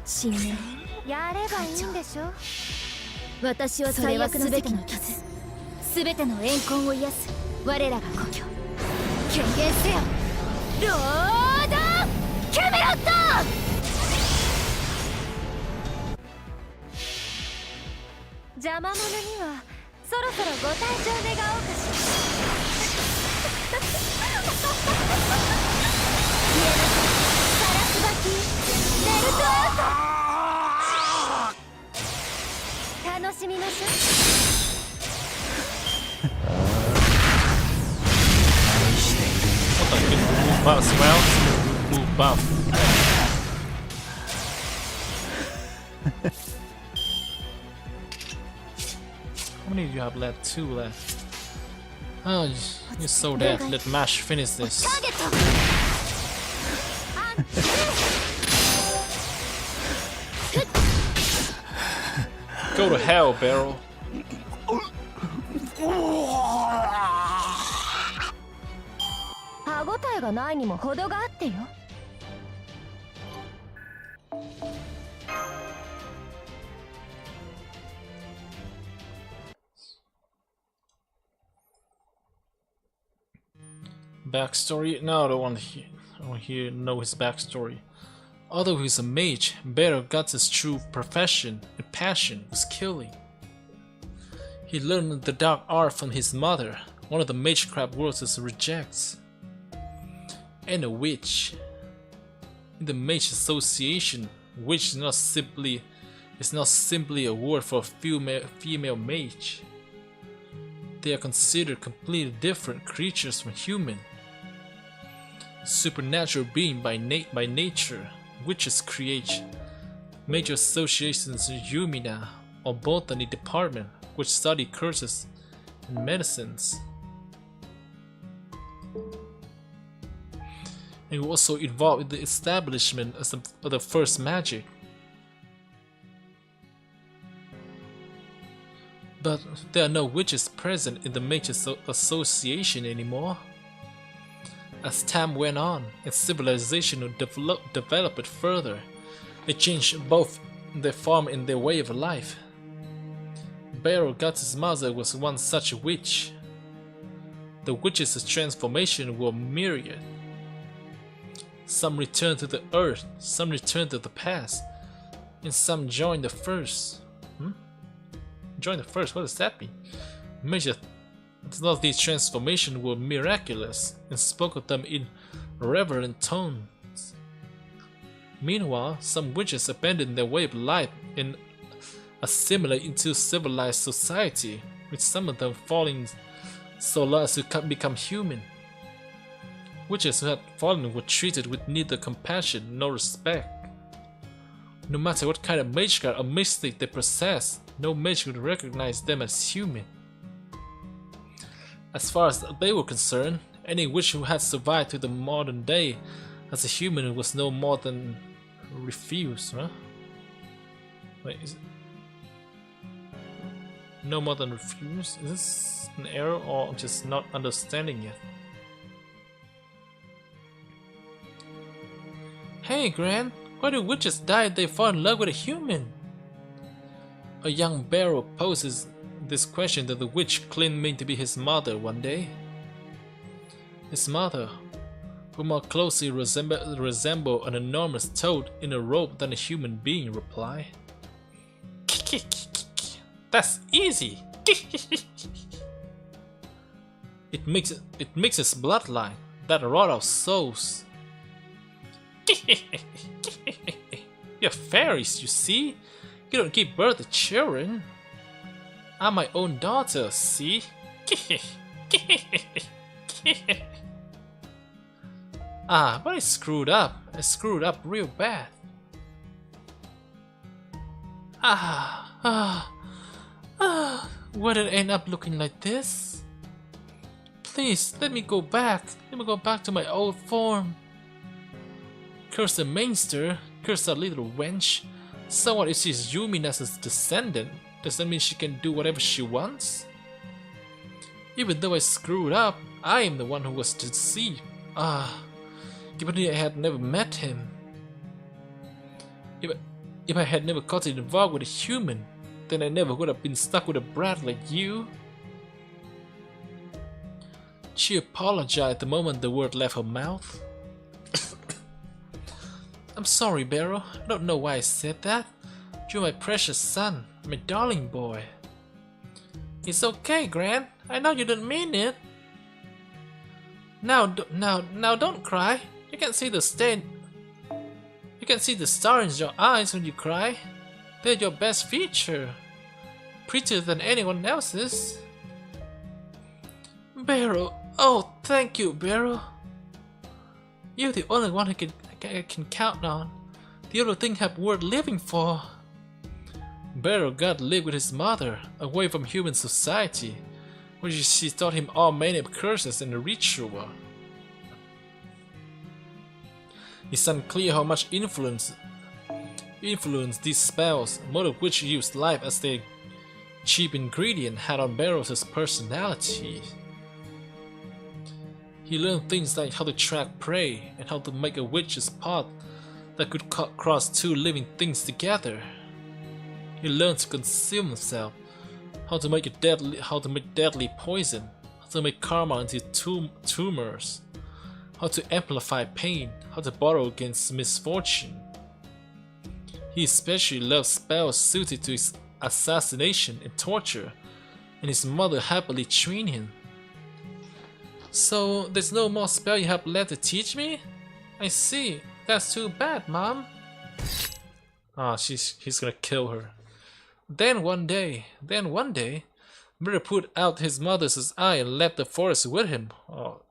新名やればいいんでしょ私は最悪の全ての傷全ての怨恨を癒す我らが故郷権限せよロードキャメロット。邪魔者にはそろそろご退場願おうかしら。ガラスバキベルトアウト。楽しみましょう。Move buff as well. Move buff. How many do you have left? 2 left. Oh, you're so dead. Let Mash finish this. ターゲット。 Go to hell, Barrel. 歯ごたえがないにも程があってよ。Backstory? No, I don't want to know his backstory. Although he's a mage, Barghest's true profession and passion was killing. He learned the dark art from his mother, one of the magecraft worlds rejects, and a witch. In the Mage Association, witch is not simply a word for a female mage. They are considered completely different creatures from human. Supernatural being by nature, witches create. Major associations in Yumina or botany department, which study curses and medicines. And also involved in the establishment of the first magic. But there are no witches present in the Mage Association anymore. As time went on and civilization developed further, it changed both their form and their way of life. Barghest's mother was once such a witch. The witches' transformation were myriad. Some returned to the earth, some returned to the past, and some joined the first. Join the first, what does that mean? None of these transformations were miraculous and spoke of them in reverent tones. Meanwhile, some witches abandoned their way of life and assimilated into civilized society, with some of them falling so low as to become human. Witches who had fallen were treated with neither compassion nor respect. No matter what kind of magecraft or mystic they possessed, no mage would recognize them as human. As far as they were concerned, any witch who had survived to the modern day as a human was no more than refused, huh? Wait, is it? No more than refused? Is this an error or I'm just not understanding yet? Hey Gran, why do witches die if they fall in love with a human? A young Barrow poses this question to the witch claiming to be his mother one day. His mother, who more closely resembled an enormous toad in a robe than a human being, replied, "That's easy." It mixes bloodline, that rot of souls. You're fairies, you see? You don't give birth to children. I'm my own daughter, see? But I screwed up. I screwed up real bad. Why did it end up looking like this? Please, let me go back. Let me go back to my old form. Curse the mainster. Curse that little wench. So what if she's Yumina's descendant? Does that mean she can do whatever she wants? Even though I screwed up, I am the one who was deceived. If only I had never met him. If I had never gotten involved with a human, then I never would have been stuck with a brat like you. She apologized the moment the word left her mouth. I'm sorry, Barrow. I don't know why I said that. You're my precious son, my darling boy. It's okay, Gran. I know you didn't mean it. Now don't cry. You can see the stain. You can see the star in your eyes when you cry. They're your best feature. Prettier than anyone else's. Barrow. Oh, thank you, Barrow. You're the only one I can count on. The only thing I'm worth living for. Barrow got to live with his mother, away from human society, where she taught him all manner of curses and a ritual. It's unclear how much influence these spells, most of which used life as their cheap ingredient, had on Barrow's personality. He learned things like how to track prey and how to make a witch's pot that could cross two living things together. He learned to consume himself, how to make deadly poison, how to make karma into tumors, how to amplify pain, how to borrow against misfortune. He especially loved spells suited to his assassination and torture, and his mother happily trained him. So there's no more spell you have left to teach me? I see. That's too bad, Mom. Ah, he's gonna kill her. Then one day, Barrow put out his mother's eye and left the forest with him. Oh,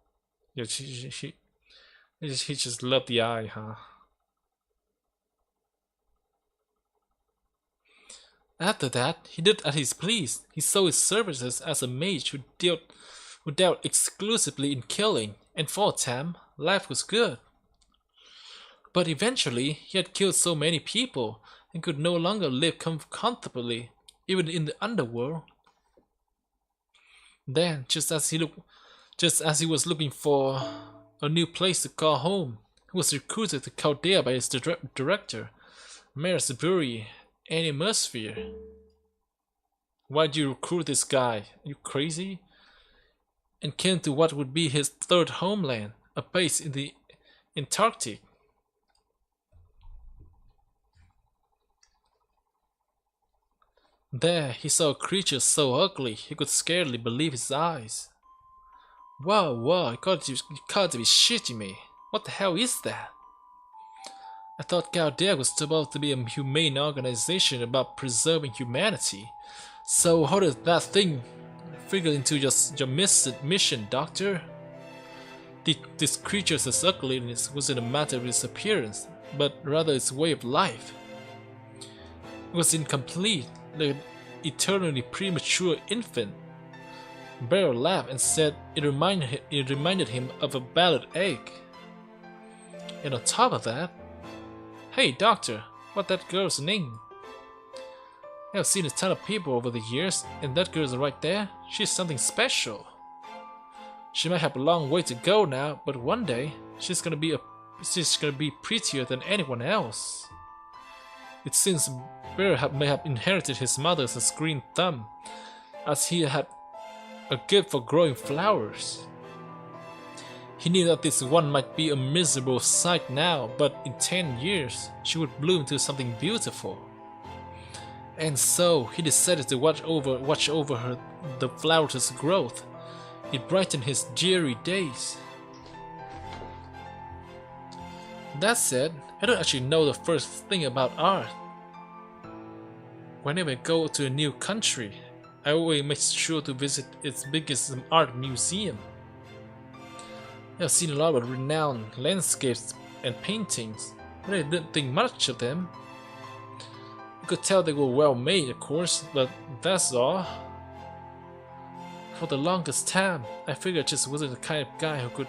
yeah, he just loved the eye, huh? After that, he did as he pleased. He sold his services as a mage who dealt exclusively in killing, and for a time, life was good. But eventually, he had killed so many people and could no longer live comfortably, even in the underworld. Then, just as he was looking for a new place to call home, he was recruited to Chaldea by his director, Marisbury Animosphere. Why'd you recruit this guy? Are you crazy? And came to what would be his third homeland, a base in the Antarctic. There, he saw a creature so ugly he could scarcely believe his eyes. Whoa, you got to be shitting me. What the hell is that? I thought Chaldea was supposed to be a humane organization about preserving humanity. So how did that thing figure into your mission, Doctor? This creature's ugliness wasn't a matter of its appearance, but rather its way of life. It was incomplete, like an eternally premature infant. Barrow laughed and said it reminded him of a battered egg. And on top of that, hey Doctor, what's that girl's name? I've seen a ton of people over the years, and that girl's right there. She's something special. She might have a long way to go now, but one day she's gonna be prettier than anyone else. It seems Barrow may have inherited his mother's green thumb, as he had a gift for growing flowers. He knew that this one might be a miserable sight now, but in 10 years she would bloom into something beautiful. And so he decided to watch over the flower's growth. It brightened his dreary days. That said, I don't actually know the first thing about art. Whenever I go to a new country, I always make sure to visit its biggest art museum. I've seen a lot of renowned landscapes and paintings, but I didn't think much of them. I could tell they were well made, of course, but that's all. For the longest time, I figured I just wasn't the kind of guy who could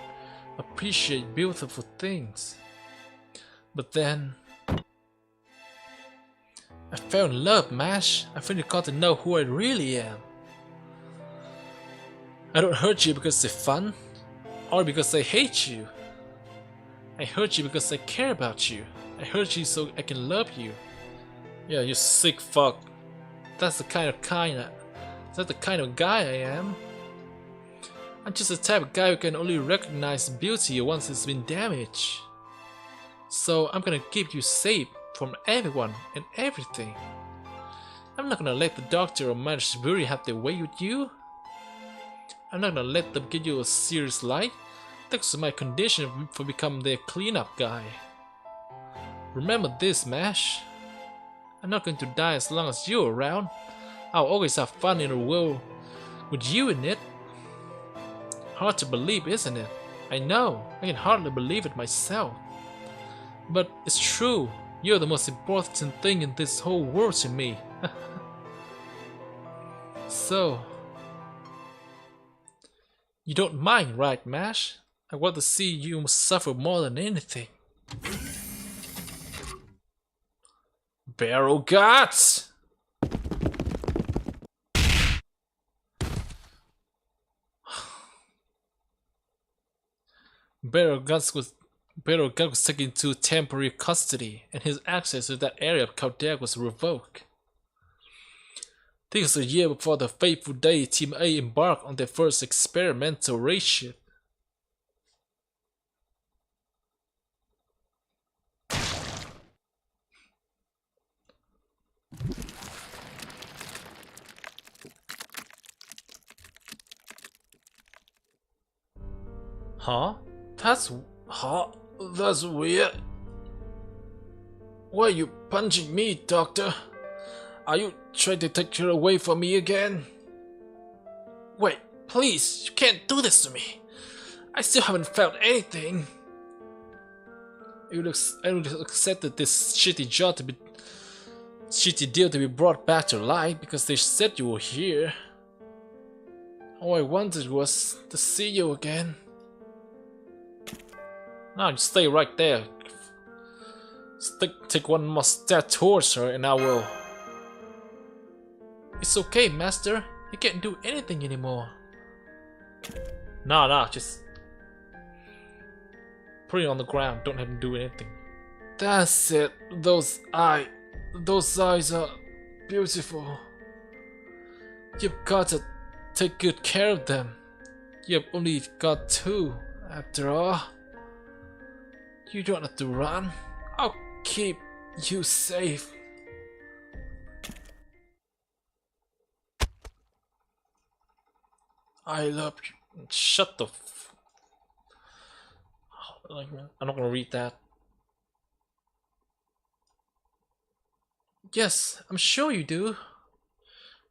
appreciate beautiful things. But then I fell in love, Mash. I finally got to know who I really am. I don't hurt you because it's fun, or because I hate you. I hurt you because I care about you. I hurt you so I can love you. Yeah, you sick fuck. That's the kind of guy I am. I'm just the type of guy who can only recognize beauty once it's been damaged. So I'm gonna keep you safe from everyone and everything. I'm not gonna let the doctor or Manchbury have their way with you. I'm not gonna let them give you a serious light. That's my condition for becoming their cleanup guy. Remember this, Mash. I'm not going to die as long as you're around. I'll always have fun in a world with you in it. Hard to believe, isn't it? I know, I can hardly believe it myself. But it's true, you're the most important thing in this whole world to me. So, you don't mind, right, Mash? I want to see you suffer more than anything. Barrel guts! Barghest was taken into temporary custody, and his access to that area of Caldea was revoked. This was a year before the fateful day Team A embarked on their first experimental raid. Huh? That's weird. Why are you punching me, Doctor? Are you trying to take her away from me again? Wait, please, you can't do this to me. I still haven't felt anything. I would have accepted this shitty deal to be brought back to life because they said you were here. All I wanted was to see you again. Now just stay right there. Take one more step towards her and I will. It's okay, Master. You can't do anything anymore. Nah, just put it on the ground. Don't have to do anything. That's it. Those eyes are beautiful. You've got to take good care of them. You've only got two, after all. You don't have to run. I'll keep you safe. I love you. Shut the f... I'm not gonna read that. Yes, I'm sure you do.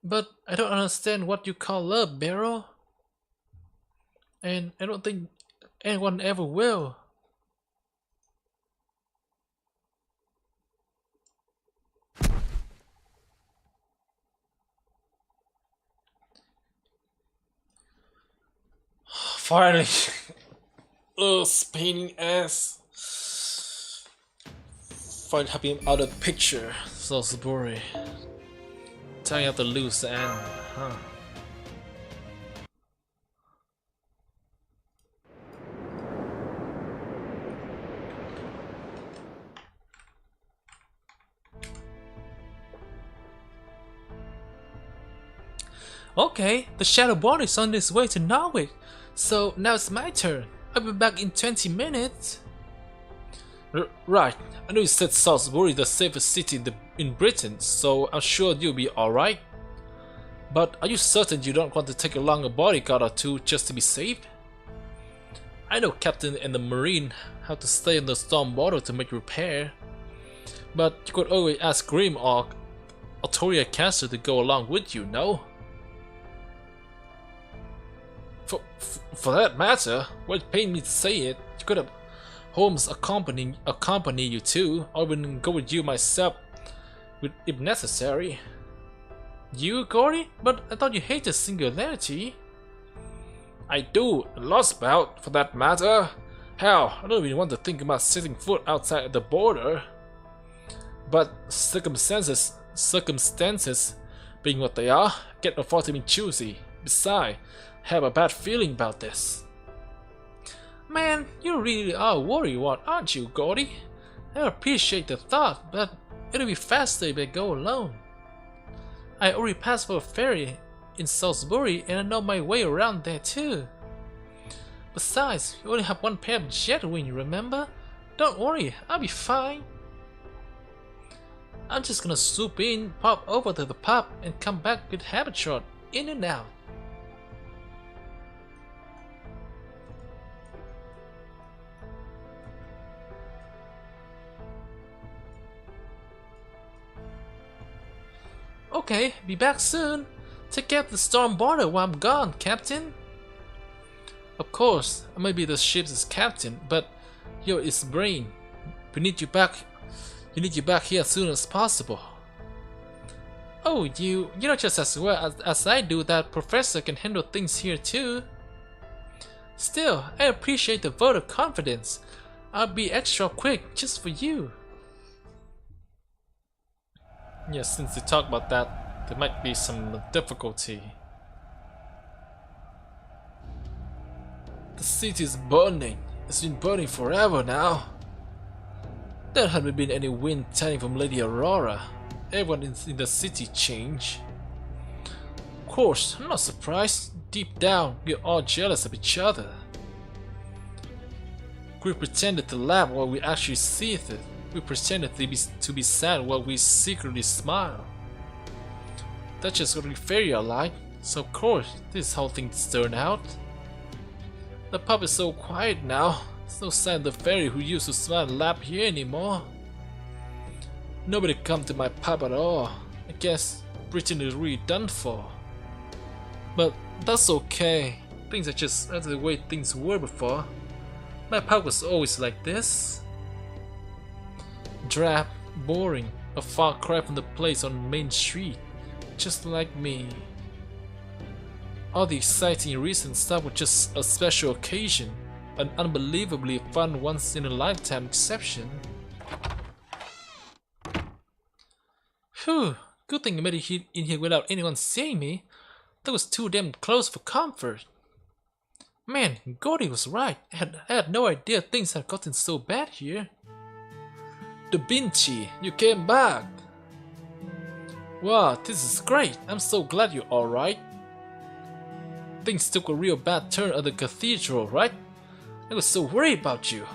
But I don't understand what you call love, Barrow. And I don't think anyone ever will. Finally. Ugh, spinning ass. Finally having him out of the picture. Salisbury. Tying up the loose end, huh? Okay, the Shadow Ball is on its way to Norwich, so now it's my turn. I'll be back in 20 minutes. Right, I know you said Salisbury is the safest city in Britain, so I'm sure you'll be alright. But are you certain you don't want to take along a bodyguard or two just to be safe? I know Captain and the Marine have to stay in the storm bottle to make repair, but you could always ask Grim or Toria Caster to go along with you, no? For that matter, well, it pained me to say it, you could have Holmes accompany you too, or even go with you myself if necessary. You, Gordy? But I thought you hated singularity. I do, and Lostbelt for that matter. Hell, I don't even want to think about setting foot outside the border. But circumstances being what they are, can't afford to be choosy. Besides, I have a bad feeling about this. Man, you really are worried, aren't you, Gordy? I appreciate the thought, but it'll be faster if I go alone. I already passed for a ferry in Salisbury and I know my way around there too. Besides, you only have one pair of jet wings, remember? don't worry, I'll be fine. I'm just gonna swoop in, pop over to the pub, and come back with Habetrot, in and out. Okay, be back soon. Take care of the storm border while I'm gone, Captain. Of course, I may be the ship's captain, but you're its brain. We need you back. You need you back here as soon as possible. Oh, you know just as well as I do that Professor can handle things here too. Still, I appreciate the vote of confidence. I'll be extra quick just for you. Yeah, since you talk about that, there might be some difficulty. The city is burning. It's been burning forever now. There hadn't been any wind turning from Lady Aurora. Everyone in the city changed. Of course, I'm not surprised. Deep down, we're all jealous of each other. We pretended to laugh while we actually seethed. We pretended to be sad while we secretly smile. That's just what we fairy are like. So of course, this is how things turn out. The pub is so quiet now. There's no sign of the fairy who used to smile and laugh here anymore. Nobody come to my pub at all. I guess Britain is really done for. But that's okay. Things are just the way things were before. My pub was always like this. Drab, boring, a far cry from the place on Main Street. Just like me. All the exciting recent stuff was just a special occasion. An unbelievably fun once-in-a-lifetime exception. Phew, good thing I made it in here without anyone seeing me. That was too damn close for comfort. Man, Gordy was right. I had no idea things had gotten so bad here. Da Vinci, you came back! Wow, this is great. I'm so glad you're alright. Things took a real bad turn at the cathedral, right? I was so worried about you.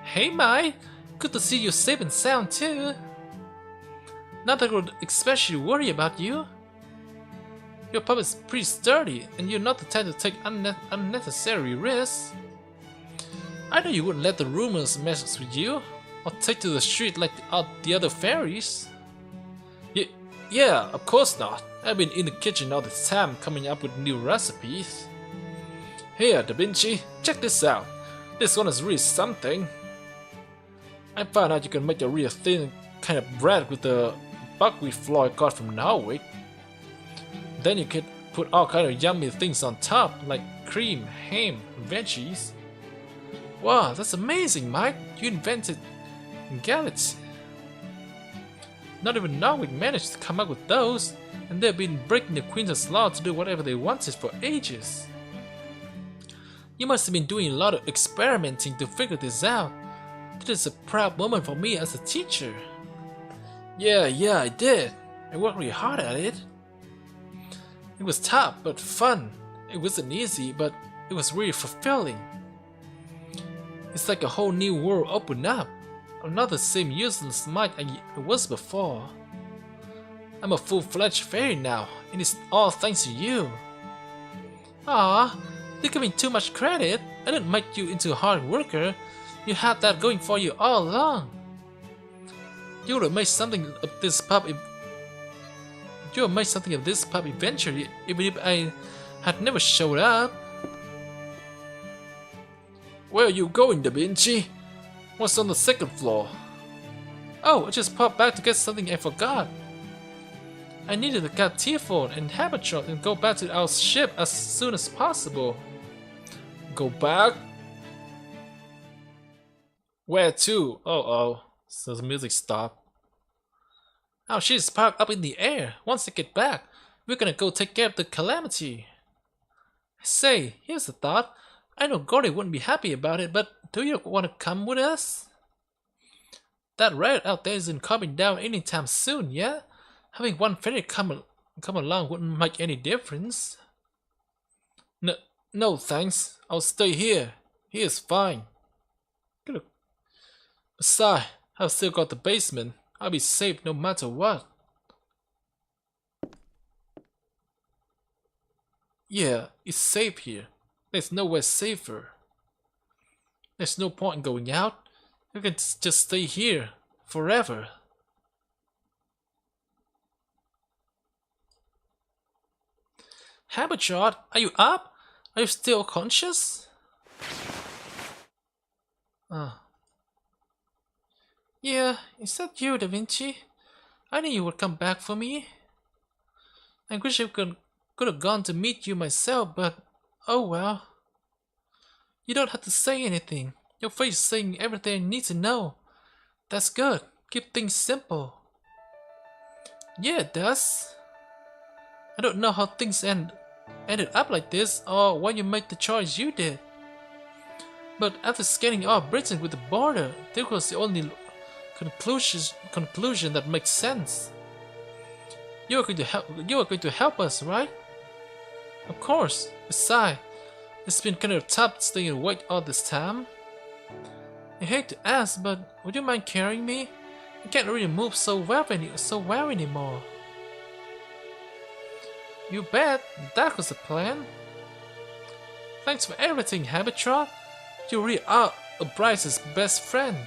Hey Mai, good to see you safe and sound too. Not that I would especially worry about you. Your pub is pretty sturdy, and you're not the type to take unnecessary risks. I know you wouldn't let the rumors mess with you, or take to the street like the other fairies. Yeah, of course not. I've been in the kitchen all the time coming up with new recipes. Here, Da Vinci, check this out. This one is really something. I found out you can make a real thin kind of bread with the buckwheat flour I got from Norway. Then you can put all kind of yummy things on top, like cream, ham, veggies. Wow, that's amazing, Mike. You invented calamity. Not even Norway managed to come up with those, and they've been breaking the Queen's law to do whatever they wanted for ages. You must have been doing a lot of experimenting to figure this out. This is a proud moment for me as a teacher. Yeah, I did. I worked really hard at it. It was tough, but fun. It wasn't easy, but it was really fulfilling. It's like a whole new world opened up. I'm not the same useless Mike I was before. I'm a full-fledged fairy now, and it's all thanks to you. Ah, you're giving too much credit. I didn't make you into a hard worker. You had that going for you all along. You would have made something of this pub. You would have made something of this pub eventually, even if I had never showed up. Where are you going, Da Vinci? What's on the second floor? Oh, I just popped back to get something I forgot. I needed to get telephone and Habetrot and go back to our ship as soon as possible. Go back? Where to? Oh. So the music stopped. Our ship is parked up in the air. Once I get back, we're gonna go take care of the calamity. Say, here's a thought. I know Gordy wouldn't be happy about it, but do you want to come with us? That riot out there isn't coming down anytime soon, yeah? Having one fairy come along wouldn't make any difference. No thanks. I'll stay here. Here's fine. Besides, I've still got the basement. I'll be safe no matter what. Yeah, it's safe here. There's nowhere safer. There's no point in going out. You can just stay here forever. Habetrot, are you up? Are you still conscious? Yeah, is that you, Da Vinci? I knew you would come back for me. I wish I could have gone to meet you myself, but oh well. You don't have to say anything. Your face is saying everything I need to know. That's good. Keep things simple. Yeah, it does. I don't know how things ended up like this, or why you made the choice you did. But after scanning all Britain with the border, this was the only conclusion that makes sense. You are going to help us, right? Of course. Besides, it's been kind of tough staying awake all this time. I hate to ask, but would you mind carrying me? I can't really move so well anymore. You bet. That was the plan. Thanks for everything, Habetrot. You really are Bryce's best friend.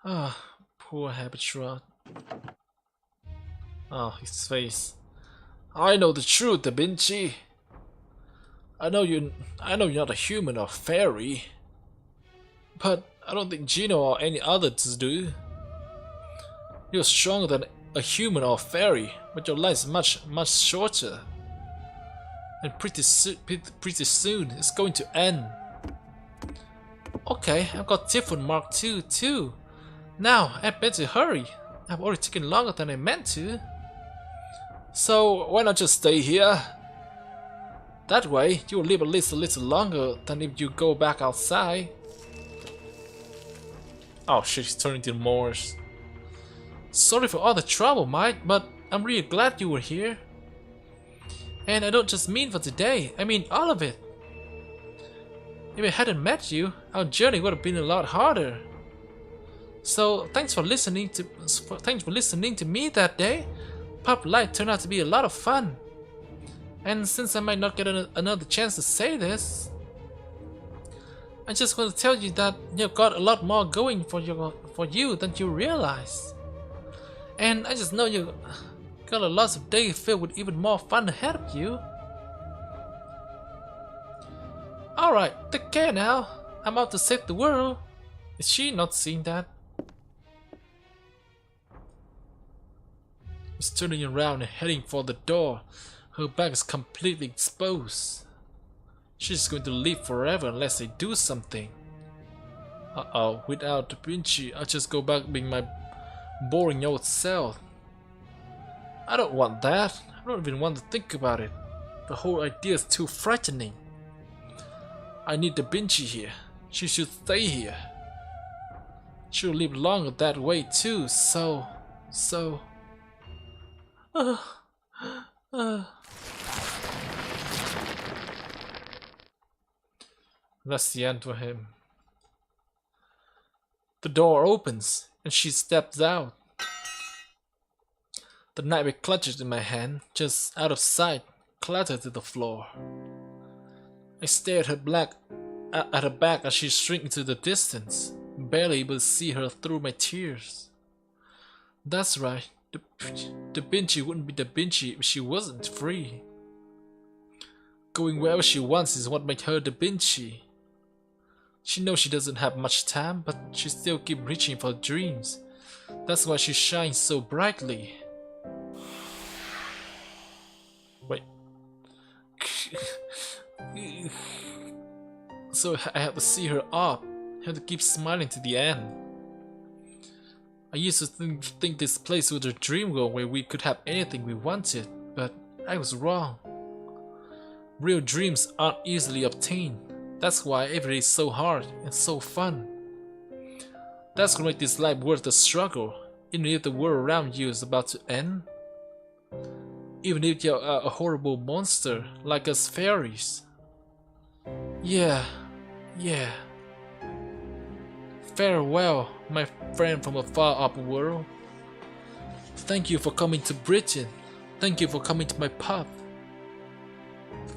Ah, poor Habetrot. Ah, his face. I know the truth, Da Vinci. I know you're not a human or fairy, but I don't think Gino or any others do. You're stronger than a human or fairy, but your life's much shorter, and pretty soon it's going to end. Okay, I've got Typhon Mark II too. Now I better hurry. I've already taken longer than I meant to. So why not just stay here? That way you'll live at least a little longer than if you go back outside. Oh shit, he's turning to Morse. Sorry for all the trouble, Mike, but I'm really glad you were here. And I don't just mean for today, I mean all of it. If I hadn't met you, our journey would have been a lot harder. So thanks for listening to me that day. Pop Light turned out to be a lot of fun. And since I might not get another chance to say this, I just want to tell you that you've got a lot more going for you than you realize. And I just know you got a lot of days filled with even more fun ahead of you. Alright, take care now. I'm out to save the world. Is she not seeing that? She's turning around and heading for the door. Her back is completely exposed. She's going to live forever unless I do something. Uh-oh, without Da Vinci, I'll just go back being my boring old self. I don't want that. I don't even want to think about it. The whole idea is too frightening. I need Da Vinci here. She should stay here. She'll live longer that way too, so... That's the end for him. The door opens and she steps out. The nightmare clutches in my hand, just out of sight, clattered to the floor. I stare at her back as she shrinks into the distance, barely able to see her through my tears. That's right, Da Vinci wouldn't be Da Vinci if she wasn't free. Going wherever she wants is what makes her Da Vinci. She knows she doesn't have much time, but she still keeps reaching for dreams. That's why she shines so brightly. Wait. So I have to see her up. I have to keep smiling to the end. I used to think this place was a dream world where we could have anything we wanted, but I was wrong. Real dreams aren't easily obtained. That's why every day is so hard and so fun. That's what makes this life worth the struggle, even if the world around you is about to end. Even if you're a horrible monster like us fairies. Yeah. Farewell, my friend from a far-off world. Thank you for coming to Britain. Thank you for coming to my pub.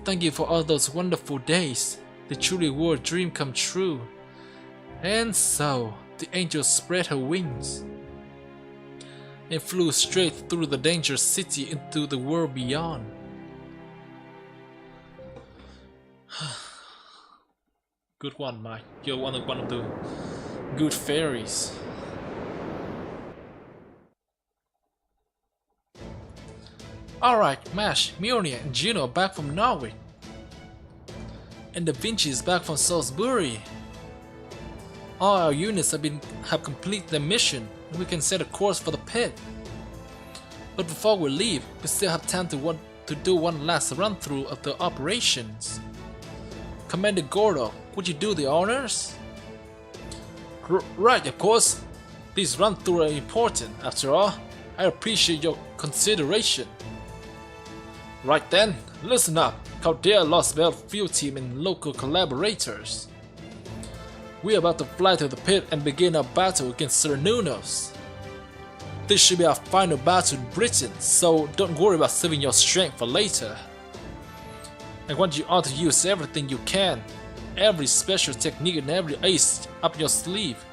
Thank you for all those wonderful days. They truly were a dream come true. And so, the angel spread her wings and flew straight through the dangerous city into the world beyond. Good one, Mike. You're one of the good fairies. Alright, Mash, Mjolnir, and Gino are back from Norway. And Da Vinci is back from Salisbury. All our units have completed their mission, and we can set a course for the pit. But before we leave, we still have time to do one last run-through of the operations. Commander Gordo, would you do the honors? Right, of course. These run-throughs are important, after all. I appreciate your consideration. Right then, listen up, Castoria Lostbelt field team and local collaborators. We are about to fly to the pit and begin our battle against Cernunnos. This should be our final battle in Britain, so don't worry about saving your strength for later. I want you all to use everything you can, every special technique and every ace up your sleeve.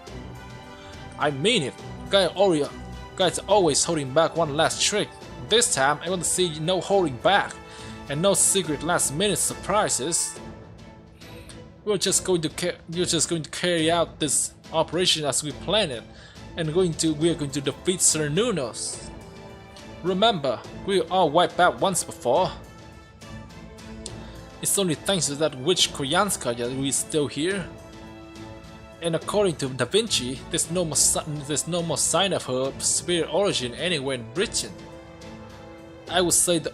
I mean it, guys are always holding back one last trick. This time I want to see no holding back and no secret last minute surprises. You're just going to carry out this operation as we planned it, and we are going to defeat Cernunnos. Remember, we were all wiped out once before. It's only thanks to that witch Koyanskaya that we're still here. And according to Da Vinci, there's no more sign of her spirit origin anywhere in Britain. I would say the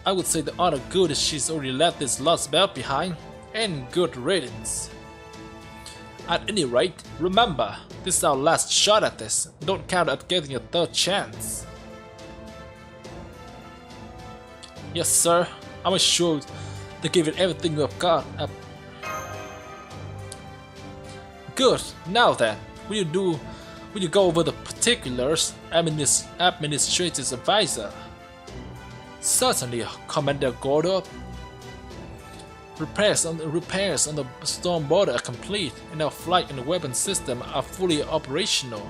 other good is she's already left this lost belt behind, and good riddance. At any rate, remember, this is our last shot at this. Don't count on getting a third chance. Yes, sir. I'm sure to give it everything we've got. Good. Now then, will you go over the particulars, Administrator's advisor? Certainly, Commander Gordo. Repairs on the storm border are complete, and our flight and weapon system are fully operational.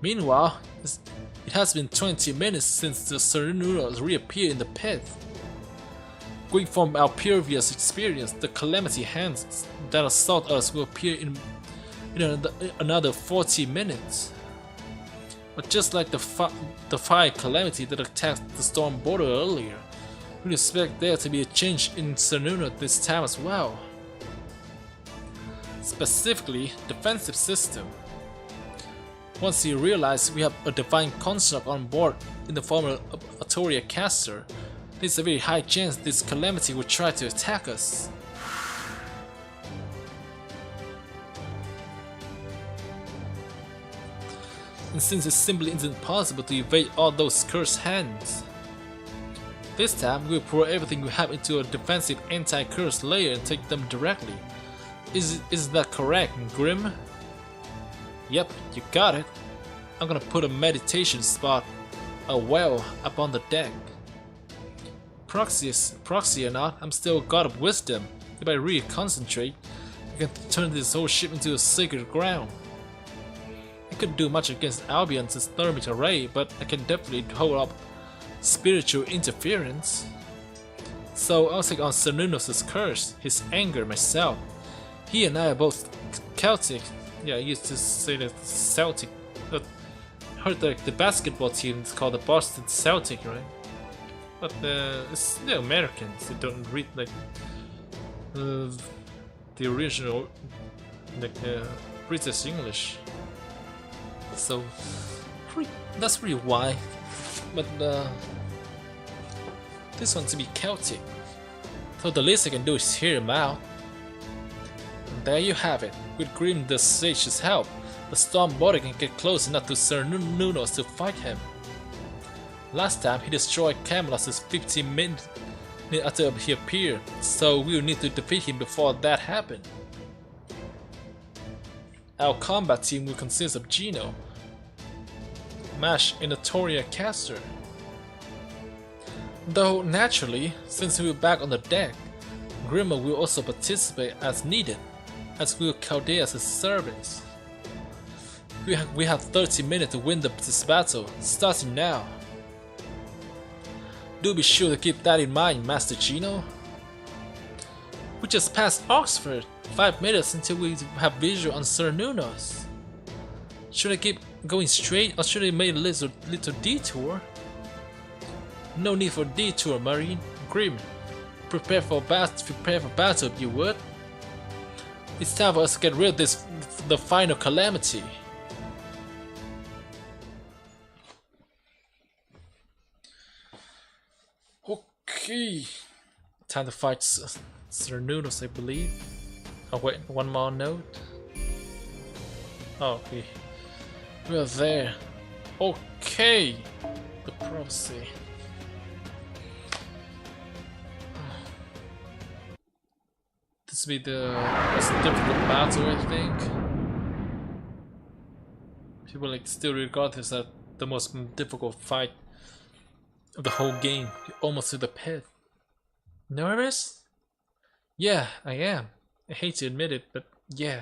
Meanwhile, it has been 20 minutes since the Cernunnos reappeared in the pit. Going from our previous experience, the calamity hands that assault us will appear in another 40 minutes. But just like the fire calamity that attacked the storm border earlier, we expect there to be a change in Cernunnos this time as well. Specifically, defensive system. Once you realize we have a divine construct on board in the form of a Castoria caster, there's a very high chance this calamity will try to attack us. And since it simply isn't possible to evade all those cursed hands, this time we'll pour everything we have into a defensive anti-curse layer and take them directly. Is that correct, Grim? Yep, you got it. I'm gonna put a meditation spot, a well, up on the deck. Proxy or not, I'm still a god of wisdom. If I really concentrate, I can turn this whole ship into a sacred ground. I couldn't do much against Albion's thermic array, but I can definitely hold up spiritual interference. So I'll take on Cernunnos' curse, his anger myself. He and I are both Celtic. Yeah, I used to say that Celtic. I heard that the basketball team is called the Boston Celtic, right? But it's the Americans. They don't read like the original, like British English. So that's really why. But this one to be Celtic. So the least I can do is hear him out. And there you have it. With Grim the Sage's help, the storm border can get close enough to Cernunnos to fight him. Last time he destroyed Camelot 15 minutes after he appeared, so we'll need to defeat him before that happened. Our combat team will consist of Gino, Mash, and Notoria Caster. Though naturally, since we're back on the deck, Grima will also participate as needed, as will Caldea's servants. We have 30 minutes to win this battle, starting now. Do be sure to keep that in mind, Master Gino. We just passed Oxford, 5 minutes until we have visual on Cernunnos. Should I keep going straight or should I make a little detour? No need for detour, Marine. Grim, prepare for battle if you would. It's time for us to get rid of this, the final calamity. Okay, time to fight Cernunnos, I believe. Oh wait, one more note. Oh, we're there. Okay, the prophecy. This will be the most difficult battle, I think. People like still regard this as the most difficult fight of the whole game. You're almost to the pit. Nervous? Yeah, I am. I hate to admit it, but yeah.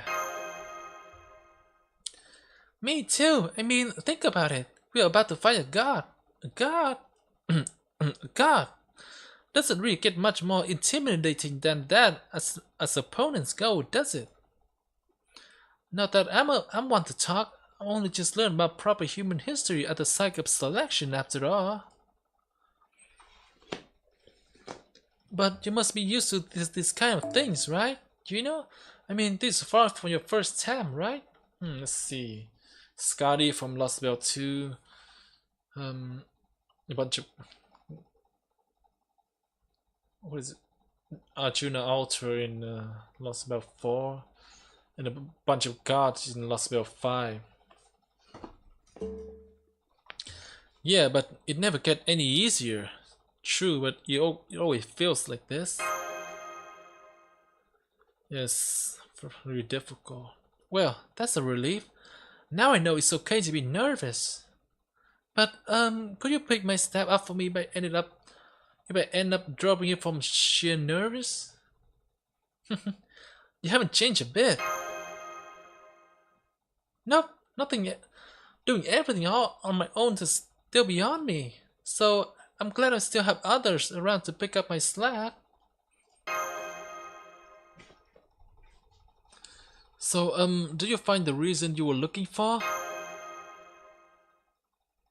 Me too. I mean, think about it. We are about to fight a god. A god? A god? Doesn't really get much more intimidating than that as opponents go, does it? Not that I'm one to talk. I only just learned about proper human history at the site of selection after all. But you must be used to this kind of things, right? You know? I mean, this is far from your first time, right? Let's see. Scotty from Lostbelt 2. A bunch of... What is it? Arjuna Altar in Lostbelt 4. And a bunch of gods in Lostbelt 5. Yeah, but it never get any easier. True, but it always feels like this. Yes, really difficult. Well, that's a relief. Now I know it's okay to be nervous. But could you pick my stab up for me if I end up dropping it from sheer nervous? You haven't changed a bit. Nope, nothing yet. Doing everything all on my own is still beyond me. So I'm glad I still have others around to pick up my slack. So, do you find the reason you were looking for?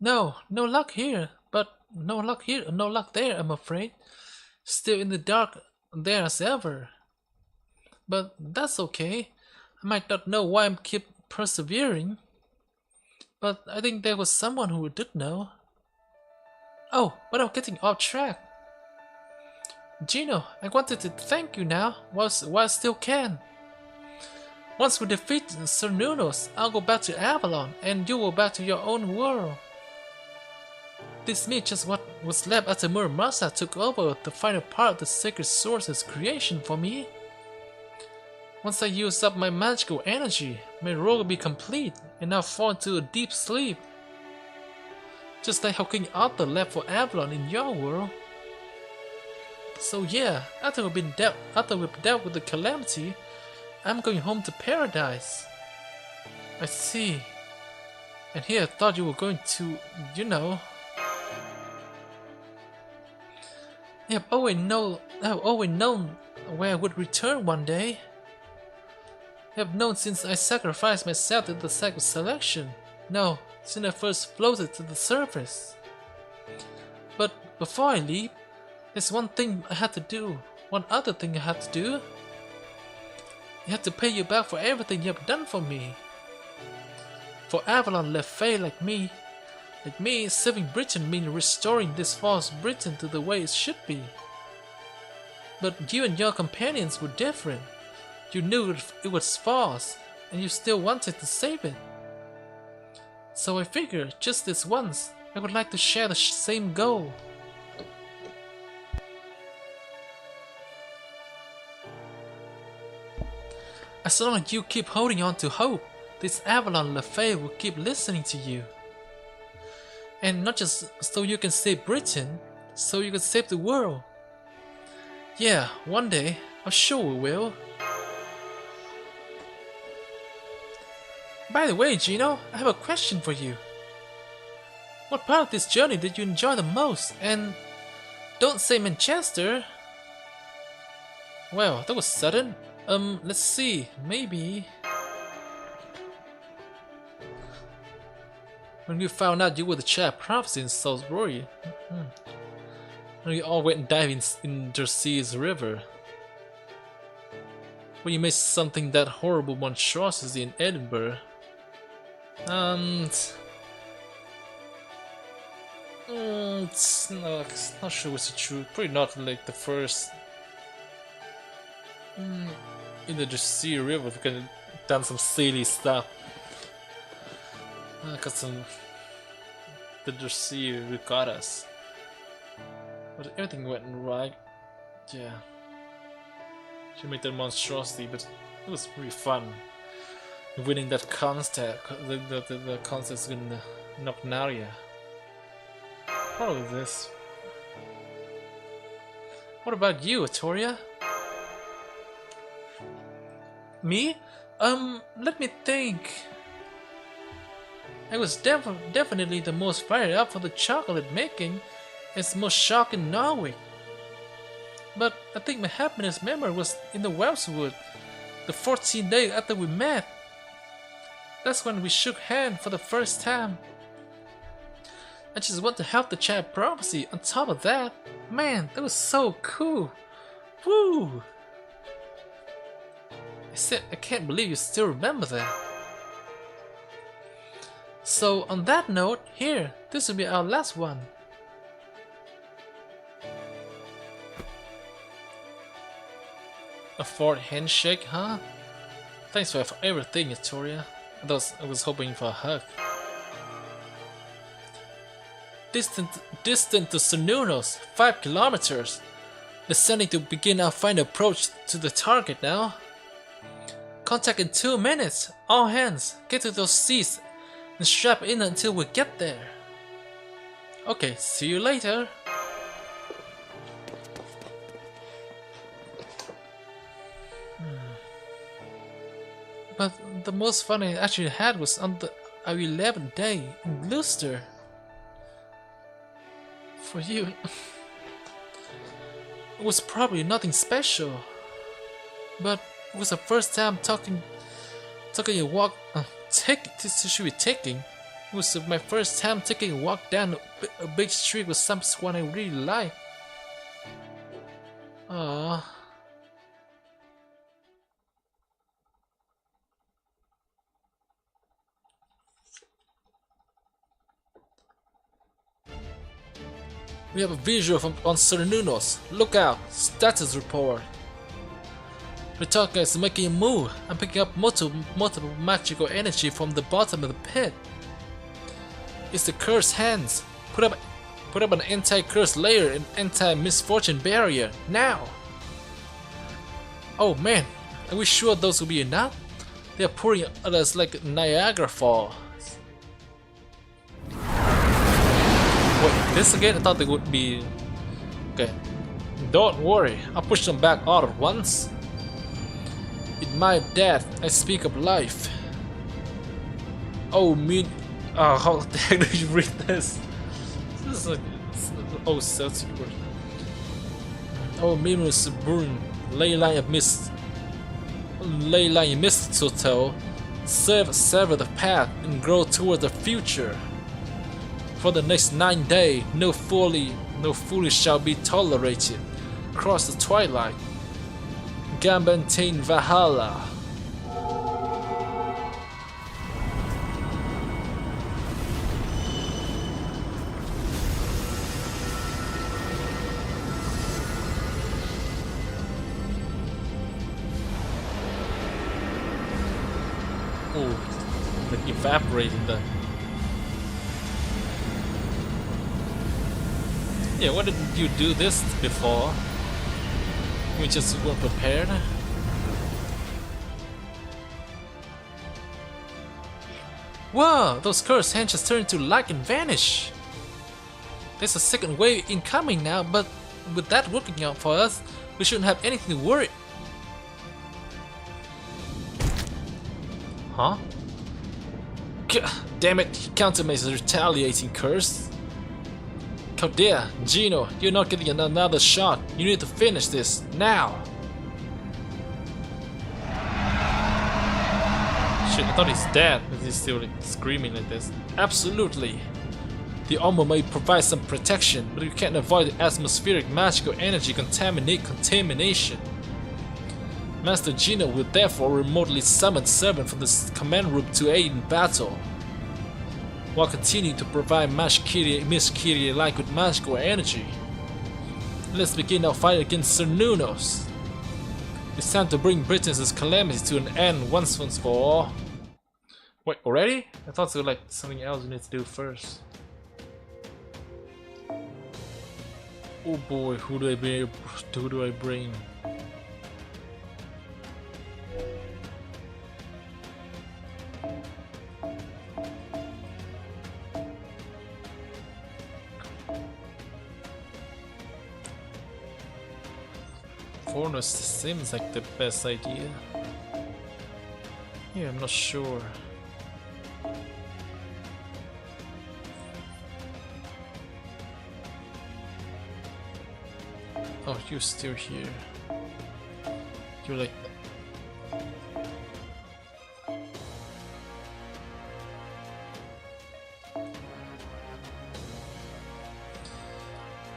No luck here, but no luck here, no luck there, I'm afraid. Still in the dark there as ever. But that's okay. I might not know why I keep persevering, but I think there was someone who did know. Oh, but I'm getting off track. Gino, I wanted to thank you now, while I still can. Once we defeat Cernunnos, I'll go back to Avalon, and you will back to your own world. This means just what was left after Muramasa took over the final part of the Sacred Source's creation for me. Once I use up my magical energy, my role will be complete, and I'll fall into a deep sleep. Just like how King Arthur left for Avalon in your world. So yeah, after we've dealt with the calamity, I'm going home to paradise. I see. And here I thought you were going to, you know. I've always known where I would return one day. I've known since I sacrificed myself to the sacred selection. No, since I first floated to the surface. But before I leave, there's one thing I had to do. One other thing I had to do. I have to pay you back for everything you have done for me. For Avalon left Fae like me, saving Britain means restoring this false Britain to the way it should be. But you and your companions were different. You knew it was false, and you still wanted to save it. So I figured, just this once, I would like to share the same goal. As long as you keep holding on to hope, this Avalon Lafay will keep listening to you. And not just so you can save Britain, so you can save the world. Yeah, one day, I'm sure we will. By the way, Gino, I have a question for you. What part of this journey did you enjoy the most? And don't say Manchester. Well, that was sudden. Let's see, maybe... When we found out you were the chair of prophecy in Salisbury, and we all went diving in Jersey's river. When you made something that horrible monstrosity in Edinburgh. It's not sure what's the truth. Probably not like the first. In the Jersey river, we could have done some silly stuff. Cause the Jersey regattas. But everything went right. Yeah. She made that monstrosity, but it was really fun. Winning that contest, the contest in the Cnoc Na Riabh. Proud of this. What about you, Atoria? Me? Let me think. I was definitely the most fired up for the chocolate making. It's the most shocking Norway. But I think my happiness memory was in the Wellswood, the 14th day after we met. That's when we shook hands for the first time. I just want to help the child prophecy. On top of that, man, that was so cool. Woo! I can't believe you still remember that. So on that note, here, this will be our last one. A fourth handshake, huh? Thanks for everything, Castoria. I was hoping for a hug. Distant to Cernunnos, 5 kilometers. Descending to begin our final approach to the target now. Contact in 2 minutes. All hands, get to those seats and strap in until we get there. Okay, see you later. But the most fun I actually had was on our 11th day in Gloucester. For you, it was probably nothing special, but it was the first time taking a walk. It was my first time taking a walk down a big street with someone I really like. Aww. We have a visual on Cernunnos. Look out! Status report. Habetrot is making a move. I'm picking up multiple magical energy from the bottom of the pit. It's the cursed hands. Put up an anti-curse layer and anti-misfortune barrier now. Oh man, are we sure those will be enough? They are pouring at us like Niagara Falls. Wait, this again? I thought they would be... Okay. Don't worry, I'll push them back all at once. In my death, I speak of life. Oh, me... Oh, how the heck did you read this? This is like... Oh, Celtic word. Oh, memories burn. Ley line of mist. Ley line mistletoe. Sever the path and grow toward the future. For the next 9 days, no foolish shall be tolerated. Cross the twilight. Gambantine Valhalla. Oh, like evaporating the... Yeah, why didn't you do this before? We just weren't prepared. Whoa, those cursed hands just turn into light and vanish. There's a second wave incoming now, but with that working out for us, we shouldn't have anything to worry. Huh? God damn it, countermeasures is retaliating, curse. Castoria, Gino, you're not getting another shot. You need to finish this now. Shit, I thought he's dead, but he's still like, screaming like this. Absolutely. The armor may provide some protection, but you can't avoid the atmospheric magical energy contamination. Master Gino will therefore remotely summon servants from the command room to aid in battle, while continuing to provide Miss Kyrie-like with magical energy. Let's begin our fight against Cernunnos. It's time to bring Britain's calamity to an end once for all. Wait, already? I thought there was like something else we need to do first. Oh boy, who do I bring? Foreigners seems like the best idea. Yeah, I'm not sure. Oh, you're still here. You're like...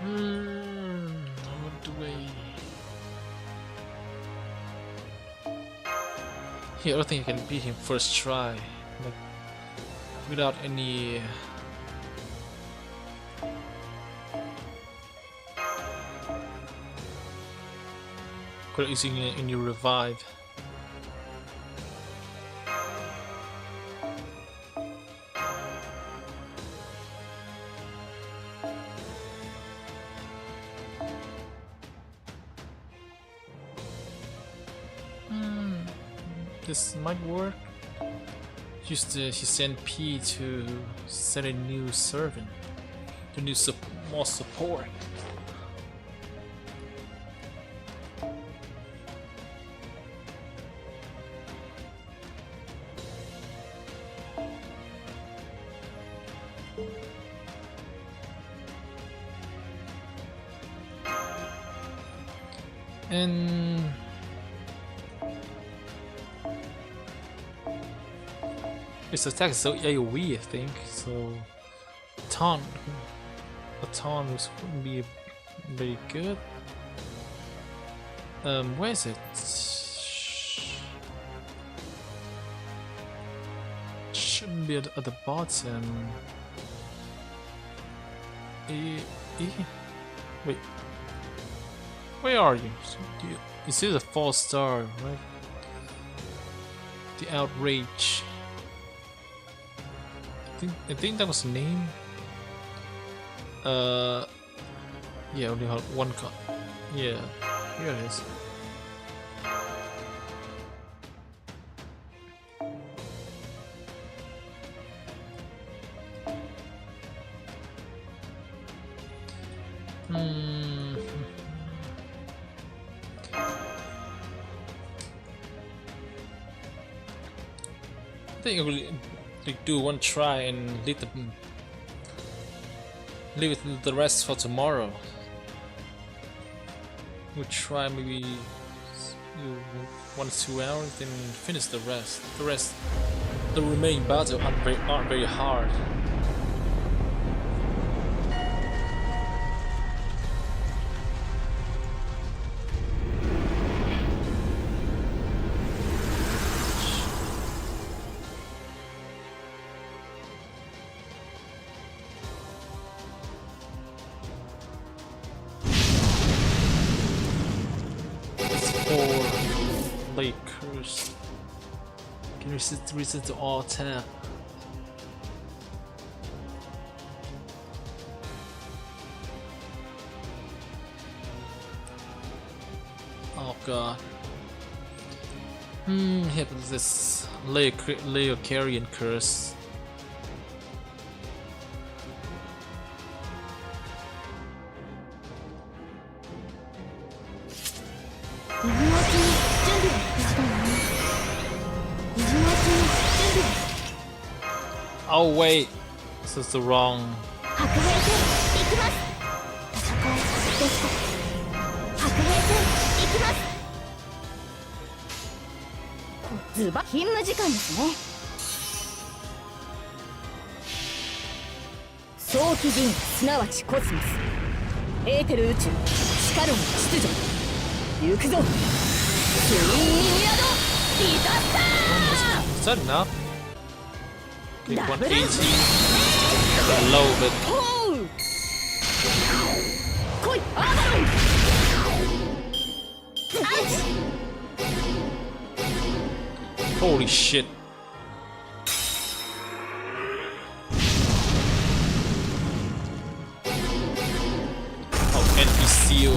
what do I... Yeah, I don't think I can beat him first try. Like, without any... using it in your revive. This might work. Use the send P to send a new servant, to new more support. And its attack is so AoE, I think. So a taunt wouldn't be very good. Where is it? Shouldn't be at the bottom. Wait. Where are you? You see the 4-star, right? The outrage. I think that was the name. Yeah, only had one card. Yeah, here it is. I think I will do one try and leave the rest for tomorrow. We'll try maybe 1 or 2 hours, then finish the rest. The remaining battles aren't very hard. Curse. Can resist to all tap. Oh god. Here this Leo Carrion curse. Oh wait, this is the wrong. 白兵戦行きます。戦いですか。白兵戦行きます。ズバ勤務時間ですね。早期銀すなわちコスモスエーテル宇宙地下論秩序行くぞ。ツインミニアドディザスター。 Is that enough? Okay, ダブル 180. Low, but ほう来いアーバロン。アウチ holy shit. Oh, NPCO.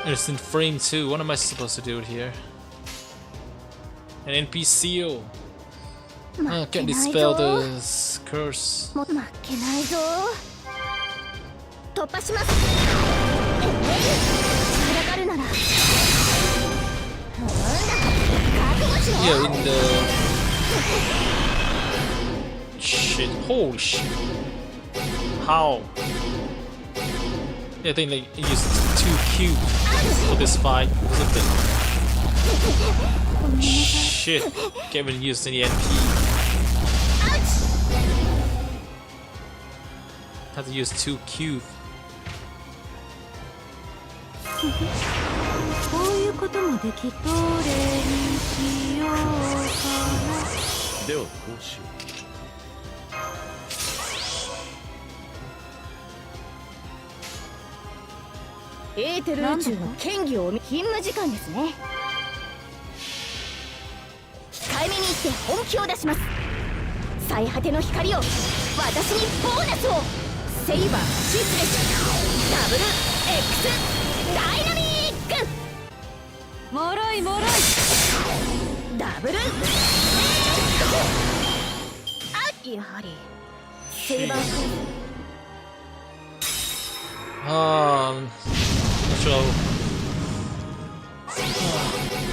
It's in frame 2. What am I supposed to do here? An NPCO. Can't dispel this curse. もう負けないぞ。突破します。散らかるなら。覚悟しろ。 Yeah, in the shit. Holy shit. How? Yeah, I think they used 2 cubes for this fight. Was it the... Shit. Can't even use any NP. Have to use 2 cubes. こういうこともできどれにしようかな。ではこうしよう。エーテル宇宙の権威を勤務時間ですね。控えめに言って本気を出します。最果ての光を私にボーナスを。セイバーシスレスダブル X ダイナミック。もろいもろい。ダブルあ、やはりセイバーシス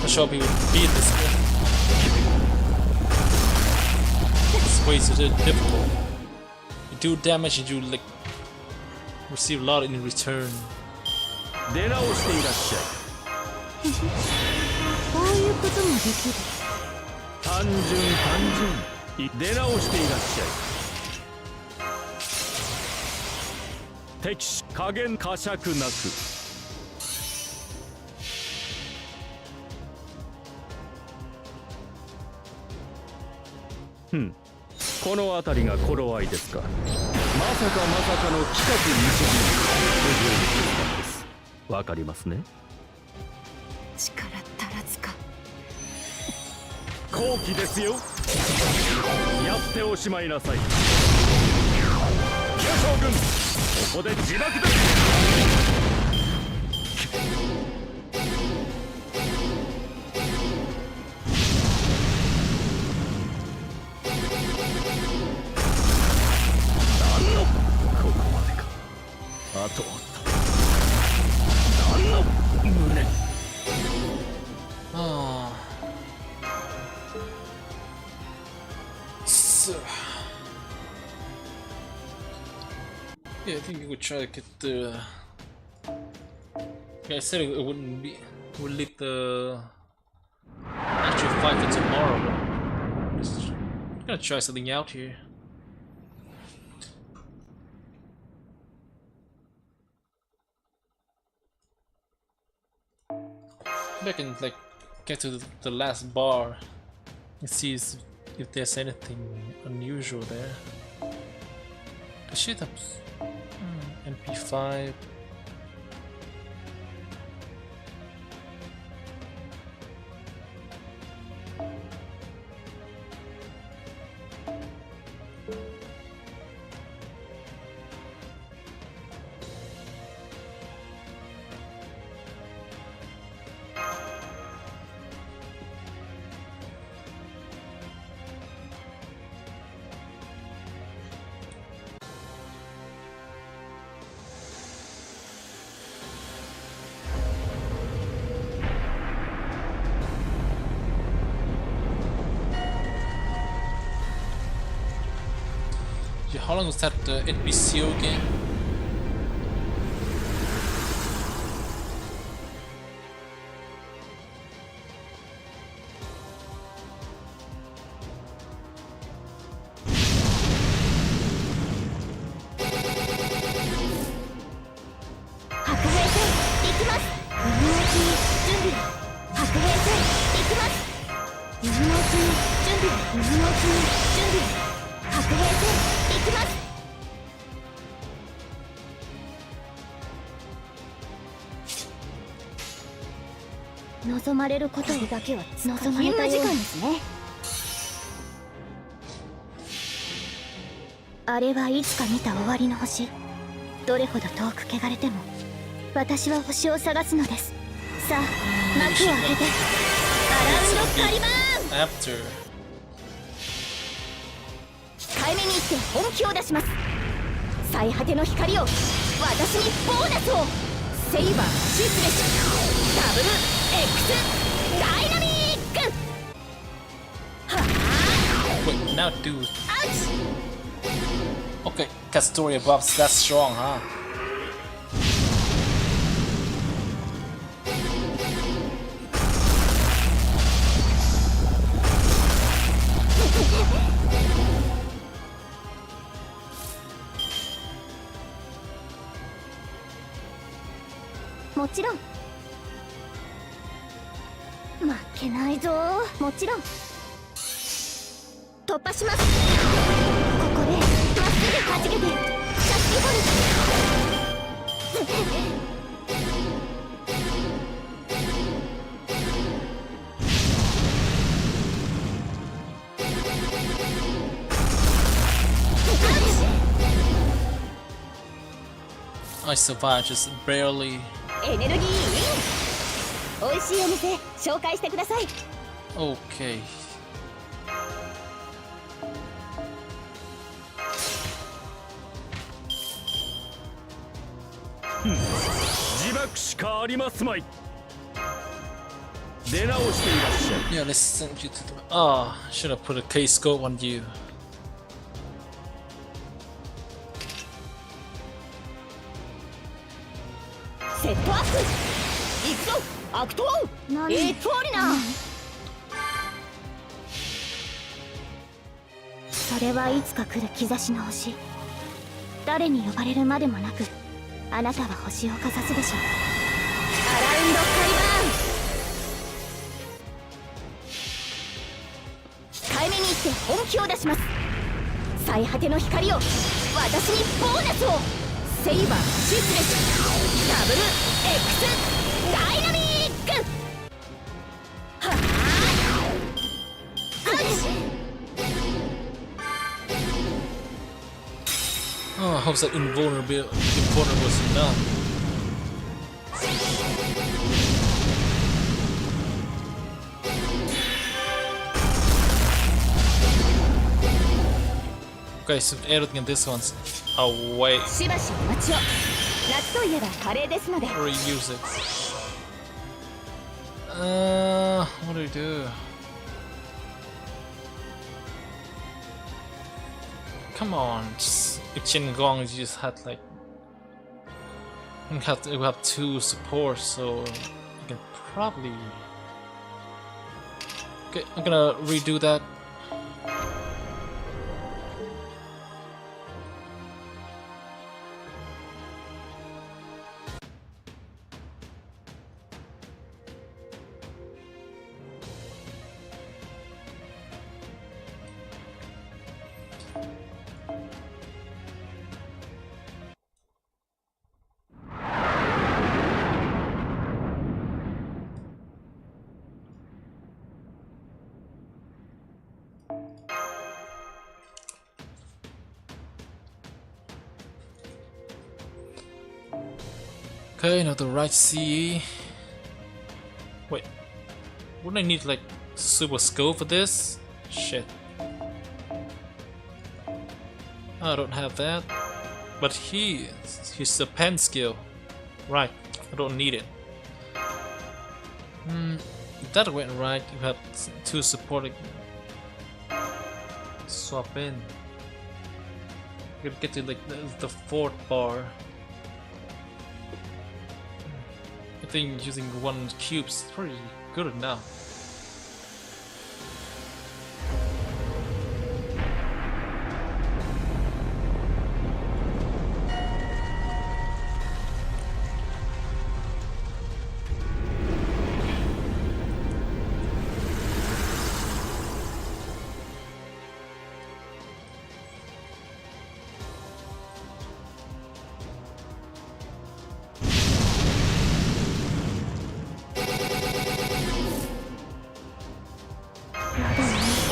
Not sure if we would beat this guy. This way is difficult. You do damage and you like receive a lot in return. 出直していらっしゃい。こういうこともできる。単純出直していらっしゃい。敵視加減呵責なく。この辺りが頃合いですか。まさかの企画日時です。わかりますね。力足らずか。好機ですよ。やっておしまいなさい。九将軍、ここで自爆です。あと何の胸。So, yeah, I think we would try to get the. Yeah, I said it wouldn't be. We'll leave the actual fight for tomorrow. But just gonna try something out here. Maybe I can like get to the last bar and see if there's anything unusual there. The shit ups. MP5. How long was that NPCO again?望まれることだけは望まれたようですね。あれはいつか見た終わりの星。どれほど遠く汚れても私は星を探すのです。さあ幕を開けてアラウンドカリバーン。 After 控えめに言って本気を出します。最果ての光を私にボーナスを。セイバーシスレスダブル X ダイナミック。はあ wait now, dude. アウチ。 Okay, Castoria buffs that strong, huh? もちろん負けないぞ。もちろん突破します。ここでまっすぐ弾けてシャッキホル I survived just barely. エネルギーイン。美味しいお店紹介してください。 Okay. 自爆しかありますまい。出直していらっしゃい。 Yeah, let's send you to the. Oh, should have put a K scope on you. セットアップ。いくぞアクト何エトーリナ。それはいつか来る兆しの星。誰に呼ばれるまでもなくあなたは星をかざすでしょう。アラウンドカリバーン。控えめに言って本気を出します。最果ての光を私にボーナスを。セイバーシスレスダブル X ダイナミック。はあアウチ。 Oh, I hope that invulnerable is enough. Okay, so everything in this one's away. しばしお待ちを。夏といえばカレーですので。 Reuse it. What do we do? Come on, just if Gong you just had like we have two supports, so you can probably. Okay, I'm gonna redo that. Okay, now the right CE. Wait, wouldn't I need like super scope for this? Shit. I don't have that. But he's a pen skill. Right, I don't need it. If that went right, you have two supporting. Swap in. could get to like the fourth bar. I think using one cube's pretty good enough.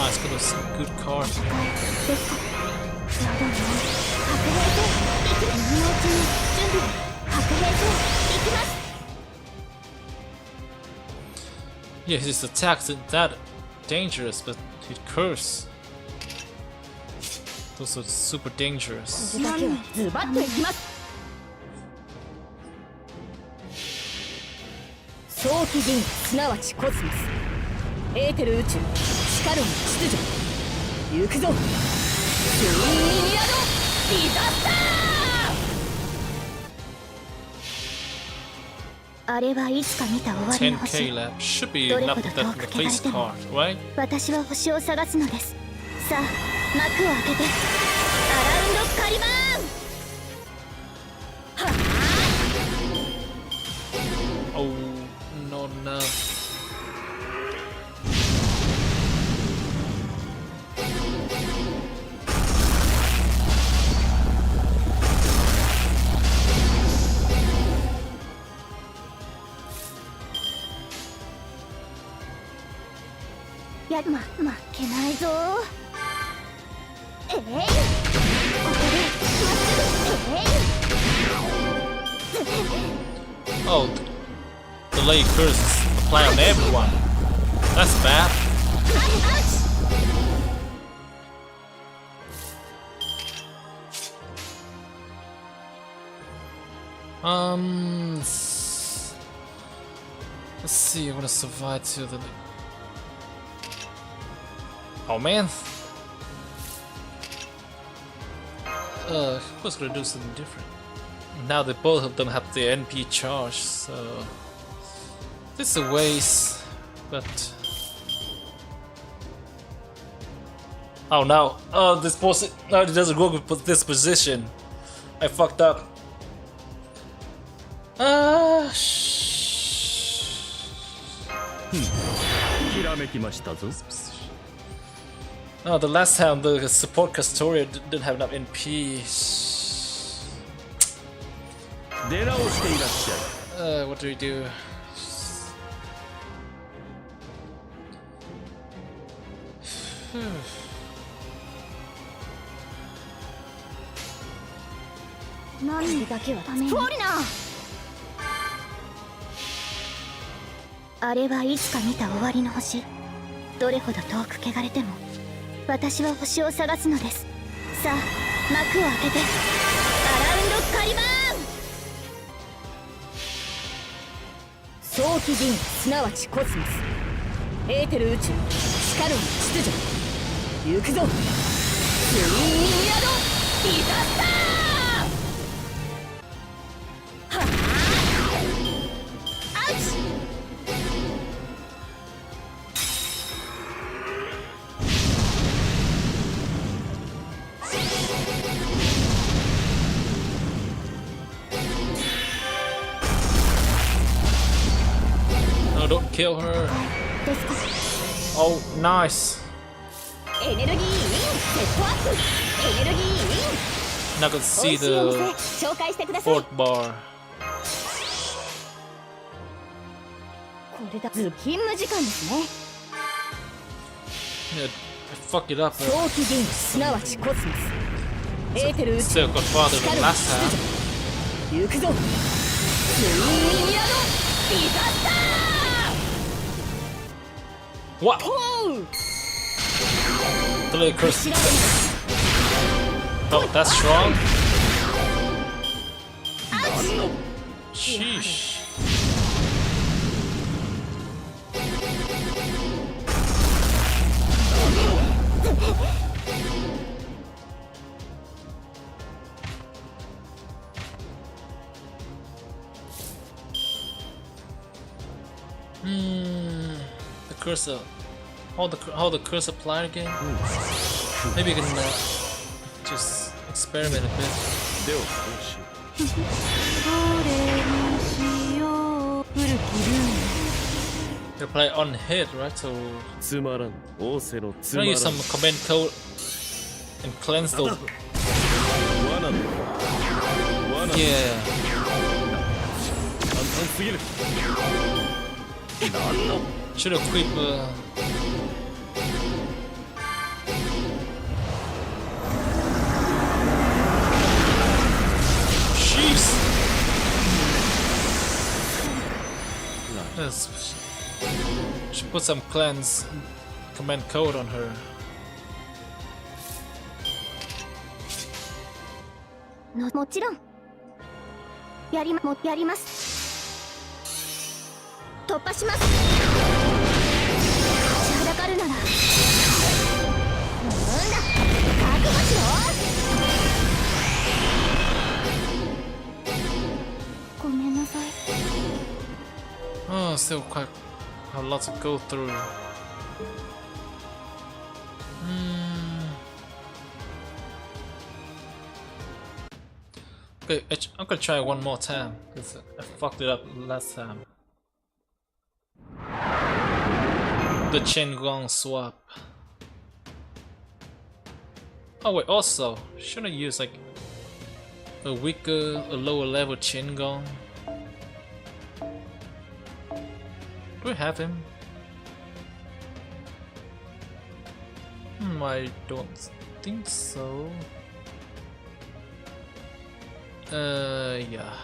It's got some good cards. Yeah, his attacks aren't that dangerous, but his curse. Those are super dangerous. だけはズバッといきます。早期銀すなわちコスモスエーテル宇宙シカロン秩序行くぞツインミニアドディザスタあれはいつか見た終わりの 10k 星 left. Should be どれ enough ほど with that 遠く汚れ replace ても card, right? 私は星を探すのです。さあ幕を開けてアラウンドカリバーン。 Oh, not enough.負けないぞ。ここでまっすぐ Oh, delay curses apply on everyone. That's bad. Let's see. I'm gonna survive to the. Oh man. Who's gonna do something different? Now they both of them have the NP charge, so this is a waste. But oh no! Oh, this no, it doesn't work with this position. I fucked up. Ah. ひらめきましたぞ。 Oh, the last time the support Castoria didn't have enough NP. 出直していらっしゃい。 What do we do?何だけはダメフォーリナーあれはいつか見た終わりの星。どれほど遠く汚れても私は星を探すのです。さあ幕を開けてアラウンドカリバーン。早期銀すなわちコスモスエーテル宇宙シカロン秩序行くぞツインミニアドディザスター No, don't kill her. Oh, nice. エネルギーインセットアップエネルギーイン Now I can 美 see 味しいお the 店紹介してください fourth bar. これだズ勤務時間ですね Yeah, I fucked it up. 早期銀すなわちコスモスエーテル宇宙 Still got farther シカ than ロン last 秩 time. 序行くぞツインミニアドディザスタ What? ーおう Delay curse. 知られます Oh, that's strong. Sheesh. The cursor. How the cursor apply again? Maybe I can just experiment a bit. ではこうしよう。これにしよう古きルー You apply on hit, right? So つまらん仰せのつ can ま I らん use some command code and cleanse the 罠だ罠だ yeah. 簡単すぎる Should equip jeez. Yes. Should put some cleanse command code on her. のもちろんやります突破します立ちはだかるならなんだ覚悟しろごめんなさい Oh, still quite a lot to go through. Okay, I'm gonna try one more time because I fucked it up last time. The chain gong swap. Oh wait, also, should I use like a lower level chain gong? Do we have him? I don't think so. Yeah.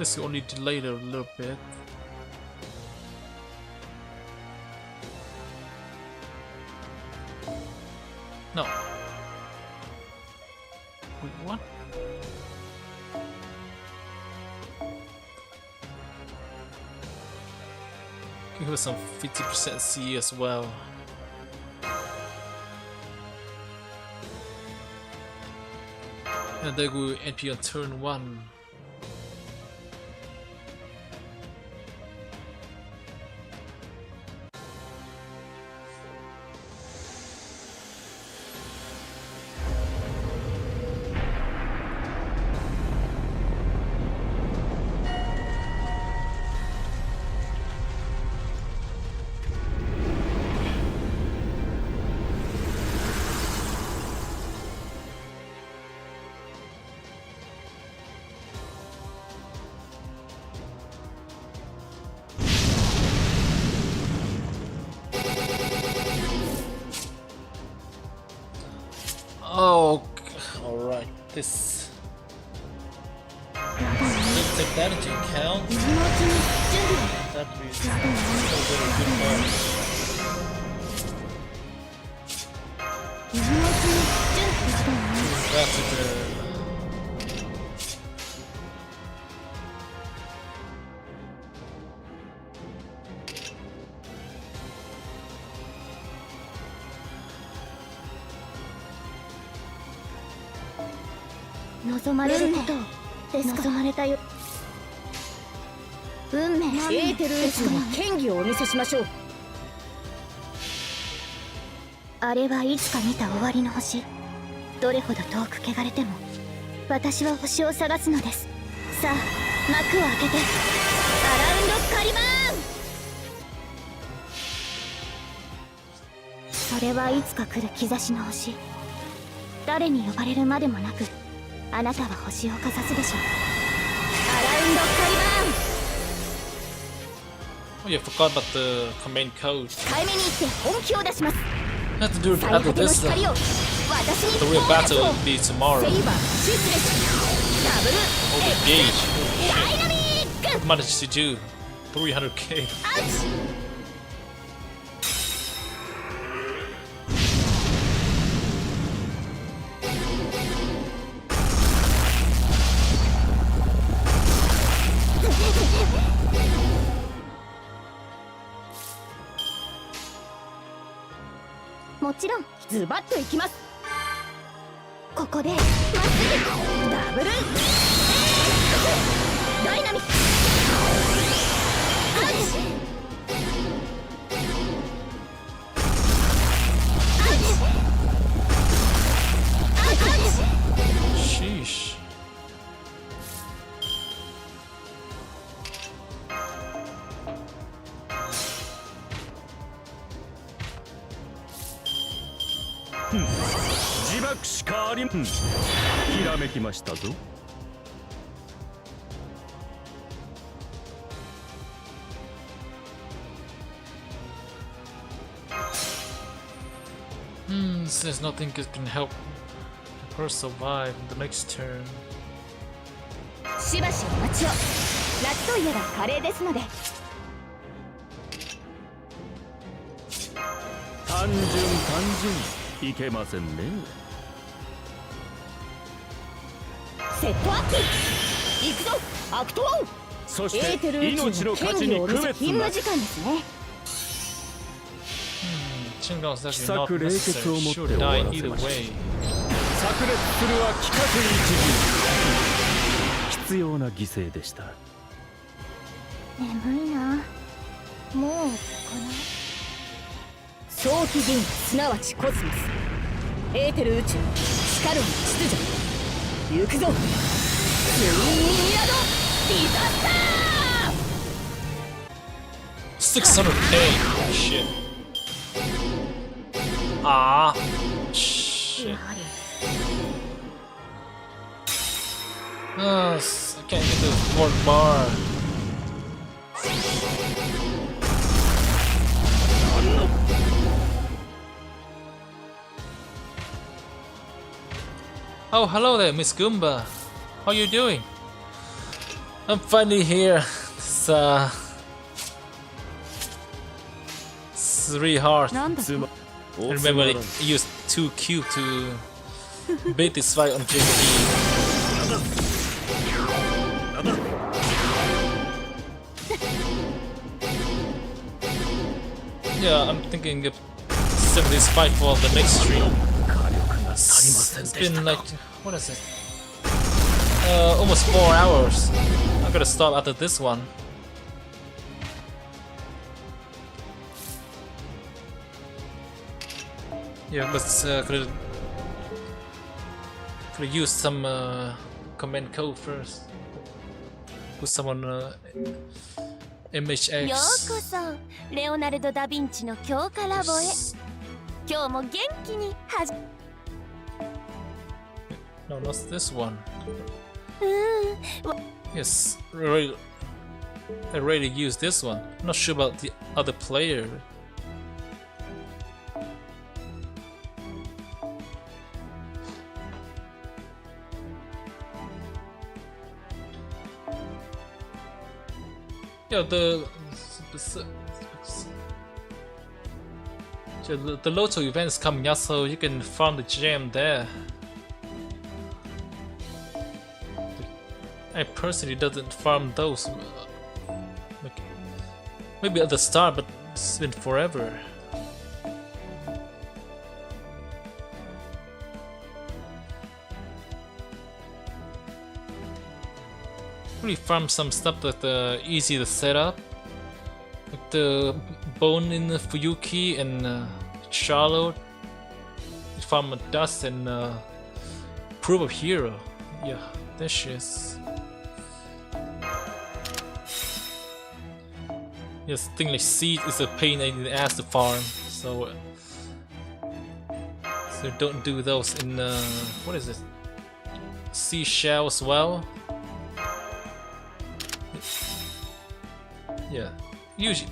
This is only delayed a little bit. No. Wait, what? Give her some 50% C as well. And then we NP on turn 1. Oh, alright, this. Let's take that into account. That would be a very good part. Back to the.望まれることですか望まれたよ運命エーテル宇宙の権威をお見せしましょうあれはいつか見た終わりの星どれほど遠く汚れても私は星を探すのですさあ幕を開けてアラウンドカリバーンそれはいつか来る兆しの星誰に呼ばれるまでもなくあなたは星をかざすでしょうアラウンドカリバーン Oh yeah, I forgot about the command code. 控えめに言って本気を出します I have to do it after this. The real battle will be tomorrow. セイバーシスレスダブル Oh, the gauge. ダイナミック What managed to do? 300k. Ouch! もちろんズバッといきます。ここでまっすぐダブルダイナミックアウチアウチアウチ Sheesh. Hmm. 自爆しかありん。ひらめきましたぞ。There's nothing that can help her survive the next turn. しばしお待ちを。夏といえばカレーですので。単純いけませんね。セットアップ行くぞアクト1。そしエーテルて宇宙命のの権価値に区利を下ろす別なし。勤務時間ですね。Shingon's actually not 奇策冷血を necessary. もって She'll 終わ die らせ either ましょう。 way. 炸裂するは規格一時。必要な犠牲でした。眠いな。もうかな。早期銀河すなわちコスモスエーテル宇宙光る秩序行くぞツインミラドディザスター 600k. Shit. Ah. Shit. I can't get the fourth bar. Oh, hello there, Miss Goomba. How you doing? I'm finally here. It's really hard. なんだと I remember I used 2 cube to beat this fight on JP. Yeah, I'm thinking of saving this fight for the next stream. It's been like, what is it? Almost 4 hours. I'm gonna stop after this one. Yeah, but could use some command code first. Put someone よう MHX. こそレオナルド・ダ・ヴィンチの強化ラボへ今日も元気にNo, not this one. うん Yes, I already used this one. I'm not sure about the other player. Yeah, the Lotto event is coming up, so you can farm the gem there. I personally doesn't farm those. Maybe at the start, but it's been forever. Really farm some stuff that easy to set up, like the bone in the Fuyuki and Charlotte. You farm a dust and prove of hero. Yeah, that shit. Yes, thing like seed is a pain in the ass to farm, so don't do those in what is it? Seashell as well. Yeah,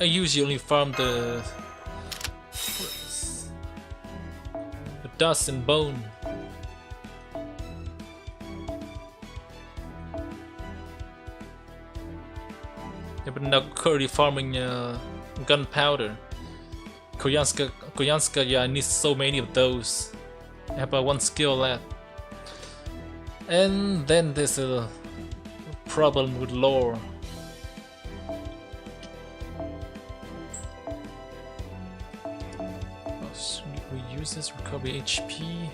I usually only farm the dust and bone. Yeah, but now currently farming gunpowder. Koyanskaya needs so many of those. I have about 1 skill left. And then there's a problem with lore. Oh, so we use this recover HP.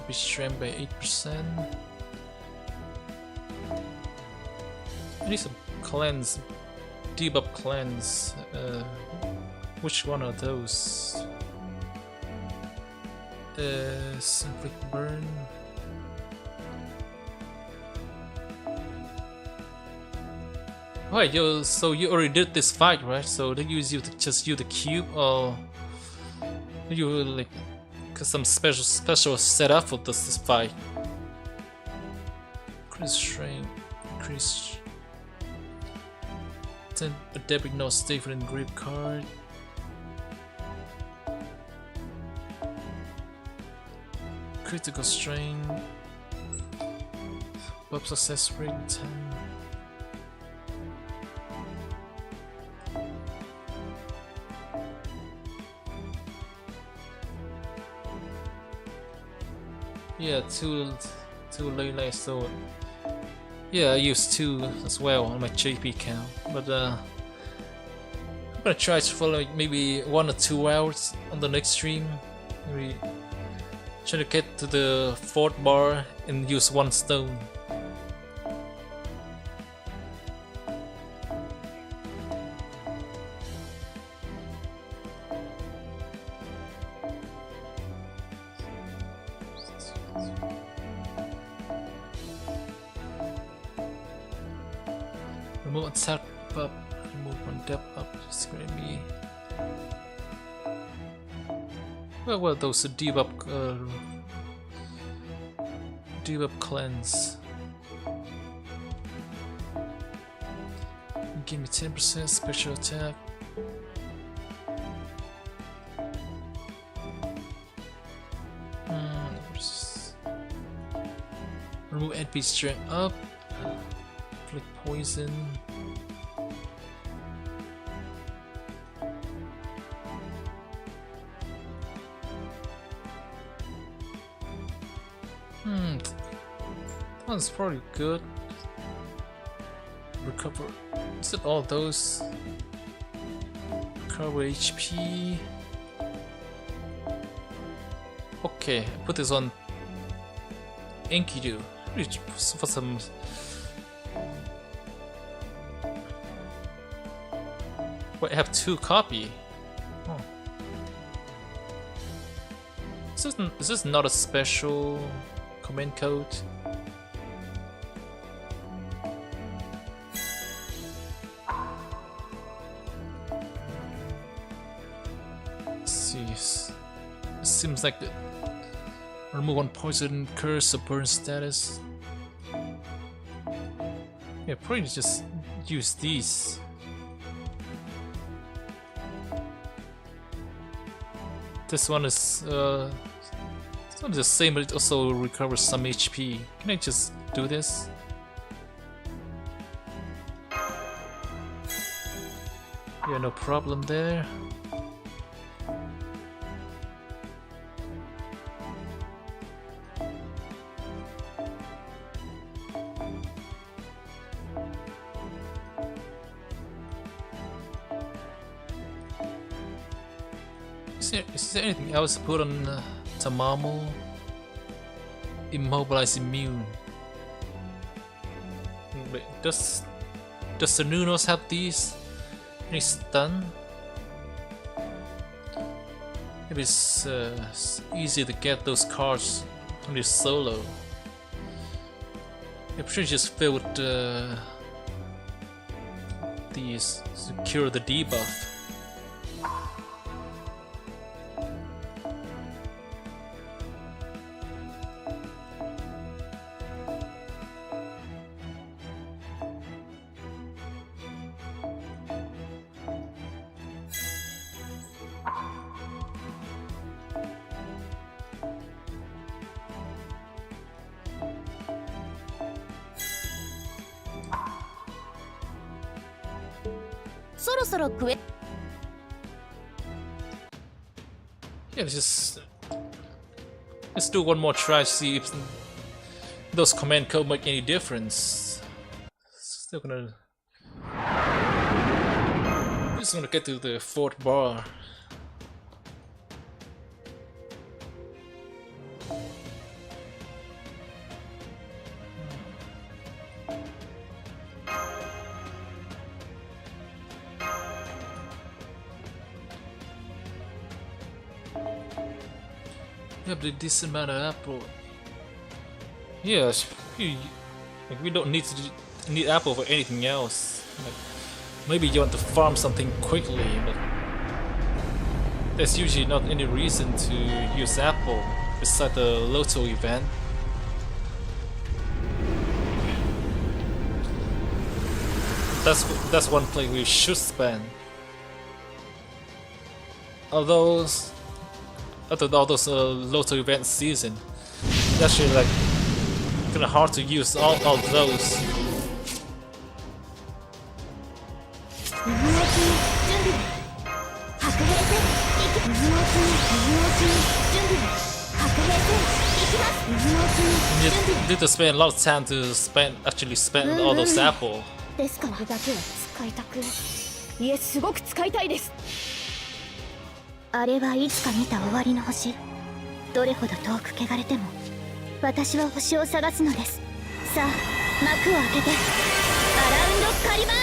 Be strength by 8%. I need some cleanse, debuff cleanse. Which one are those? Inflict burn. Alright, so you already did this fight, right? So did you just use the cube, or did you like some special setup for this fight? Increase strength, increase. Then a debit note stable in grip card. Critical strain. Buff success rate 10. Yeah, two late, so yeah, I use 2 as well on my JP count, but I'm gonna try to follow maybe 1 or 2 hours on the next stream. Maybe try to get to the 4th bar and use 1 stone. Remove attack up, remove 1 depth up, it's gonna be. Well, those debuff cleanse. Give me 10% special attack. Remove NP strength up. Inflict poison. That one's probably good. Recover. Is it all those? Recover HP. Okay, put this on Enkidu for some. Wait, I have 2 copy. Oh. Is this not a special command code? Let's see. It seems like the remove 1 poison, curse, or burn status. Yeah, probably just use these. This one is the same, but it also recovers some HP. Can I just do this? Yeah, no problem there. Is there anything else to put on Tamamo? Immobilize immune. Wait, does Cernunnos have these? Any stun? Maybe it's easy to get those cards on your solo. I'm sure just fill with these to cure the debuff. そろそろクエ Yeah, let's do one more try to see if those command code make any difference. Still gonna just gonna get to the fourth bar. Yeah, but a decent amount of apple. Yeah, like we don't need apple for anything else. Like, maybe you want to farm something quickly, but there's usually not any reason to use apple besides the lotto event. That's one play we should spend. Although after all those lotto event season, it's actually like kind of hard to use all those. You need to spend a lot of time to actually spend all those apple. ですからだけは使いたくいえすごく使いたいですあれはいつか見た終わりの星どれほど遠く汚れても私は星を探すのですさあ幕を開けてアラウンドカリバー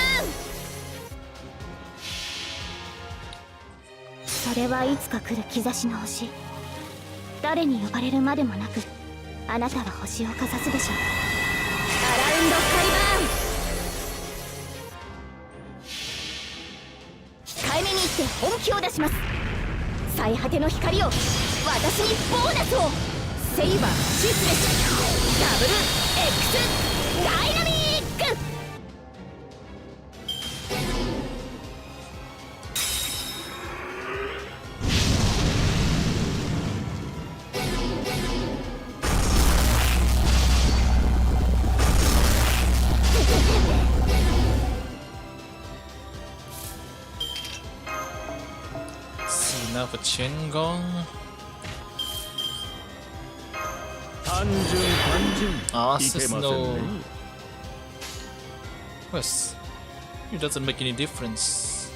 ンそれはいつか来る兆しの星誰に呼ばれるまでもなくあなたは星をかざすでしょうアラウンドカリバーン控えめに言って本気を出します最果ての光を私にボーナスをセイバーシスレスダブル X ダイナミックNow for Chengong. 単純 Ah, いけ says ません no. ね Yes. It doesn't make any difference.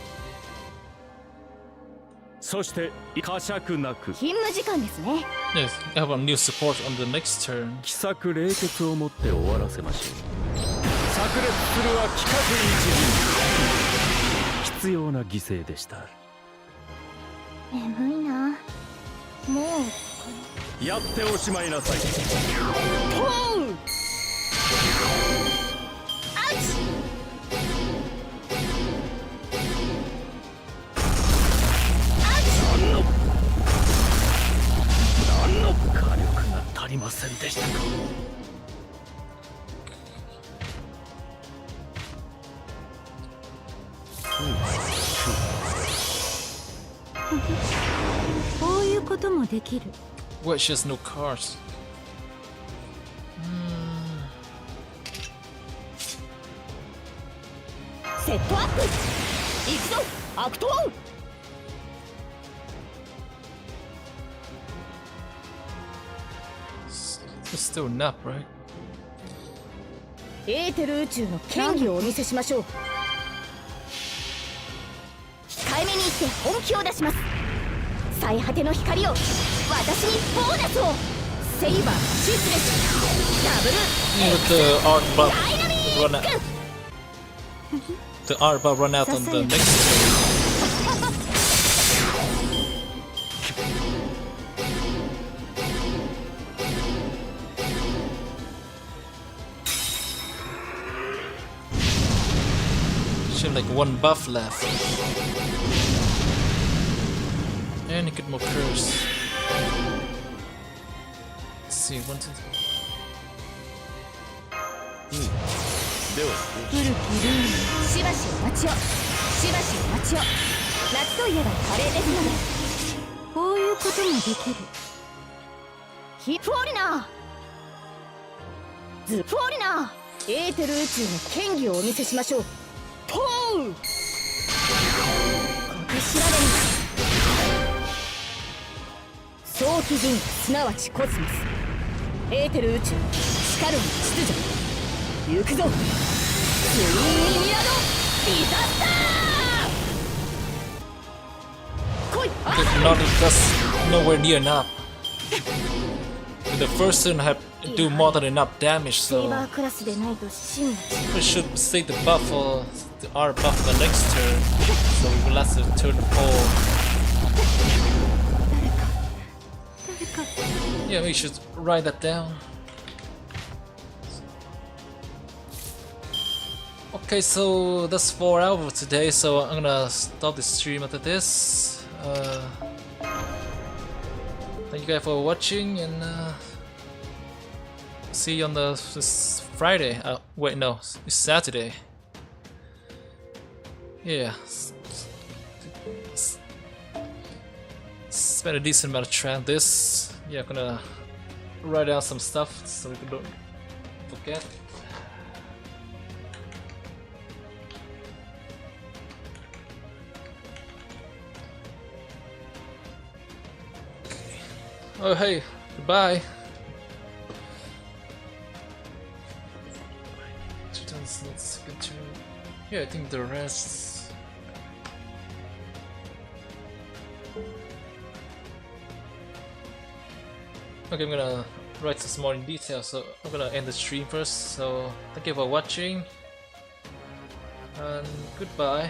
そして呵責なく勤務時間ですね Yes, I have a new support on the next turn. 奇策冷徹をもって終わらせましょう炸裂するは規格一陣必要な犠牲でした眠いなもうやっておしまいなさい何の火力が足りませんでしたかこういうこともできる What? She has no cards. セットアップ行くぞアクトオン It's still nap, right? エーテル宇宙の権威をお見せしましょう控えめに言って本気を出します最果ての光を私にボーナスをセイバーシスレスダブル Let the art buff ダイナミ run ッ out. ク The art buff run out on the next turn. She have like one buff left. And you get more curse. Let's see, 1, 2, 3. では古きルールしばしお待ちをしばしお待ちを夏といえばカレーですのでこういうこともできるヒフォーリナーズフォーリナーエーテル宇宙の権威をお見せしましょうポー調べに早期人すなわちコスモスエーテル宇宙しかるに秩序行くぞツインミミラドディザスター来いアバロン Not just nowhere near enough. The first turn have do more than enough damage, セイ so バークラスでないと真が we should save the buff for our buff for the next turn. So we will last the turn 4. Yeah, we should write that down. Okay, so that's 4 hours today, so I'm gonna stop the stream after this. Thank you guys for watching, and see you on this Friday. Wait, no, it's Saturday. Yeah. Spent a decent amount of time this. Yeah, I'm gonna write down some stuff so we don't forget. Oh hey, goodbye. Yeah, I think the rest. Okay, I'm gonna write some more in detail, so I'm gonna end the stream first. So thank you for watching, and goodbye.